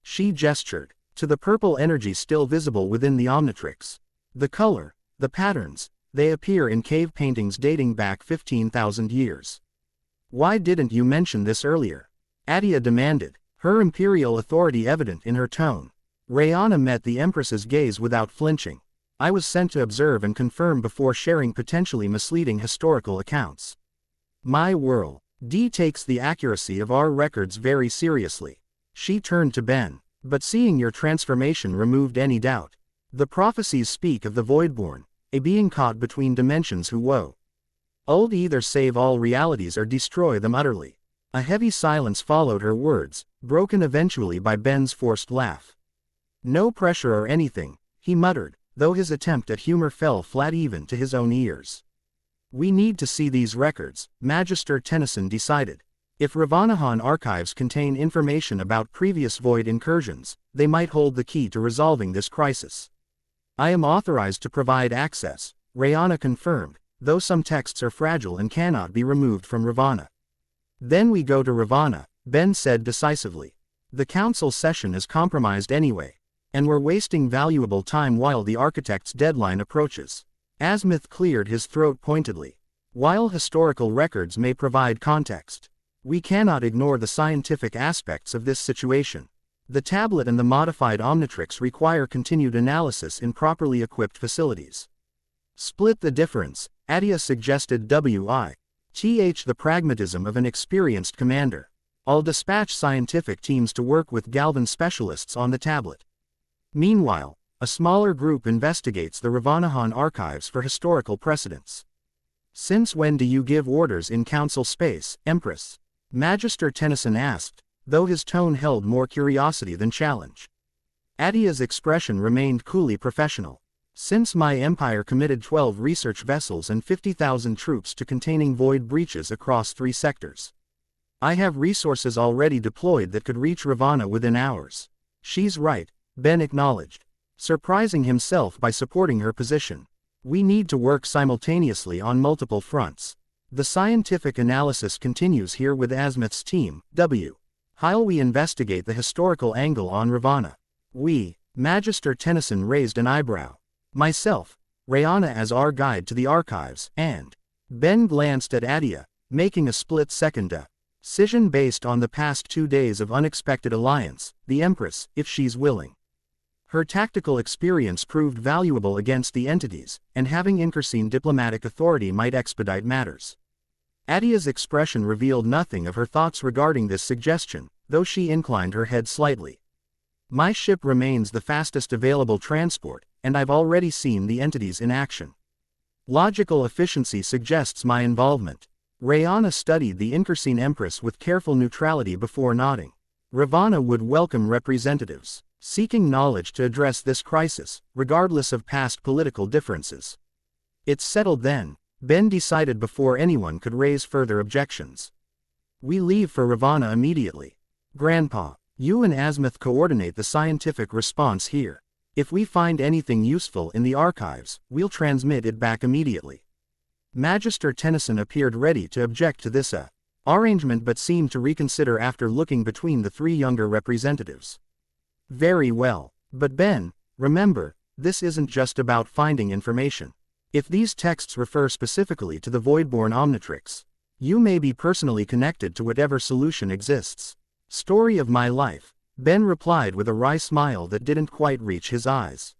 She gestured to the purple energy still visible within the Omnitrix. "The color, the patterns, they appear in cave paintings dating back 15,000 years. Why didn't you mention this earlier?" Attea demanded, her imperial authority evident in her tone. Rayona met the Empress's gaze without flinching. "I was sent to observe and confirm before sharing potentially misleading historical accounts. My world takes the accuracy of our records very seriously." She turned to Ben. "But seeing your transformation removed any doubt. The prophecies speak of the Voidborn, a being caught between dimensions who woe old either save all realities or destroy them utterly." A heavy silence followed her words, broken eventually by Ben's forced laugh. "No pressure or anything," he muttered, though his attempt at humor fell flat even to his own ears. "We need to see these records," Magister Tennyson decided. "If Ravanahan archives contain information about previous void incursions, they might hold the key to resolving this crisis." "I am authorized to provide access," Rayona confirmed, though some texts are fragile and cannot be removed from Ravana. "Then we go to Ravana," Ben said decisively. "The council session is compromised anyway, and we're wasting valuable time while the architect's deadline approaches." Azimuth cleared his throat pointedly. "While historical records may provide context, we cannot ignore the scientific aspects of this situation. The tablet and the modified Omnitrix require continued analysis in properly equipped facilities." "Split the difference," Attea suggested the pragmatism of an experienced commander. "I'll dispatch scientific teams to work with Galvan specialists on the tablet. Meanwhile, a smaller group investigates the Ravanahan archives for historical precedents." "Since when do you give orders in council space, Empress?" Magister Tennyson asked, though his tone held more curiosity than challenge. Attea's expression remained coolly professional. Since my empire committed 12 research vessels and 50,000 troops to containing void breaches across 3 sectors. I have resources already deployed that could reach Ravana within hours. She's right, Ben acknowledged, surprising himself by supporting her position. We need to work simultaneously on multiple fronts. The scientific analysis continues here with Azimuth's team, W. While we investigate the historical angle on Ravana. We, Magister Tennyson raised an eyebrow. Myself, Rayona as our guide to the archives, and Ben glanced at Attea, making a split-second decision based on the past 2 days of unexpected alliance, the Empress, if she's willing. Her tactical experience proved valuable against the entities, and having Incursine diplomatic authority might expedite matters. Attea's expression revealed nothing of her thoughts regarding this suggestion, though she inclined her head slightly. My ship remains the fastest available transport, and I've already seen the entities in action. Logical efficiency suggests my involvement. Rayona studied the Incursine Empress with careful neutrality before nodding. Ravana would welcome representatives seeking knowledge to address this crisis, regardless of past political differences. It's settled then, Ben decided before anyone could raise further objections. We leave for Ravana immediately. Grandpa, you and Azimuth coordinate the scientific response here. If we find anything useful in the archives, we'll transmit it back immediately. Magister Tennyson appeared ready to object to this arrangement but seemed to reconsider after looking between the 3 younger representatives. Very well. But Ben, remember, this isn't just about finding information. If these texts refer specifically to the Voidborn Omnitrix, you may be personally connected to whatever solution exists. Story of my life, Ben replied with a wry smile that didn't quite reach his eyes.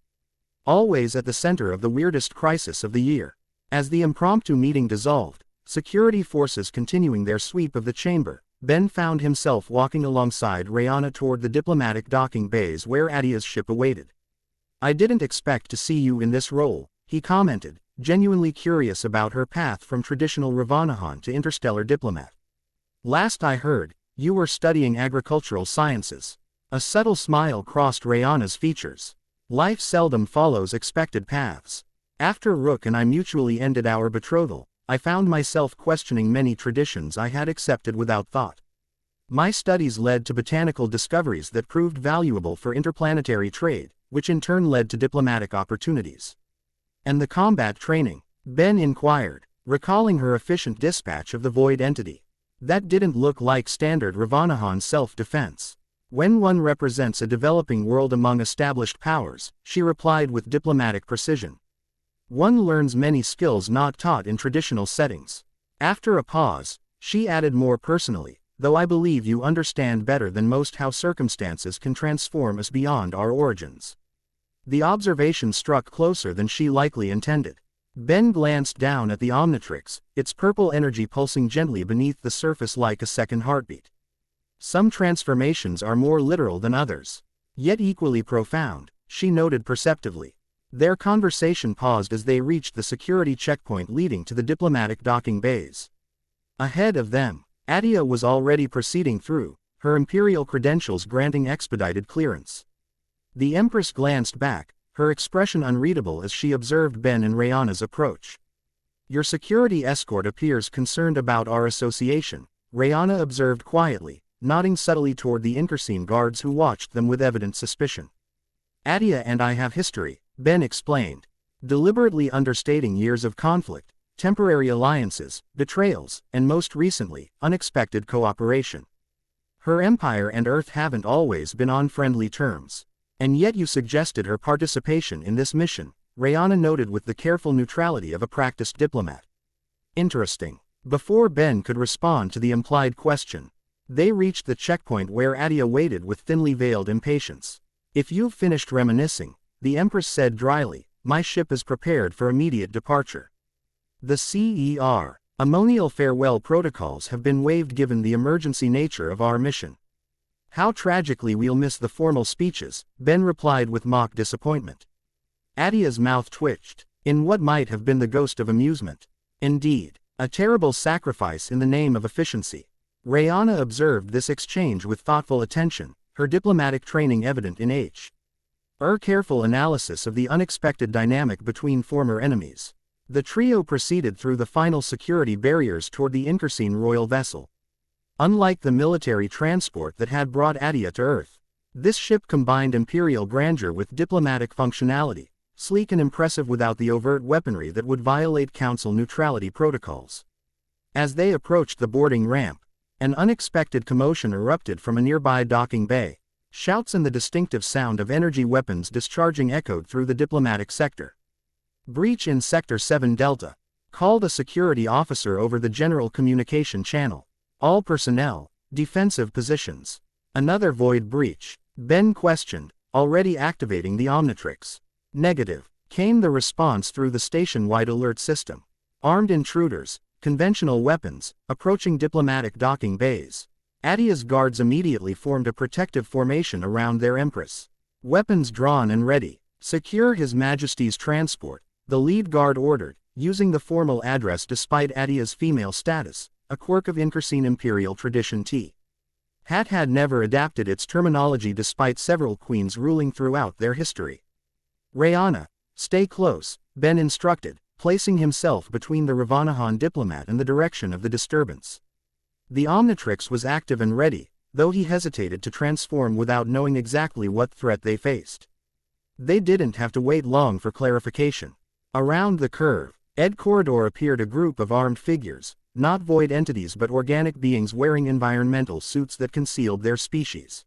Always at the center of the weirdest crisis of the year. As the impromptu meeting dissolved, security forces continuing their sweep of the chamber, Ben found himself walking alongside Rayona toward the diplomatic docking bays where Attea's ship awaited. I didn't expect to see you in this role, he commented, genuinely curious about her path from traditional Ravanahan to interstellar diplomat. Last I heard, you were studying agricultural sciences. A subtle smile crossed Rayona's features. Life seldom follows expected paths. After Rook and I mutually ended our betrothal, I found myself questioning many traditions I had accepted without thought. My studies led to botanical discoveries that proved valuable for interplanetary trade, which in turn led to diplomatic opportunities. And the combat training? Ben inquired, recalling her efficient dispatch of the void entity. That didn't look like standard Ravanahan self-defense. When one represents a developing world among established powers, she replied with diplomatic precision. One learns many skills not taught in traditional settings. After a pause, she added more personally, though I believe you understand better than most how circumstances can transform us beyond our origins. The observation struck closer than she likely intended. Ben glanced down at the Omnitrix, its purple energy pulsing gently beneath the surface like a second heartbeat. Some transformations are more literal than others, yet equally profound, she noted perceptively. Their conversation paused as they reached the security checkpoint leading to the diplomatic docking bays. Ahead of them, Attea was already proceeding through, her imperial credentials granting expedited clearance. The Empress glanced back, her expression unreadable as she observed Ben and Rayona's approach. Your security escort appears concerned about our association, Rayona observed quietly, nodding subtly toward the Incursine guards who watched them with evident suspicion. Attea and I have history, Ben explained, deliberately understating years of conflict, temporary alliances, betrayals, and most recently, unexpected cooperation. Her empire and Earth haven't always been on friendly terms. And yet you suggested her participation in this mission, Rayona noted with the careful neutrality of a practiced diplomat. Interesting. Before Ben could respond to the implied question, they reached the checkpoint where Attea waited with thinly veiled impatience. If you've finished reminiscing, the Empress said dryly, my ship is prepared for immediate departure. The CER, ammonial farewell protocols have been waived given the emergency nature of our mission. How tragically we'll miss the formal speeches, Ben replied with mock disappointment. Attea's mouth twitched, in what might have been the ghost of amusement. Indeed, a terrible sacrifice in the name of efficiency. Rayona observed this exchange with thoughtful attention, her diplomatic training evident in her careful analysis of the unexpected dynamic between former enemies. The trio proceeded through the final security barriers toward the Inkersine royal vessel. Unlike the military transport that had brought Attea to Earth, this ship combined imperial grandeur with diplomatic functionality, sleek and impressive without the overt weaponry that would violate Council neutrality protocols. As they approached the boarding ramp, an unexpected commotion erupted from a nearby docking bay. Shouts and the distinctive sound of energy weapons discharging echoed through the diplomatic sector. "Breach in Sector 7 Delta," called a security officer over the general communication channel. "All personnel, defensive positions." "Another void breach?" Ben questioned, already activating the Omnitrix. "Negative," came the response through the station-wide alert system. "Armed intruders, conventional weapons, approaching diplomatic docking bays." Attea's guards immediately formed a protective formation around their empress. "Weapons drawn and ready. Secure His Majesty's transport," the lead guard ordered, using the formal address despite Attea's female status, a quirk of Inkersine imperial tradition. Hat had never adapted its terminology despite several queens ruling throughout their history. "Rayona, stay close," Ben instructed, placing himself between the Ravanahan diplomat and the direction of the disturbance. The Omnitrix was active and ready, though he hesitated to transform without knowing exactly what threat they faced. They didn't have to wait long for clarification. Around the curve, Ed Corridor appeared a group of armed figures, not void entities but organic beings wearing environmental suits that concealed their species.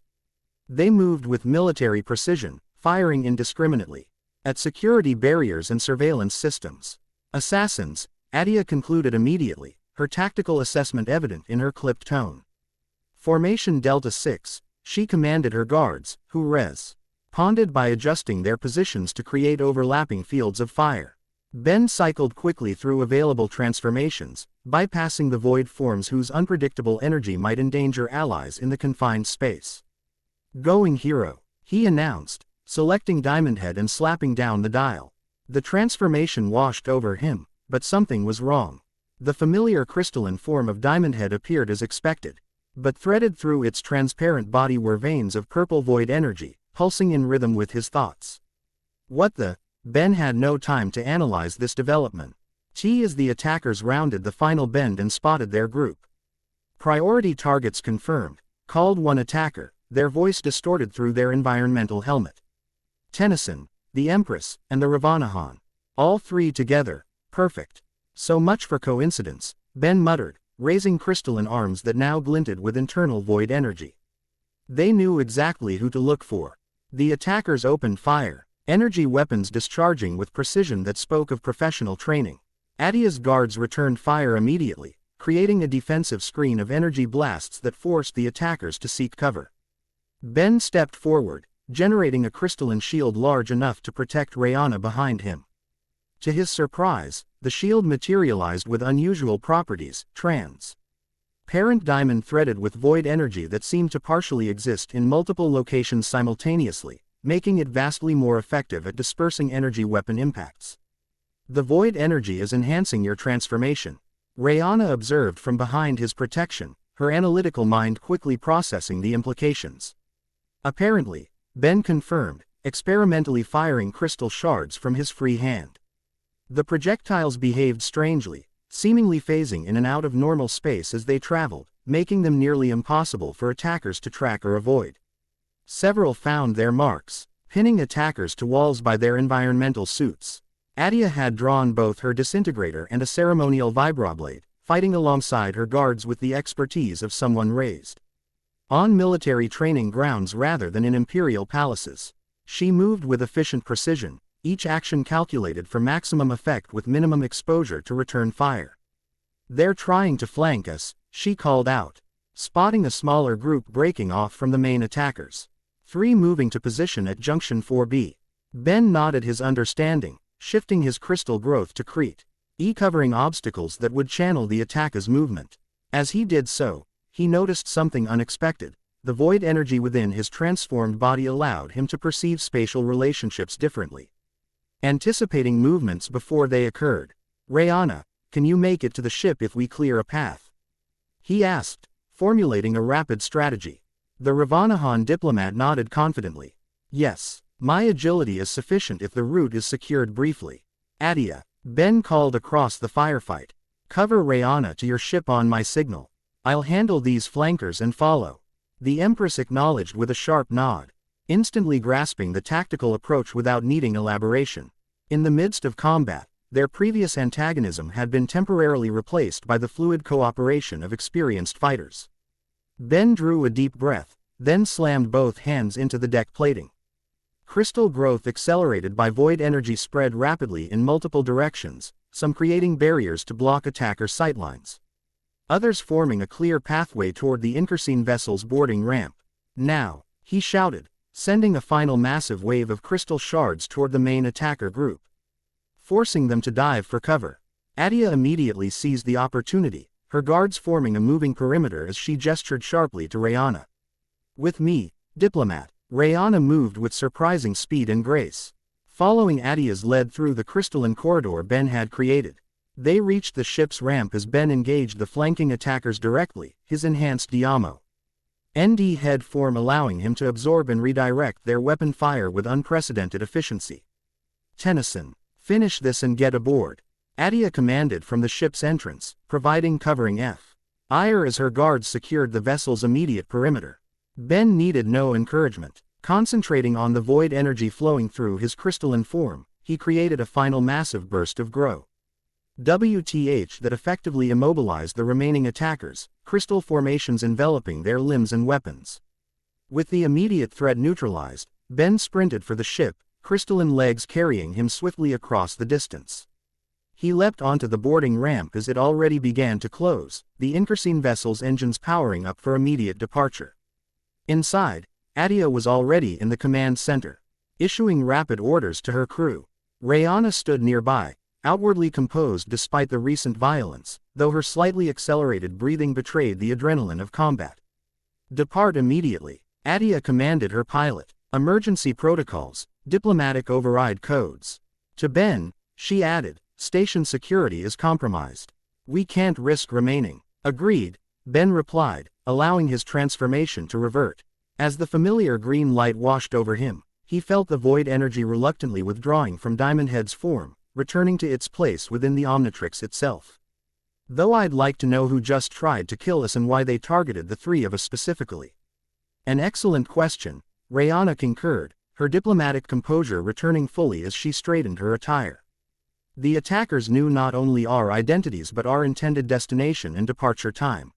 They moved with military precision, firing indiscriminately at security barriers and surveillance systems. "Assassins," Attea concluded immediately, her tactical assessment evident in her clipped tone. "Formation Delta 6, she commanded her guards, who responded by adjusting their positions to create overlapping fields of fire." Ben cycled quickly through available transformations, bypassing the void forms whose unpredictable energy might endanger allies in the confined space. "Going hero," he announced, selecting Diamondhead and slapping down the dial. The transformation washed over him, but something was wrong. The familiar crystalline form of Diamondhead appeared as expected, but threaded through its transparent body were veins of purple void energy, pulsing in rhythm with his thoughts. "What the?" Ben had no time to analyze this development. As the attackers rounded the final bend and spotted their group. "Priority targets confirmed," called one attacker, their voice distorted through their environmental helmet. "Tennyson, the Empress, and the Ravanahan. All three together. Perfect. So much for coincidence," Ben muttered, raising crystalline arms that now glinted with internal void energy. They knew exactly who to look for. The attackers opened fire, energy weapons discharging with precision that spoke of professional training. Attea's guards returned fire immediately, creating a defensive screen of energy blasts that forced the attackers to seek cover. Ben stepped forward, generating a crystalline shield large enough to protect Rayona behind him. To his surprise, the shield materialized with unusual properties, transparent diamond threaded with void energy that seemed to partially exist in multiple locations simultaneously, making it vastly more effective at dispersing energy weapon impacts. "The void energy is enhancing your transformation," Rayona observed from behind his protection, her analytical mind quickly processing the implications. "Apparently," Ben confirmed, experimentally firing crystal shards from his free hand. The projectiles behaved strangely, seemingly phasing in and out of normal space as they traveled, making them nearly impossible for attackers to track or avoid. Several found their marks, pinning attackers to walls by their environmental suits. Attea had drawn both her disintegrator and a ceremonial vibroblade, fighting alongside her guards with the expertise of someone raised on military training grounds rather than in imperial palaces. She moved with efficient precision, each action calculated for maximum effect with minimum exposure to return fire. "They're trying to flank us," she called out, spotting a smaller group breaking off from the main attackers. "Three moving to position at Junction 4B. Ben nodded his understanding, shifting his crystal growth to Crete, covering obstacles that would channel the attackers' movement. As he did so, he noticed something unexpected. The void energy within his transformed body allowed him to perceive spatial relationships differently, anticipating movements before they occurred. "Rayona, can you make it to the ship if we clear a path?" he asked, formulating a rapid strategy. The Ravanahan diplomat nodded confidently. Yes, my agility is sufficient if the route is secured briefly. Attea, Ben called across the firefight. Cover Rayona to your ship on my signal. I'll handle these flankers and follow. The Empress acknowledged with a sharp nod, instantly grasping the tactical approach without needing elaboration. In the midst of combat, their previous antagonism had been temporarily replaced by the fluid cooperation of experienced fighters. Ben drew a deep breath, then slammed both hands into the deck plating. Crystal growth accelerated by void energy spread rapidly in multiple directions, some creating barriers to block attacker sightlines, others forming a clear pathway toward the Inkerseen vessel's boarding ramp. Now, he shouted, sending a final massive wave of crystal shards toward the main attacker group, forcing them to dive for cover. Attea immediately seized the opportunity, her guards forming a moving perimeter as she gestured sharply to Rayona. With me, diplomat. Rayona moved with surprising speed and grace, following Attea's lead through the crystalline corridor Ben had created. They reached the ship's ramp as Ben engaged the flanking attackers directly, his enhanced Diamo ND head form allowing him to absorb and redirect their weapon fire with unprecedented efficiency. Tennyson, finish this and get aboard. Attea commanded from the ship's entrance, providing covering fire as her guards secured the vessel's immediate perimeter. Ben needed no encouragement. Concentrating on the void energy flowing through his crystalline form, he created a final massive burst of WTH that effectively immobilized the remaining attackers, crystal formations enveloping their limbs and weapons. With the immediate threat neutralized, Ben sprinted for the ship, crystalline legs carrying him swiftly across the distance. He leapt onto the boarding ramp as it already began to close, the Inkerseen vessel's engines powering up for immediate departure. Inside, Attea was already in the command center, issuing rapid orders to her crew. Rayona stood nearby, outwardly composed despite the recent violence, though her slightly accelerated breathing betrayed the adrenaline of combat. Depart immediately, Attea commanded her pilot. Emergency protocols, diplomatic override codes. To Ben, she added, station security is compromised. We can't risk remaining. Agreed, Ben replied, allowing his transformation to revert. As the familiar green light washed over him, he felt the void energy reluctantly withdrawing from Diamond Head's form, returning to its place within the Omnitrix itself. Though I'd like to know who just tried to kill us and why they targeted the three of us specifically. An excellent question, Rayona concurred, her diplomatic composure returning fully as she straightened her attire. The attackers knew not only our identities but our intended destination and departure time.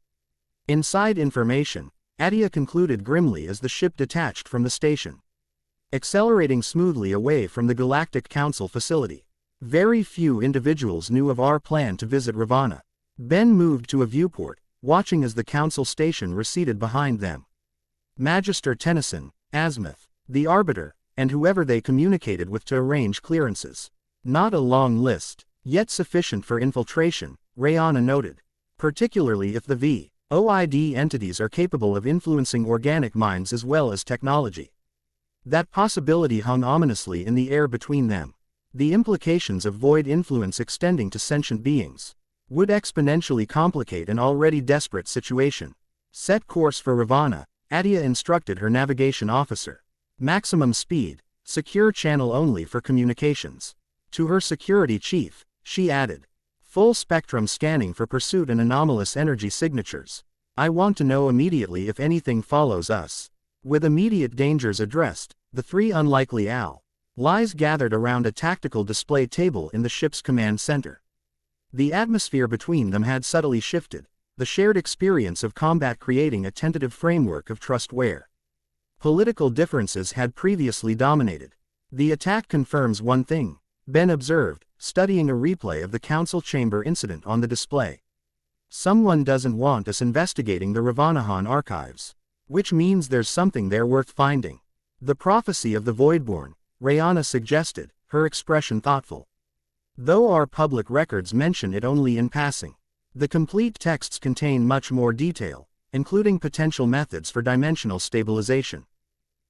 Inside information, Attea concluded grimly as the ship detached from the station, accelerating smoothly away from the Galactic Council facility. Very few individuals knew of our plan to visit Ravana. Ben moved to a viewport, watching as the Council station receded behind them. Magister Tennyson, Azimuth, the Arbiter, and whoever they communicated with to arrange clearances. Not a long list, yet sufficient for infiltration, Rayona noted. Particularly if the VOID entities are capable of influencing organic minds as well as technology. That possibility hung ominously in the air between them. The implications of void influence extending to sentient beings would exponentially complicate an already desperate situation. Set course for Ravana, Attea instructed her navigation officer. Maximum speed, secure channel only for communications. To her security chief, she added, full spectrum scanning for pursuit and anomalous energy signatures. I want to know immediately if anything follows us. With immediate dangers addressed, the three unlikely allies gathered around a tactical display table in the ship's command center. The atmosphere between them had subtly shifted, the shared experience of combat creating a tentative framework of trust where political differences had previously dominated. The attack confirms one thing, Ben observed, studying a replay of the council chamber incident on the display. Someone doesn't want us investigating the Ravanahan archives. Which means there's something there worth finding. The prophecy of the Voidborn, Rayona suggested, her expression thoughtful. Though our public records mention it only in passing, the complete texts contain much more detail, including potential methods for dimensional stabilization.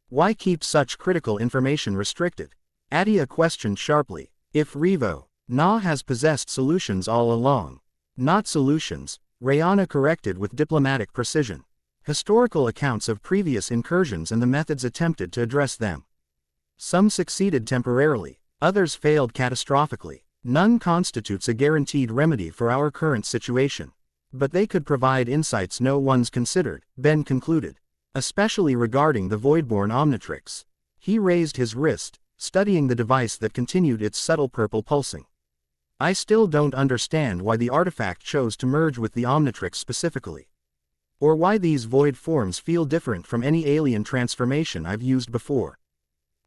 Why keep such critical information restricted? Attea questioned sharply. If Revo Na has possessed solutions all along. Not solutions, Rayona corrected with diplomatic precision. Historical accounts of previous incursions and the methods attempted to address them. Some succeeded temporarily, others failed catastrophically. None constitutes a guaranteed remedy for our current situation. But they could provide insights no one's considered, Ben concluded. Especially regarding the Voidborn Omnitrix. He raised his wrist, studying the device that continued its subtle purple pulsing. I still don't understand why the artifact chose to merge with the Omnitrix specifically. Or why these void forms feel different from any alien transformation I've used before.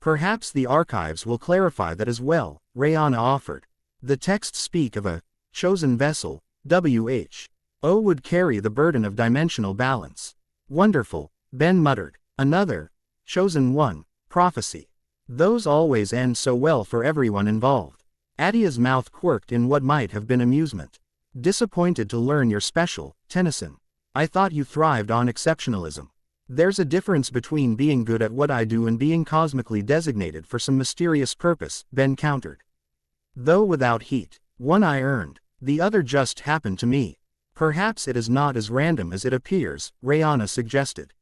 Perhaps the archives will clarify that as well, Rayona offered. The texts speak of a chosen vessel, WHO would carry the burden of dimensional balance. Wonderful, Ben muttered. Another, chosen one, prophecy. Those always end so well for everyone involved. Attea's mouth quirked in what might have been amusement. Disappointed to learn you're special, Tennyson. I thought you thrived on exceptionalism. There's a difference between being good at what I do and being cosmically designated for some mysterious purpose, Ben countered. Though without heat. One I earned, the other just happened to me. Perhaps it is not as random as it appears, Rayona suggested.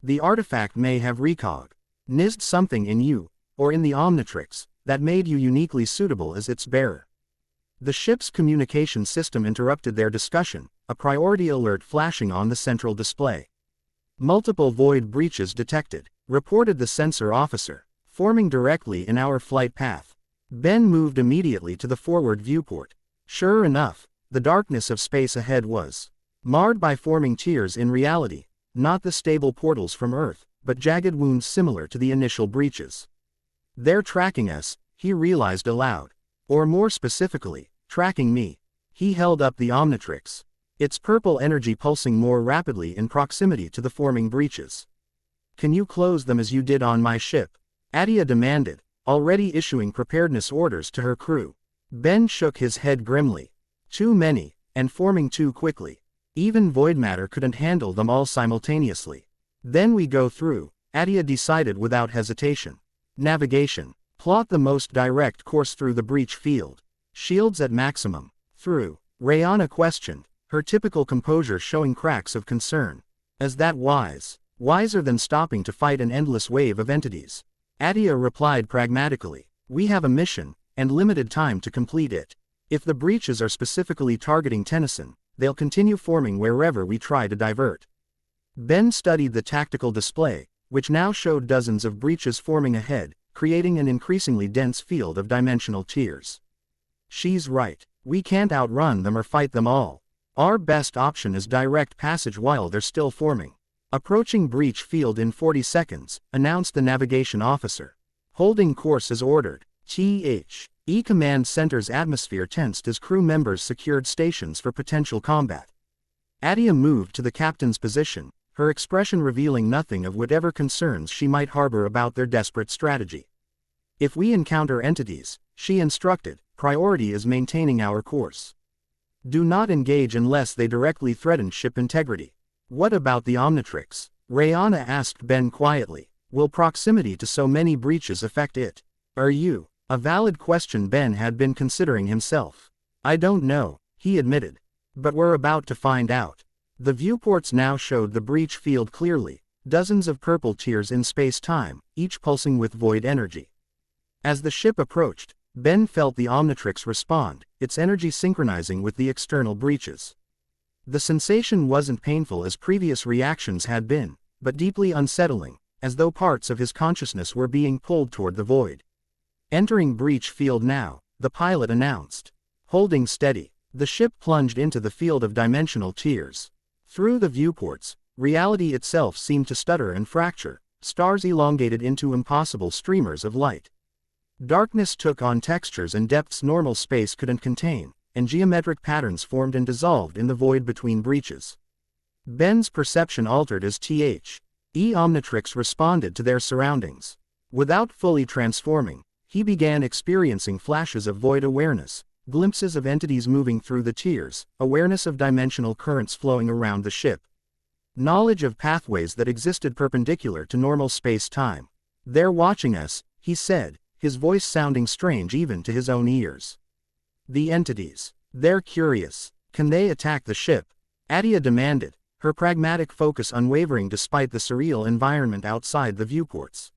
The artifact may have recognized something in you, or in the Omnitrix, that made you uniquely suitable as its bearer. The ship's communication system interrupted their discussion, a priority alert flashing on the central display. Multiple void breaches detected, reported the sensor officer, forming directly in our flight path. Ben moved immediately to the forward viewport. Sure enough, the darkness of space ahead was marred by forming tiers in reality, not the stable portals from Earth, but jagged wounds similar to the initial breaches. They're tracking us, he realized aloud. Or more specifically, tracking me. He held up the Omnitrix, its purple energy pulsing more rapidly in proximity to the forming breaches. Can you close them as you did on my ship? Attea demanded, already issuing preparedness orders to her crew. Ben shook his head grimly. Too many, and forming too quickly. Even void matter couldn't handle them all simultaneously. Then we go through, Attea decided without hesitation. Navigation. Plot the most direct course through the breach field. Shields at maximum. Through. Rayona questioned, her typical composure showing cracks of concern. Is that wise? Wiser than stopping to fight an endless wave of entities? Attea replied pragmatically. We have a mission, and limited time to complete it. If the breaches are specifically targeting Tennyson, they'll continue forming wherever we try to divert. Ben studied the tactical display, which now showed dozens of breaches forming ahead, creating an increasingly dense field of dimensional tiers. She's right. We can't outrun them or fight them all. Our best option is direct passage while they're still forming. Approaching breach field in 40 seconds, announced the navigation officer. Holding course as ordered. Command Center's atmosphere tensed as crew members secured stations for potential combat. Attea moved to the captain's position, her expression revealing nothing of whatever concerns she might harbor about their desperate strategy. If we encounter entities, she instructed, priority is maintaining our course. Do not engage unless they directly threaten ship integrity. What about the Omnitrix? Rayona asked Ben quietly. Will proximity to so many breaches affect it? Are you? A valid question Ben had been considering himself. I don't know, he admitted. But we're about to find out. The viewports now showed the breach field clearly, dozens of purple tiers in space-time, each pulsing with void energy. As the ship approached, Ben felt the Omnitrix respond, its energy synchronizing with the external breaches. The sensation wasn't painful as previous reactions had been, but deeply unsettling, as though parts of his consciousness were being pulled toward the void. Entering breach field now, the pilot announced. Holding steady, the ship plunged into the field of dimensional tiers. Through the viewports, reality itself seemed to stutter and fracture, stars elongated into impossible streamers of light. Darkness took on textures and depths normal space couldn't contain, and geometric patterns formed and dissolved in the void between breaches. Ben's perception altered as Omnitrix responded to their surroundings. Without fully transforming, he began experiencing flashes of void awareness, glimpses of entities moving through the tiers, awareness of dimensional currents flowing around the ship. Knowledge of pathways that existed perpendicular to normal space-time. They're watching us, he said, his voice sounding strange even to his own ears. The entities. They're curious. Can they attack the ship? Attea demanded, her pragmatic focus unwavering despite the surreal environment outside the viewports.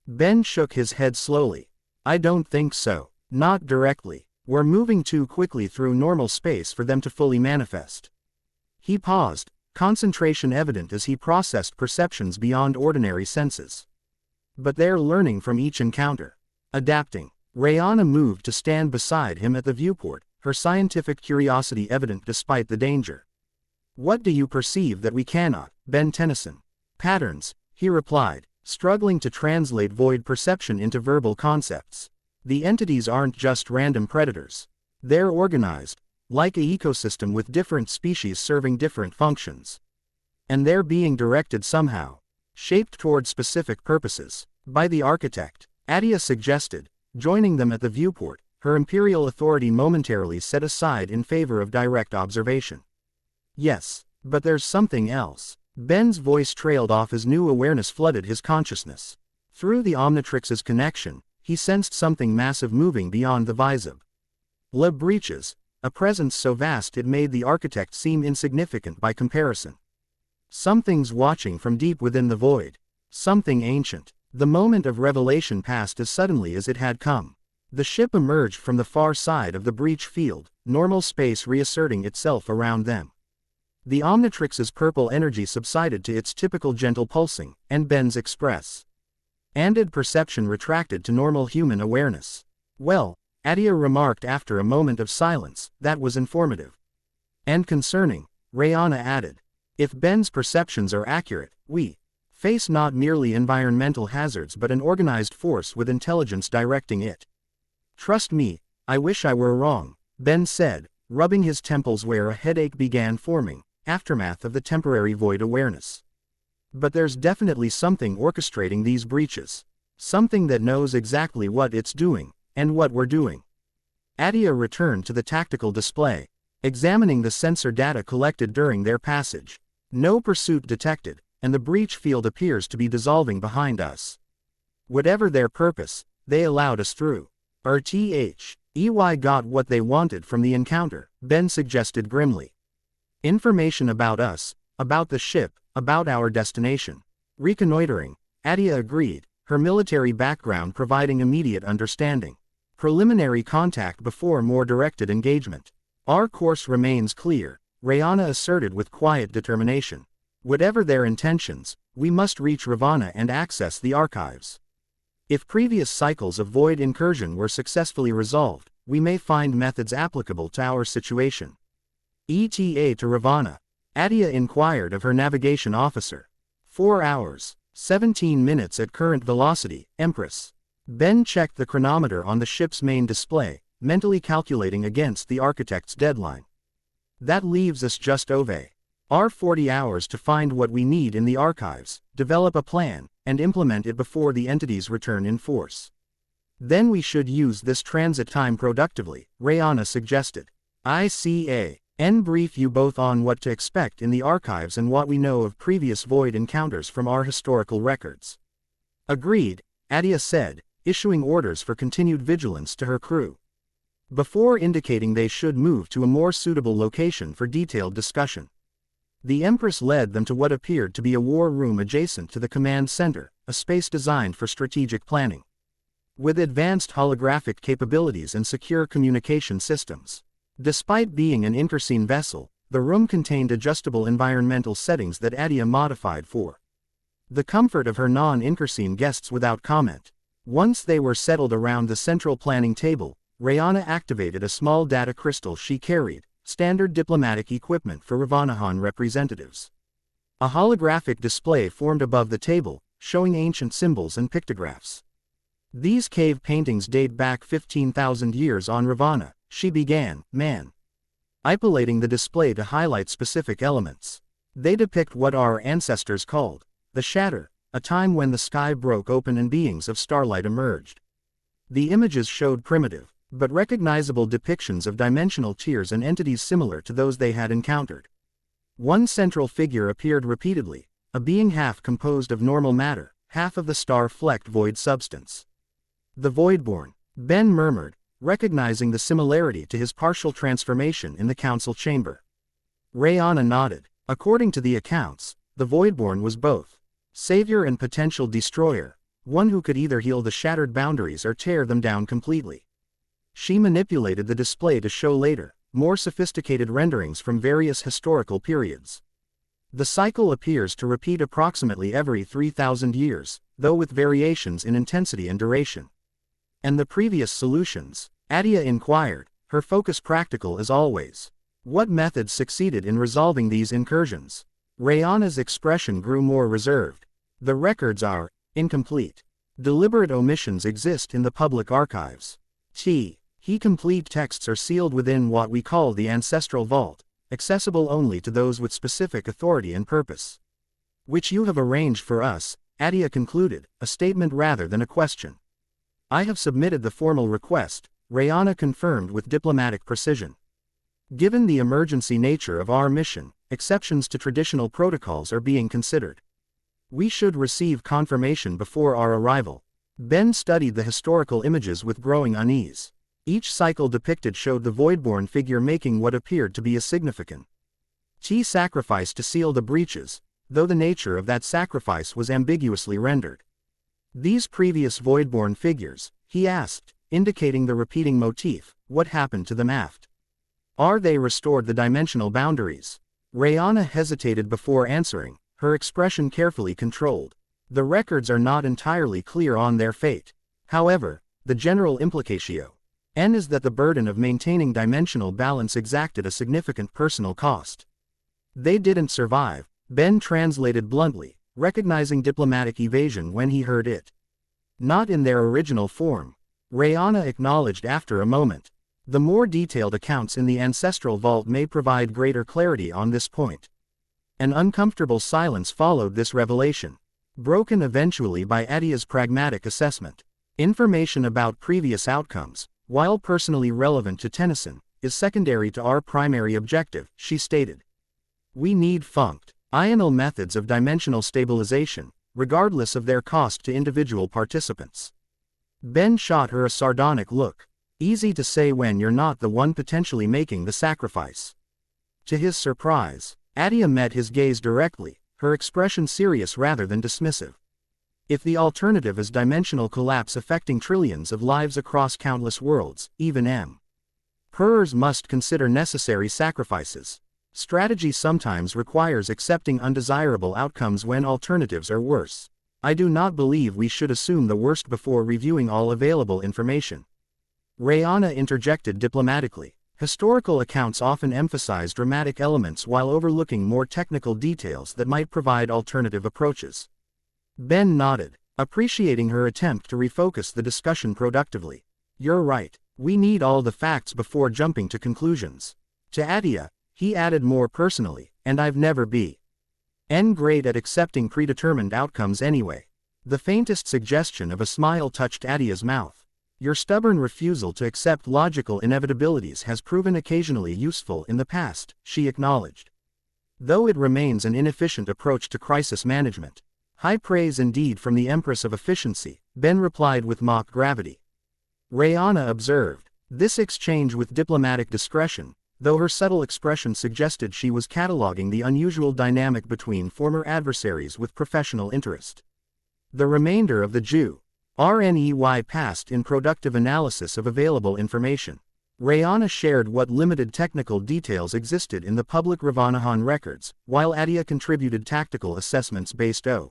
Ben shook his head slowly. I don't think so. Not directly. We're moving too quickly through normal space for them to fully manifest. He paused, concentration evident as he processed perceptions beyond ordinary senses. But they're learning from each encounter. Adapting. Rayona moved to stand beside him at the viewport, her scientific curiosity evident despite the danger. What do you perceive that we cannot, Ben Tennyson? Patterns, he replied, struggling to translate void perception into verbal concepts. The entities aren't just random predators. They're organized, like an ecosystem with different species serving different functions. And they're being directed somehow, shaped toward specific purposes, by the architect, Attea suggested, joining them at the viewport, her imperial authority momentarily set aside in favor of direct observation. Yes, but there's something else. Ben's voice trailed off as new awareness flooded his consciousness. Through the Omnitrix's connection, he sensed something massive moving beyond the Vizib. Le breaches, a presence so vast it made the architect seem insignificant by comparison. Something's watching from deep within the void. Something ancient. The moment of revelation passed as suddenly as it had come. The ship emerged from the far side of the breach field, normal space reasserting itself around them. The Omnitrix's purple energy subsided to its typical gentle pulsing, and Ben's expanded perception retracted to normal human awareness. Well, Attea remarked after a moment of silence, that was informative. And concerning, Rayona added. If Ben's perceptions are accurate, we face not merely environmental hazards but an organized force with intelligence directing it. Trust me, I wish I were wrong, Ben said, rubbing his temples where a headache began forming, aftermath of the temporary void awareness. But there's definitely something orchestrating these breaches. Something that knows exactly what it's doing, and what we're doing. Attea returned to the tactical display, examining the sensor data collected during their passage. No pursuit detected, and the breach field appears to be dissolving behind us. Whatever their purpose, they allowed us through. EY got what they wanted from the encounter, Ben suggested grimly. Information about us, about the ship, about our destination. Reconnoitering, Attea agreed, her military background providing immediate understanding. Preliminary contact before more directed engagement. Our course remains clear, Rayona asserted with quiet determination. Whatever their intentions, we must reach Ravana and access the archives. If previous cycles of void incursion were successfully resolved, we may find methods applicable to our situation. ETA to Ravana, Attea inquired of her navigation officer. 4 hours, 17 minutes at current velocity, Empress. Ben checked the chronometer on the ship's main display, mentally calculating against the architect's deadline. That leaves us just over our 40 hours to find what we need in the archives, develop a plan, and implement it before the entities return in force. Then we should use this transit time productively, Rayona suggested. And brief you both on what to expect in the archives and what we know of previous void encounters from our historical records. Agreed, Attea said, issuing orders for continued vigilance to her crew. Before indicating they should move to a more suitable location for detailed discussion. The Empress led them to what appeared to be a war room adjacent to the command center, a space designed for strategic planning. With advanced holographic capabilities and secure communication systems. Despite being an interscene vessel, the room contained adjustable environmental settings that Attea modified for the comfort of her non-interscene guests without comment. Once they were settled around the central planning table, Rayona activated a small data crystal she carried, standard diplomatic equipment for Ravanahan representatives. A holographic display formed above the table, showing ancient symbols and pictographs. These cave paintings date back 15,000 years on Ravana, she began, manipulating the display to highlight specific elements. They depict what our ancestors called the Shatter, a time when the sky broke open and beings of starlight emerged. The images showed primitive, but recognizable depictions of dimensional tiers and entities similar to those they had encountered. One central figure appeared repeatedly, a being half composed of normal matter, half of the star-flecked void substance. The Voidborn, Ben murmured, recognizing the similarity to his partial transformation in the council chamber. Rayona nodded. According to the accounts, the Voidborn was both savior and potential destroyer, one who could either heal the shattered boundaries or tear them down completely. She manipulated the display to show later, more sophisticated renderings from various historical periods. The cycle appears to repeat approximately every 3,000 years, though with variations in intensity and duration. And the previous solutions? Attea inquired, her focus practical as always. What methods succeeded in resolving these incursions? Rayona's expression grew more reserved. The records are incomplete. Deliberate omissions exist in the public archives. Complete texts are sealed within what we call the ancestral vault, accessible only to those with specific authority and purpose. Which you have arranged for us, Attea concluded, a statement rather than a question. I have submitted the formal request, Rayona confirmed with diplomatic precision. Given the emergency nature of our mission, exceptions to traditional protocols are being considered. We should receive confirmation before our arrival. Ben studied the historical images with growing unease. Each cycle depicted showed the Voidborn figure making what appeared to be a significant sacrifice to seal the breaches, though the nature of that sacrifice was ambiguously rendered. These previous Voidborn figures, he asked, indicating the repeating motif, what happened to them aft? Are they restored the dimensional boundaries? Rayona hesitated before answering, her expression carefully controlled. The records are not entirely clear on their fate. However, the general implicatio is that the burden of maintaining dimensional balance exacted a significant personal cost. They didn't survive, Ben translated bluntly, recognizing diplomatic evasion when he heard it. Not in their original form. Rayona acknowledged after a moment. The more detailed accounts in the ancestral vault may provide greater clarity on this point. An uncomfortable silence followed this revelation, broken eventually by Attea's pragmatic assessment. Information about previous outcomes, while personally relevant to Tennyson, is secondary to our primary objective, she stated. We need functional methods of dimensional stabilization, regardless of their cost to individual participants. Ben shot her a sardonic look. Easy to say when you're not the one potentially making the sacrifice. To his surprise, Attea met his gaze directly, her expression serious rather than dismissive. If the alternative is dimensional collapse affecting trillions of lives across countless worlds, even emperors must consider necessary sacrifices. Strategy sometimes requires accepting undesirable outcomes when alternatives are worse. I do not believe we should assume the worst before reviewing all available information. Rayona interjected diplomatically. Historical accounts often emphasize dramatic elements while overlooking more technical details that might provide alternative approaches. Ben nodded, appreciating her attempt to refocus the discussion productively. You're right, we need all the facts before jumping to conclusions. To Attea, he added more personally, and I've never been great at accepting predetermined outcomes anyway. The faintest suggestion of a smile touched Attea's mouth. Your stubborn refusal to accept logical inevitabilities has proven occasionally useful in the past, she acknowledged. Though it remains an inefficient approach to crisis management. High praise indeed from the Empress of Efficiency, Ben replied with mock gravity. Rayona observed this exchange with diplomatic discretion, though her subtle expression suggested she was cataloging the unusual dynamic between former adversaries with professional interest. The remainder of the RNEY passed in productive analysis of available information. Rayona shared what limited technical details existed in the public Ravanahan records, while Attea contributed tactical assessments based on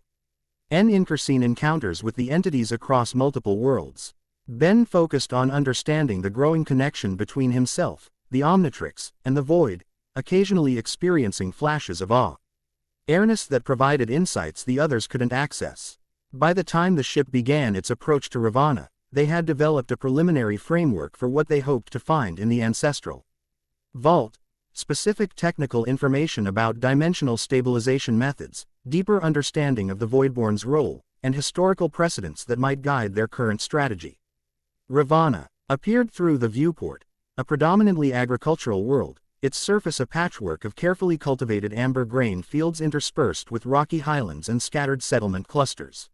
in-cutscene encounters with the entities across multiple worlds. Ben focused on understanding the growing connection between himself, the Omnitrix, and the Void, occasionally experiencing flashes of awareness that provided insights the others couldn't access. By the time the ship began its approach to Ravana, they had developed a preliminary framework for what they hoped to find in the ancestral vault, specific technical information about dimensional stabilization methods, deeper understanding of the Voidborn's role, and historical precedents that might guide their current strategy. Ravana appeared through the viewport, a predominantly agricultural world, its surface a patchwork of carefully cultivated amber grain fields interspersed with rocky highlands and scattered settlement clusters.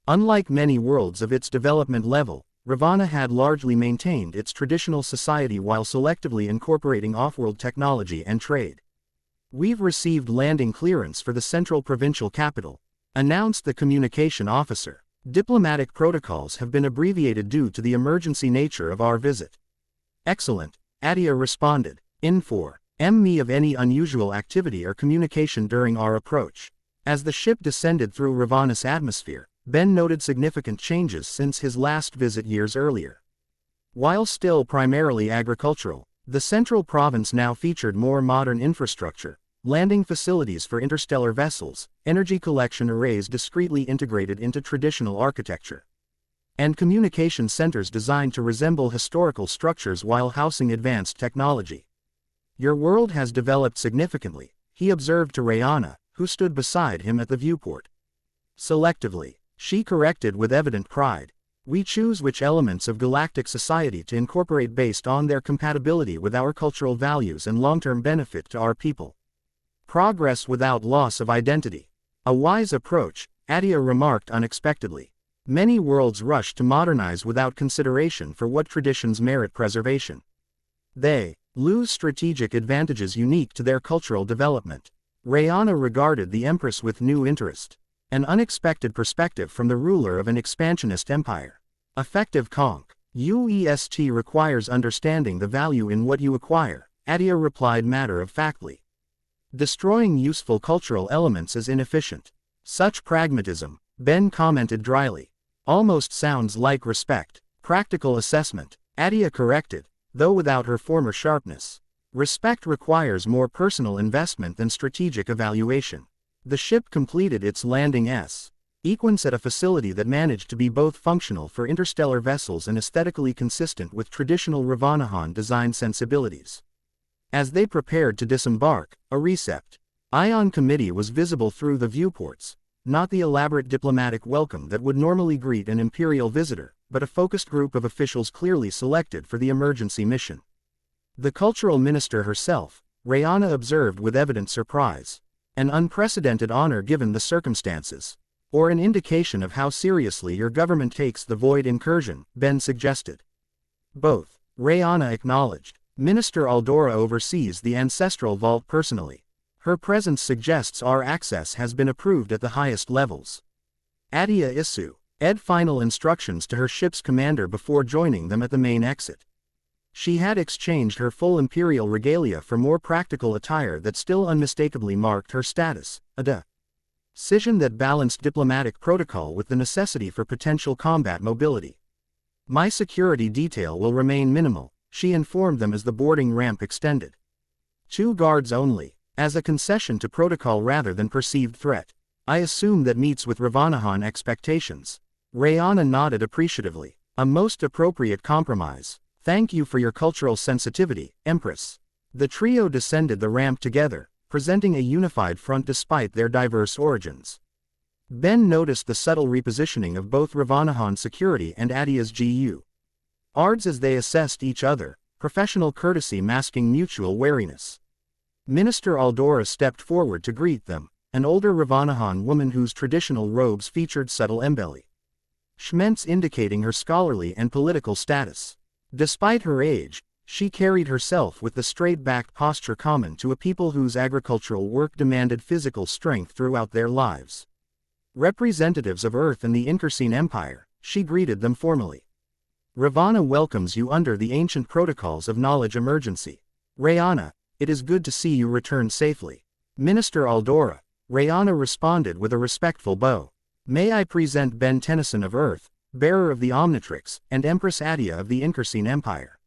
Unlike many worlds of its development level, Ravana had largely maintained its traditional society while selectively incorporating off-world technology and trade. "We've received landing clearance for the Central Provincial Capital," announced the communication officer. "Diplomatic protocols have been abbreviated due to the emergency nature of our visit." "Excellent," Attea responded. "Inform me of any unusual activity or communication during our approach." As the ship descended through Ravana's atmosphere, Ben noted significant changes since his last visit years earlier. While still primarily agricultural, the central province now featured more modern infrastructure, landing facilities for interstellar vessels, energy collection arrays discreetly integrated into traditional architecture, and communication centers designed to resemble historical structures while housing advanced technology. "Your world has developed significantly," he observed to Rayona, who stood beside him at the viewport. "Selectively," she corrected with evident pride. "We choose which elements of galactic society to incorporate based on their compatibility with our cultural values and long-term benefit to our people. Progress without loss of identity. A wise approach," Attea remarked unexpectedly. "Many worlds rush to modernize without consideration for what traditions merit preservation. They lose strategic advantages unique to their cultural development." Rayona regarded the Empress with new interest. An unexpected perspective from the ruler of an expansionist empire. "Effective conq. UEST requires understanding the value in what you acquire," Attea replied matter-of-factly. "Destroying useful cultural elements is inefficient." "Such pragmatism," Ben commented dryly. "Almost sounds like respect." "Practical assessment," Attea corrected, though without her former sharpness. "Respect requires more personal investment than strategic evaluation." The ship completed its landing sequence at a facility that managed to be both functional for interstellar vessels and aesthetically consistent with traditional Ravanahan design sensibilities. As they prepared to disembark, a Recept Ion committee was visible through the viewports, not the elaborate diplomatic welcome that would normally greet an imperial visitor, but a focused group of officials clearly selected for the emergency mission. The cultural minister herself, Rayona observed with evident surprise. "An unprecedented honor given the circumstances. Or an indication of how seriously your government takes the Void incursion," Ben suggested. "Both," Rayona acknowledged. "Minister Aldora oversees the Ancestral Vault personally. Her presence suggests our access has been approved at the highest levels." Attea issued final instructions to her ship's commander before joining them at the main exit. She had exchanged her full imperial regalia for more practical attire that still unmistakably marked her status, a decision that balanced diplomatic protocol with the necessity for potential combat mobility. "My security detail will remain minimal," she informed them as the boarding ramp extended. "2 guards only, as a concession to protocol rather than perceived threat. I assume that meets with Ravanahan expectations." Rayona nodded appreciatively. "A most appropriate compromise. Thank you for your cultural sensitivity, Empress." The trio descended the ramp together, presenting a unified front despite their diverse origins. Ben noticed the subtle repositioning of both Ravanahan security and Attea's guards as they assessed each other, professional courtesy masking mutual wariness. Minister Aldora stepped forward to greet them, an older Ravanahan woman whose traditional robes featured subtle embellishments indicating her scholarly and political status. Despite her age, she carried herself with the straight-backed posture common to a people whose agricultural work demanded physical strength throughout their lives. "Representatives of Earth and the Incursine Empire," she greeted them formally. "Ravana welcomes you under the ancient protocols of knowledge emergency. Rayona, it is good to see you return safely." "Minister Aldora," Rayona responded with a respectful bow. "May I present Ben Tennyson of Earth, bearer of the Omnitrix, and Empress Attea of the Incursine Empire.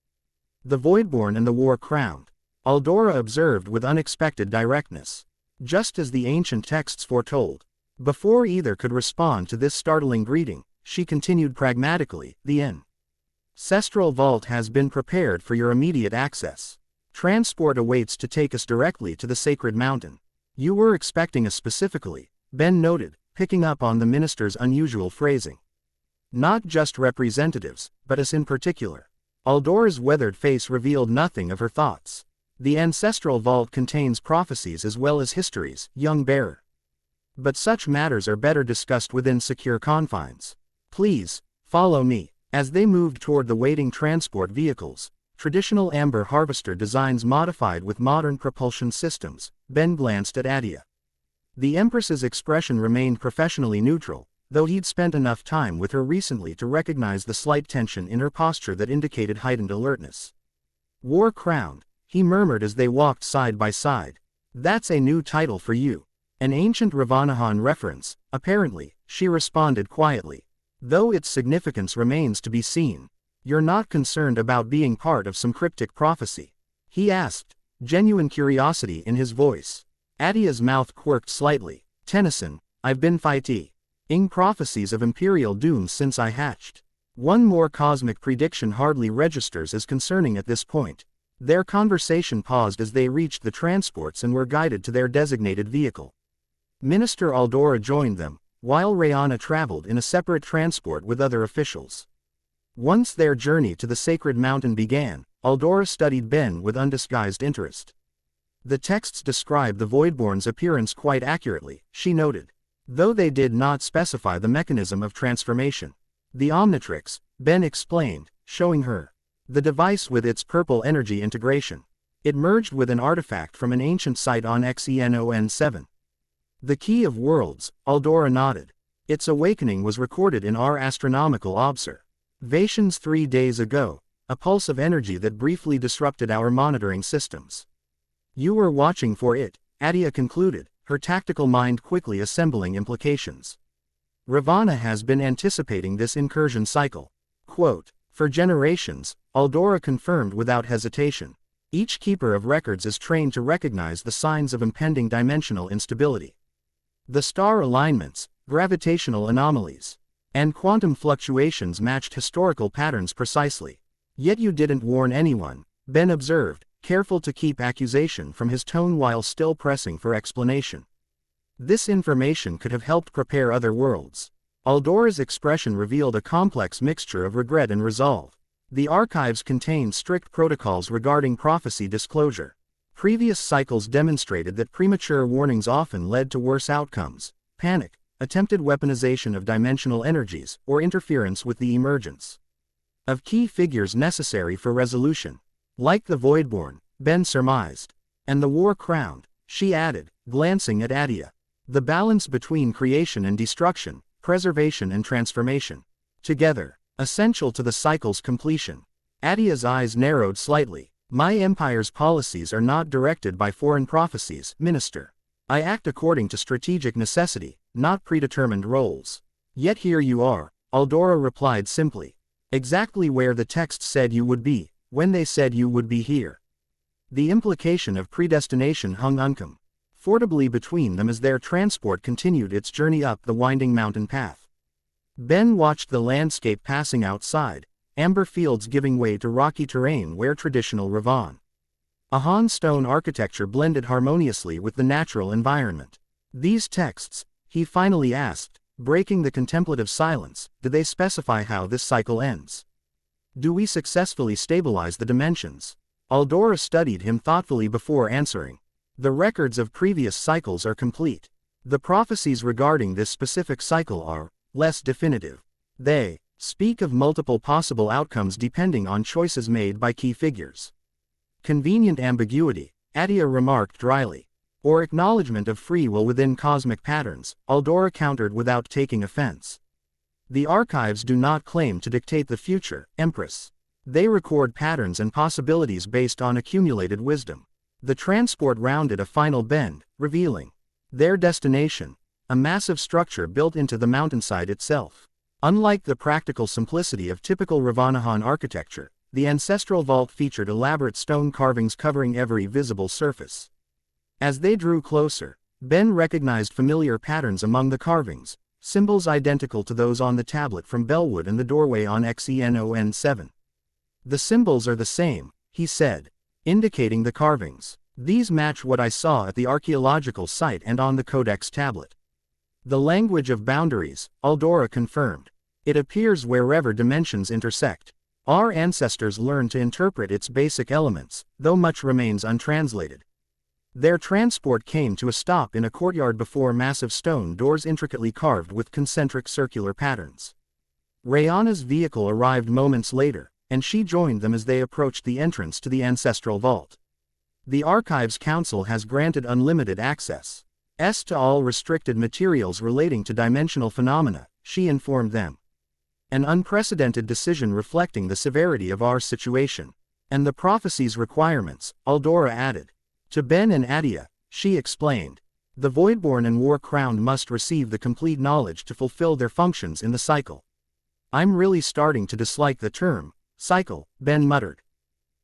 The Voidborn and the War-Crowned," Aldora observed with unexpected directness. Just as the ancient texts foretold. Before either could respond to this startling greeting, she continued pragmatically, "The Ancestral Vault has been prepared for your immediate access. Transport awaits to take us directly to the Sacred Mountain." "You were expecting us specifically," Ben noted, picking up on the minister's unusual phrasing. "Not just representatives, but us in particular." Aldora's weathered face revealed nothing of her thoughts. "The Ancestral Vault contains prophecies as well as histories, young bearer. But such matters are better discussed within secure confines. Please, follow me." As they moved toward the waiting transport vehicles, traditional amber harvester designs modified with modern propulsion systems. Ben glanced at Attea. The Empress's expression remained professionally neutral, though he'd spent enough time with her recently to recognize the slight tension in her posture that indicated heightened alertness. War-crowned, he murmured as they walked side by side. That's a new title for you. An ancient Ravanahan reference, apparently, she responded quietly. Though its significance remains to be seen. You're not concerned about being part of some cryptic prophecy? He asked, genuine curiosity in his voice. Attea's mouth quirked slightly. Tennyson, I've been fighting prophecies of imperial doom since I hatched. One more cosmic prediction hardly registers as concerning at this point. Their conversation paused as they reached the transports and were guided to their designated vehicle. Minister Aldora joined them, while Rayona traveled in a separate transport with other officials. Once their journey to the sacred mountain began, Aldora studied Ben with undisguised interest. The texts describe the Voidborn's appearance quite accurately, she noted, though they did not specify the mechanism of transformation. The Omnitrix, Ben explained, showing her the device with its purple energy integration. It merged with an artifact from an ancient site on Xenon-7. The Key of Worlds, Aldora nodded. Its awakening was recorded in our astronomical observations 3 days ago, a pulse of energy that briefly disrupted our monitoring systems. You were watching for it, Attea concluded, her tactical mind quickly assembling implications. Ravana has been anticipating this incursion cycle. Quote, for generations, Aldora confirmed without hesitation. Each keeper of records is trained to recognize the signs of impending dimensional instability. The star alignments, gravitational anomalies, and quantum fluctuations matched historical patterns precisely. Yet you didn't warn anyone, Ben observed, careful to keep accusation from his tone while still pressing for explanation. This information could have helped prepare other worlds. Aldora's expression revealed a complex mixture of regret and resolve. The archives contained strict protocols regarding prophecy disclosure. Previous cycles demonstrated that premature warnings often led to worse outcomes: panic, attempted weaponization of dimensional energies, or interference with the emergence of key figures necessary for resolution. Like the Voidborn, Ben surmised. And the war-crowned, she added, glancing at Attea. The balance between creation and destruction, preservation and transformation. Together, essential to the cycle's completion. Attea's eyes narrowed slightly. My empire's policies are not directed by foreign prophecies, Minister. I act according to strategic necessity, not predetermined roles. Yet here you are, Aldora replied simply. Exactly where the text said you would be, when they said you would be here. The implication of predestination hung uncomfortably between them as their transport continued its journey up the winding mountain path. Ben watched the landscape passing outside, amber fields giving way to rocky terrain where traditional Ravanahan stone architecture blended harmoniously with the natural environment. These texts, he finally asked, breaking the contemplative silence, do they specify how this cycle ends? Do we successfully stabilize the dimensions? Aldora studied him thoughtfully before answering. The records of previous cycles are complete. The prophecies regarding this specific cycle are less definitive. They speak of multiple possible outcomes depending on choices made by key figures. Convenient ambiguity, Attea remarked dryly. Or acknowledgement of free will within cosmic patterns, Aldora countered without taking offense. The archives do not claim to dictate the future, Empress. They record patterns and possibilities based on accumulated wisdom. The transport rounded a final bend, revealing their destination, a massive structure built into the mountainside itself. Unlike the practical simplicity of typical Ravanahan architecture, the ancestral vault featured elaborate stone carvings covering every visible surface. As they drew closer, Ben recognized familiar patterns among the carvings, symbols identical to those on the tablet from Bellwood and the doorway on Xenon-7. The symbols are the same, he said, indicating the carvings. These match what I saw at the archaeological site and on the Codex tablet. The language of boundaries, Aldora confirmed. It appears wherever dimensions intersect. Our ancestors learned to interpret its basic elements, though much remains untranslated. Their transport came to a stop in a courtyard before massive stone doors intricately carved with concentric circular patterns. Rayona's vehicle arrived moments later, and she joined them as they approached the entrance to the ancestral vault. The Archives Council has granted unlimited access to all restricted materials relating to dimensional phenomena, she informed them. An unprecedented decision reflecting the severity of our situation and the prophecy's requirements, Aldora added. To Ben and Attea, she explained. The Voidborn and War-Crowned must receive the complete knowledge to fulfill their functions in the cycle. I'm really starting to dislike the term cycle, Ben muttered.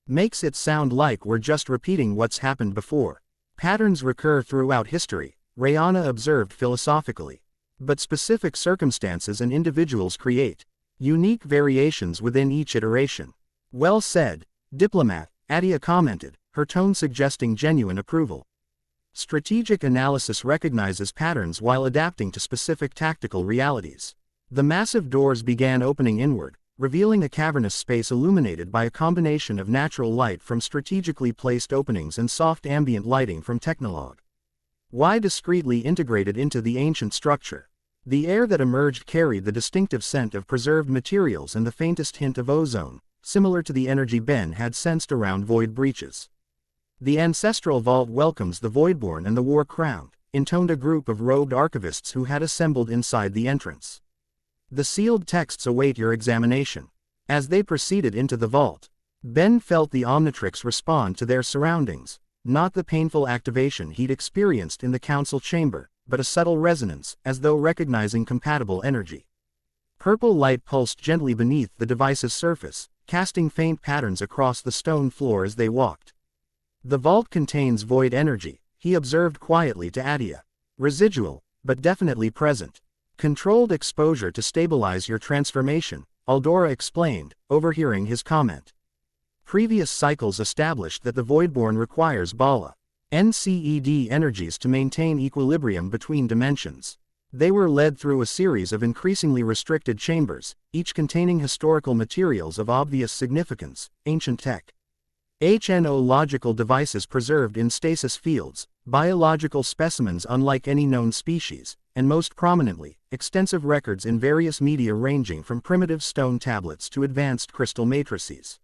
Makes it sound like we're just repeating what's happened before. Patterns recur throughout history, Rayona observed philosophically. But specific circumstances and individuals create unique variations within each iteration. Well said, diplomat, Attea commented, her tone suggesting genuine approval. Strategic analysis recognizes patterns while adapting to specific tactical realities. The massive doors began opening inward, revealing a cavernous space illuminated by a combination of natural light from strategically placed openings and soft ambient lighting from technolog. Discreetly integrated into the ancient structure. The air that emerged carried the distinctive scent of preserved materials and the faintest hint of ozone, similar to the energy Ben had sensed around void breaches. The ancestral vault welcomes the Voidborn and the War-Crowned, intoned a group of robed archivists who had assembled inside the entrance. The sealed texts await your examination. As they proceeded into the vault, Ben felt the Omnitrix respond to their surroundings, not the painful activation he'd experienced in the council chamber, but a subtle resonance, as though recognizing compatible energy. Purple light pulsed gently beneath the device's surface, casting faint patterns across the stone floor as they walked. The vault contains void energy, he observed quietly to Attea. Residual, but definitely present. Controlled exposure to stabilize your transformation, Aldora explained, overhearing his comment. Previous cycles established that the Voidborn requires Bala NCED energies to maintain equilibrium between dimensions. They were led through a series of increasingly restricted chambers, each containing historical materials of obvious significance, ancient tech. HNO-logical devices preserved in stasis fields, biological specimens unlike any known species, and most prominently, extensive records in various media ranging from primitive stone tablets to advanced crystal matrices.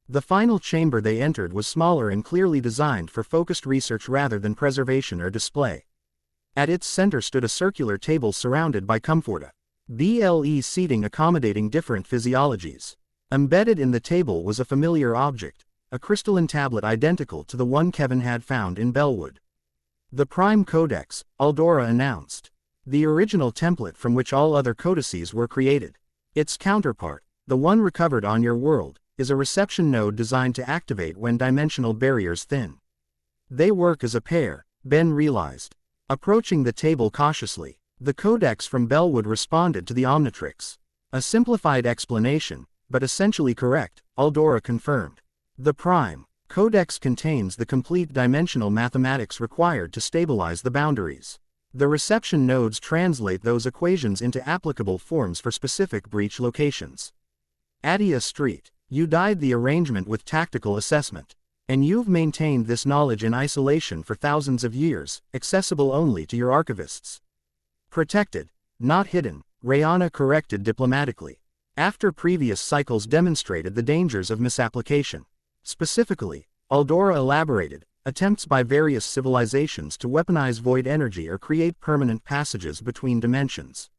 The final chamber they entered was smaller and clearly designed for focused research rather than preservation or display. At its center stood a circular table surrounded by comforta BLE seating accommodating different physiologies. Embedded in the table was a familiar object, a crystalline tablet identical to the one Kevin had found in Bellwood. The Prime Codex, Aldora announced. The original template from which all other codices were created. Its counterpart, the one recovered on your world, is a reception node designed to activate when dimensional barriers thin. They work as a pair, Ben realized. Approaching the table cautiously, the Codex from Bellwood responded to the Omnitrix. A simplified explanation, but essentially correct, Aldora confirmed. The Prime Codex contains the complete dimensional mathematics required to stabilize the boundaries. The reception nodes translate those equations into applicable forms for specific breach locations. Attea Street, you died the arrangement with tactical assessment. And you've maintained this knowledge in isolation for thousands of years, accessible only to your archivists. Protected, not hidden, Rayona corrected diplomatically. After previous cycles demonstrated the dangers of misapplication. Specifically, Aldora elaborated, attempts by various civilizations to weaponize void energy or create permanent passages between dimensions.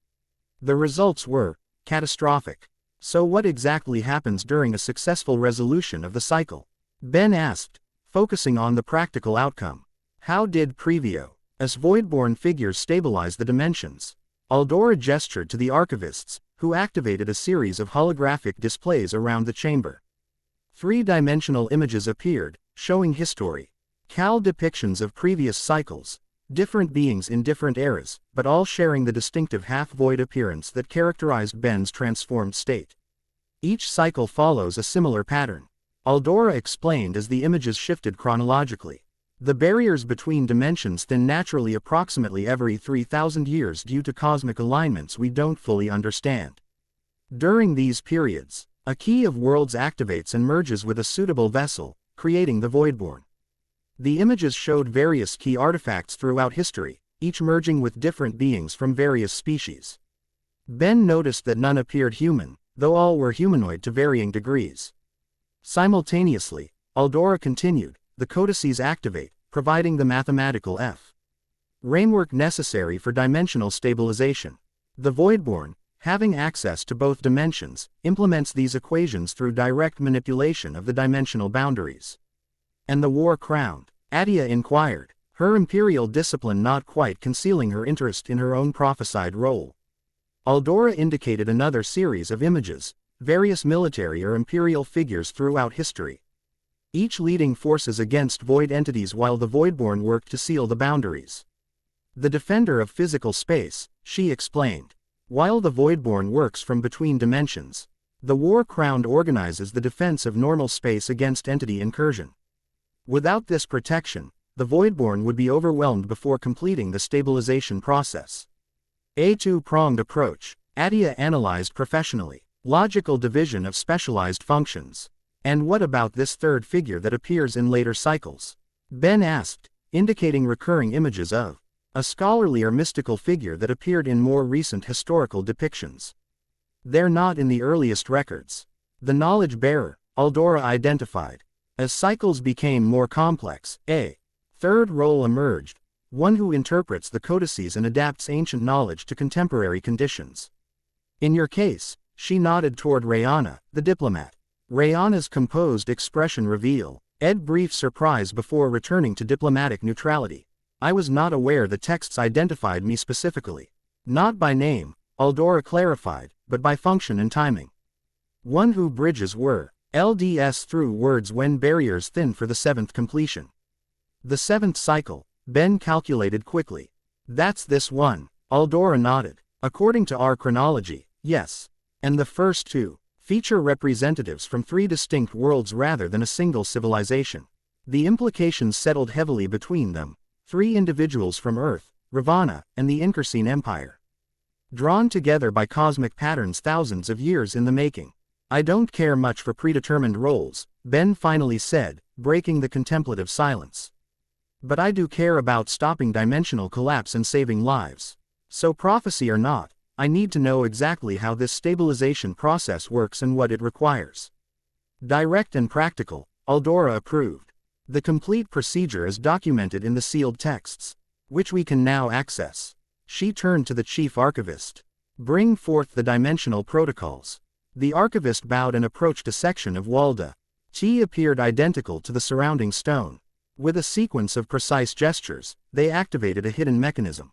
The results were catastrophic. So what exactly happens during a successful resolution of the cycle? Ben asked, focusing on the practical outcome. How did previous Voidborn figures stabilize the dimensions? Aldora gestured to the archivists, who activated a series of holographic displays around the chamber. Three-dimensional images appeared, showing history. Cal depictions of previous cycles, different beings in different eras, but all sharing the distinctive half-void appearance that characterized Ben's transformed state. Each cycle follows a similar pattern. Aldora explained as the images shifted chronologically. The barriers between dimensions thin naturally approximately every 3,000 years due to cosmic alignments we don't fully understand. During these periods, a key of worlds activates and merges with a suitable vessel, creating the Voidborn. The images showed various key artifacts throughout history, each merging with different beings from various species. Ben noticed that none appeared human, though all were humanoid to varying degrees. Simultaneously, Aldora continued, the codices activate, providing the mathematical framework necessary for dimensional stabilization. The Voidborn, having access to both dimensions, implements these equations through direct manipulation of the dimensional boundaries. And the war-crowned Attea inquired, her imperial discipline not quite concealing her interest in her own prophesied role. Aldora indicated another series of images, various military or imperial figures throughout history, each leading forces against void entities while the Voidborn worked to seal the boundaries. The defender of physical space, she explained. While the Voidborn works from between dimensions, the War-Crowned organizes the defense of normal space against entity incursion. Without this protection, the Voidborn would be overwhelmed before completing the stabilization process. A two-pronged approach, Attea analyzed professionally. Logical division of specialized functions. And what about this third figure that appears in later cycles? Ben asked, indicating recurring images of a scholarly or mystical figure that appeared in more recent historical depictions. They're not in the earliest records. The knowledge bearer, Aldora identified. As cycles became more complex, a third role emerged, one who interprets the codices and adapts ancient knowledge to contemporary conditions. In your case, she nodded toward Rayona, the diplomat. Rayona's composed expression revealed brief surprise before returning to diplomatic neutrality. I was not aware the texts identified me specifically. Not by name, Aldora clarified, but by function and timing. One who bridges LDS through words when barriers thin for the seventh completion. The seventh cycle, Ben calculated quickly. That's this one, Aldora nodded. According to our chronology, yes. And the first two feature representatives from three distinct worlds rather than a single civilization. The implications settled heavily between them. Three individuals from Earth, Ravana, and the Incursine Empire. Drawn together by cosmic patterns thousands of years in the making. I don't care much for predetermined roles, Ben finally said, breaking the contemplative silence. But I do care about stopping dimensional collapse and saving lives. So prophecy or not, I need to know exactly how this stabilization process works and what it requires. Direct and practical, Aldora approved. The complete procedure is documented in the sealed texts, which we can now access. She turned to the chief archivist. Bring forth the dimensional protocols. The archivist bowed and approached a section of Walda. Tea appeared identical to the surrounding stone. With a sequence of precise gestures, they activated a hidden mechanism.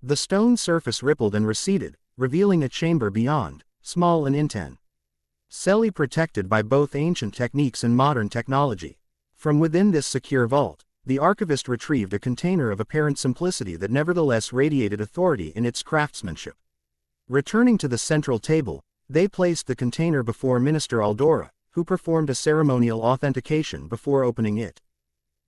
The stone surface rippled and receded, revealing a chamber beyond, small and intensely protected by both ancient techniques and modern technology. From within this secure vault, the archivist retrieved a container of apparent simplicity that nevertheless radiated authority in its craftsmanship. Returning to the central table, they placed the container before Minister Aldora, who performed a ceremonial authentication before opening it.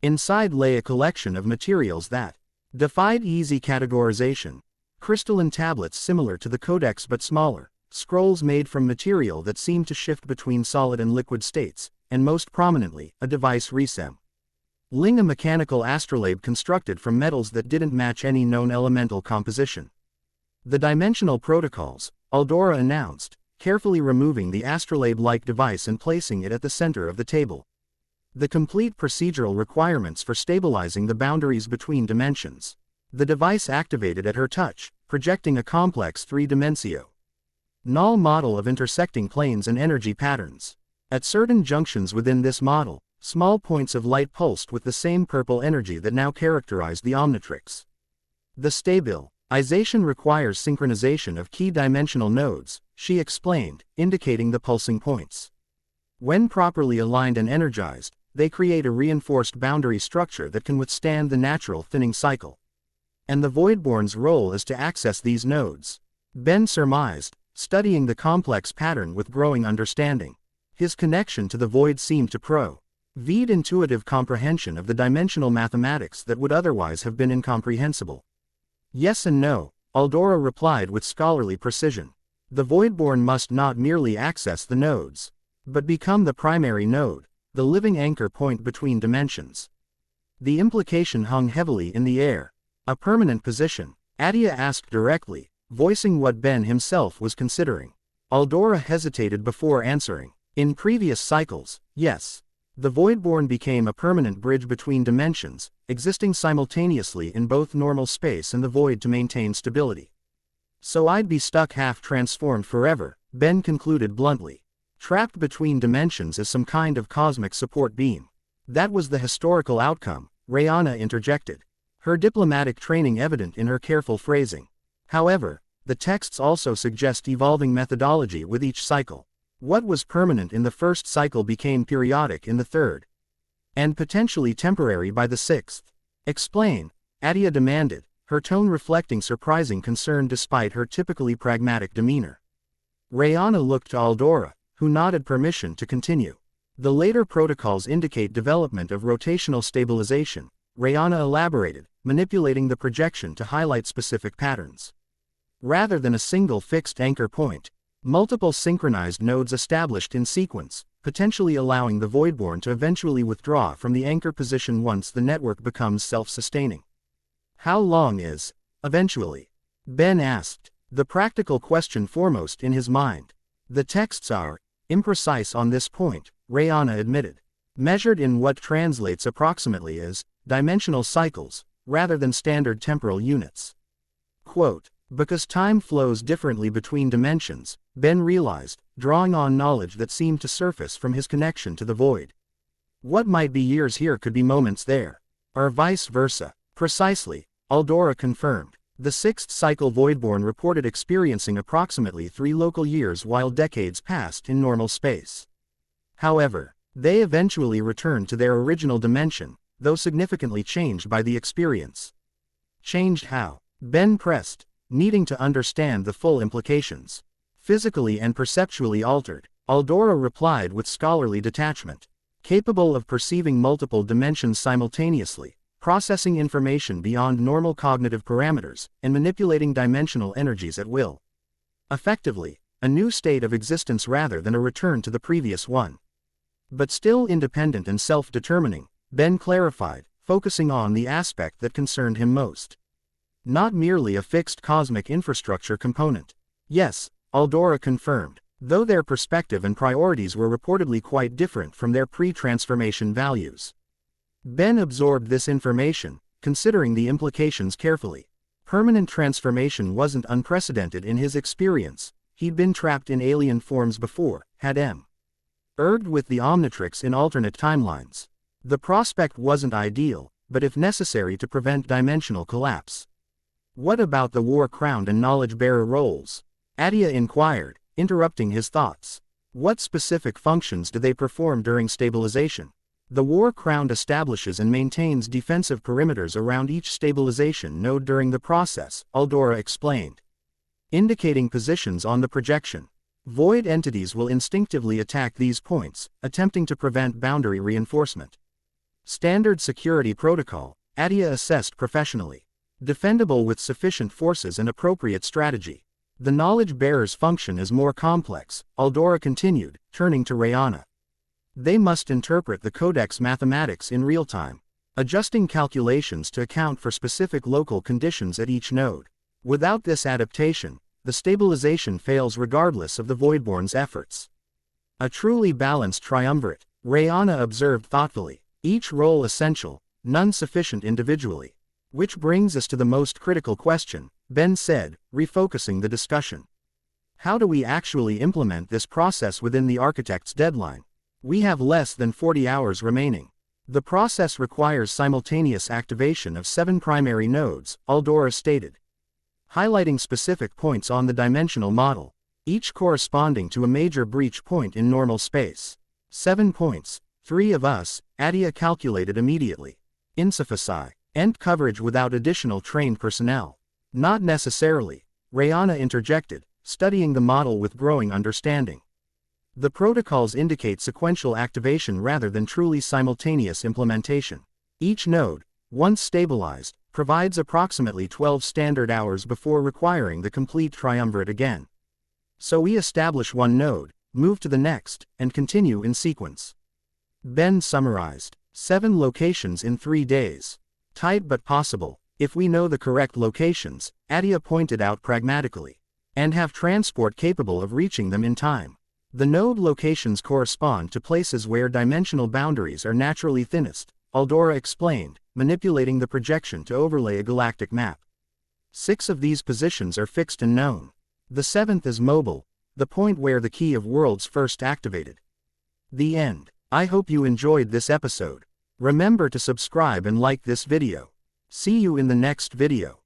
Inside lay a collection of materials that defied easy categorization. Crystalline tablets similar to the codex but smaller, scrolls made from material that seemed to shift between solid and liquid states, and most prominently, a device resem. Ling, a mechanical astrolabe constructed from metals that didn't match any known elemental composition. The dimensional protocols, Aldora announced, carefully removing the astrolabe-like device and placing it at the center of the table. The complete procedural requirements for stabilizing the boundaries between dimensions. The device activated at her touch, projecting a complex three-dimensional null model of intersecting planes and energy patterns. At certain junctions within this model, small points of light pulsed with the same purple energy that now characterized the Omnitrix. The stabilization requires synchronization of key dimensional nodes, she explained, indicating the pulsing points. When properly aligned and energized, they create a reinforced boundary structure that can withstand the natural thinning cycle. And the Voidborn's role is to access these nodes. Ben surmised, studying the complex pattern with growing understanding. His connection to the void seemed to provide intuitive comprehension of the dimensional mathematics that would otherwise have been incomprehensible. Yes and no, Aldora replied with scholarly precision. The Voidborn must not merely access the nodes, but become the primary node, the living anchor point between dimensions. The implication hung heavily in the air. A permanent position, Attea asked directly, voicing what Ben himself was considering. Aldora hesitated before answering. In previous cycles, yes. The Voidborn became a permanent bridge between dimensions, existing simultaneously in both normal space and the void to maintain stability. So I'd be stuck half-transformed forever, Ben concluded bluntly. Trapped between dimensions as some kind of cosmic support beam. That was the historical outcome, Rayona interjected. Her diplomatic training evident in her careful phrasing. However, the texts also suggest evolving methodology with each cycle. What was permanent in the first cycle became periodic in the third. And potentially temporary by the sixth. Explain, Attea demanded, her tone reflecting surprising concern despite her typically pragmatic demeanor. Rayona looked to Aldora, who nodded permission to continue. The later protocols indicate development of rotational stabilization, Rayona elaborated, manipulating the projection to highlight specific patterns. Rather than a single fixed anchor point, multiple synchronized nodes established in sequence, potentially allowing the Voidborn to eventually withdraw from the anchor position once the network becomes self-sustaining. How long is eventually? Ben asked, the practical question foremost in his mind. The texts are imprecise on this point, Rayona admitted. Measured in what translates approximately as dimensional cycles, rather than standard temporal units. Quote, because time flows differently between dimensions, Ben realized, drawing on knowledge that seemed to surface from his connection to the void. What might be years here could be moments there. Or vice versa. Precisely, Aldora confirmed. The sixth cycle Voidborn reported experiencing approximately 3 local years while decades passed in normal space. However, they eventually returned to their original dimension, though significantly changed by the experience. Changed how? Ben pressed, needing to understand the full implications. Physically and perceptually altered, Aldora replied with scholarly detachment. Capable of perceiving multiple dimensions simultaneously, processing information beyond normal cognitive parameters, and manipulating dimensional energies at will. Effectively, a new state of existence rather than a return to the previous one. But still independent and self-determining, Ben clarified, focusing on the aspect that concerned him most. Not merely a fixed cosmic infrastructure component. Yes, Aldora confirmed, though their perspective and priorities were reportedly quite different from their pre-transformation values. Ben absorbed this information, considering the implications carefully. Permanent transformation wasn't unprecedented in his experience. He'd been trapped in alien forms before, had erged with the Omnitrix in alternate timelines. The prospect wasn't ideal, but if necessary to prevent dimensional collapse. What about the war-crowned and knowledge-bearer roles? Attea inquired, interrupting his thoughts. What specific functions do they perform during stabilization? The war-crowned establishes and maintains defensive perimeters around each stabilization node during the process, Aldora explained. Indicating positions on the projection. Void entities will instinctively attack these points, attempting to prevent boundary reinforcement. Standard security protocol, Attea assessed professionally. Defendable with sufficient forces and appropriate strategy. The knowledge bearer's function is more complex, Aldora continued, turning to Rayona. They must interpret the codex mathematics in real time, adjusting calculations to account for specific local conditions at each node. Without this adaptation, the stabilization fails regardless of the Voidborn's efforts. A truly balanced triumvirate, Rayona observed thoughtfully, each role essential, none sufficient individually. Which brings us to the most critical question, Ben said, refocusing the discussion. How do we actually implement this process within the architect's deadline? We have less than 40 hours remaining. The process requires simultaneous activation of 7 primary nodes, Aldora stated. Highlighting specific points on the dimensional model, each corresponding to a major breach point in normal space. 7 points, 3 of us, Attea calculated immediately. Insuffici. End coverage without additional trained personnel. Not necessarily, Rayona interjected, studying the model with growing understanding. The protocols indicate sequential activation rather than truly simultaneous implementation. Each node, once stabilized, provides approximately 12 standard hours before requiring the complete triumvirate again. So we establish one node, move to the next, and continue in sequence. Ben summarized, 7 locations in 3 days. Tight but possible, if we know the correct locations, Attea pointed out pragmatically. and have transport capable of reaching them in time. The node locations correspond to places where dimensional boundaries are naturally thinnest, Aldora explained, manipulating the projection to overlay a galactic map. 6 of these positions are fixed and known. The 7th is mobile, the point where the Key of Worlds first activated. The end. I hope you enjoyed this episode. Remember to subscribe and like this video. See you in the next video.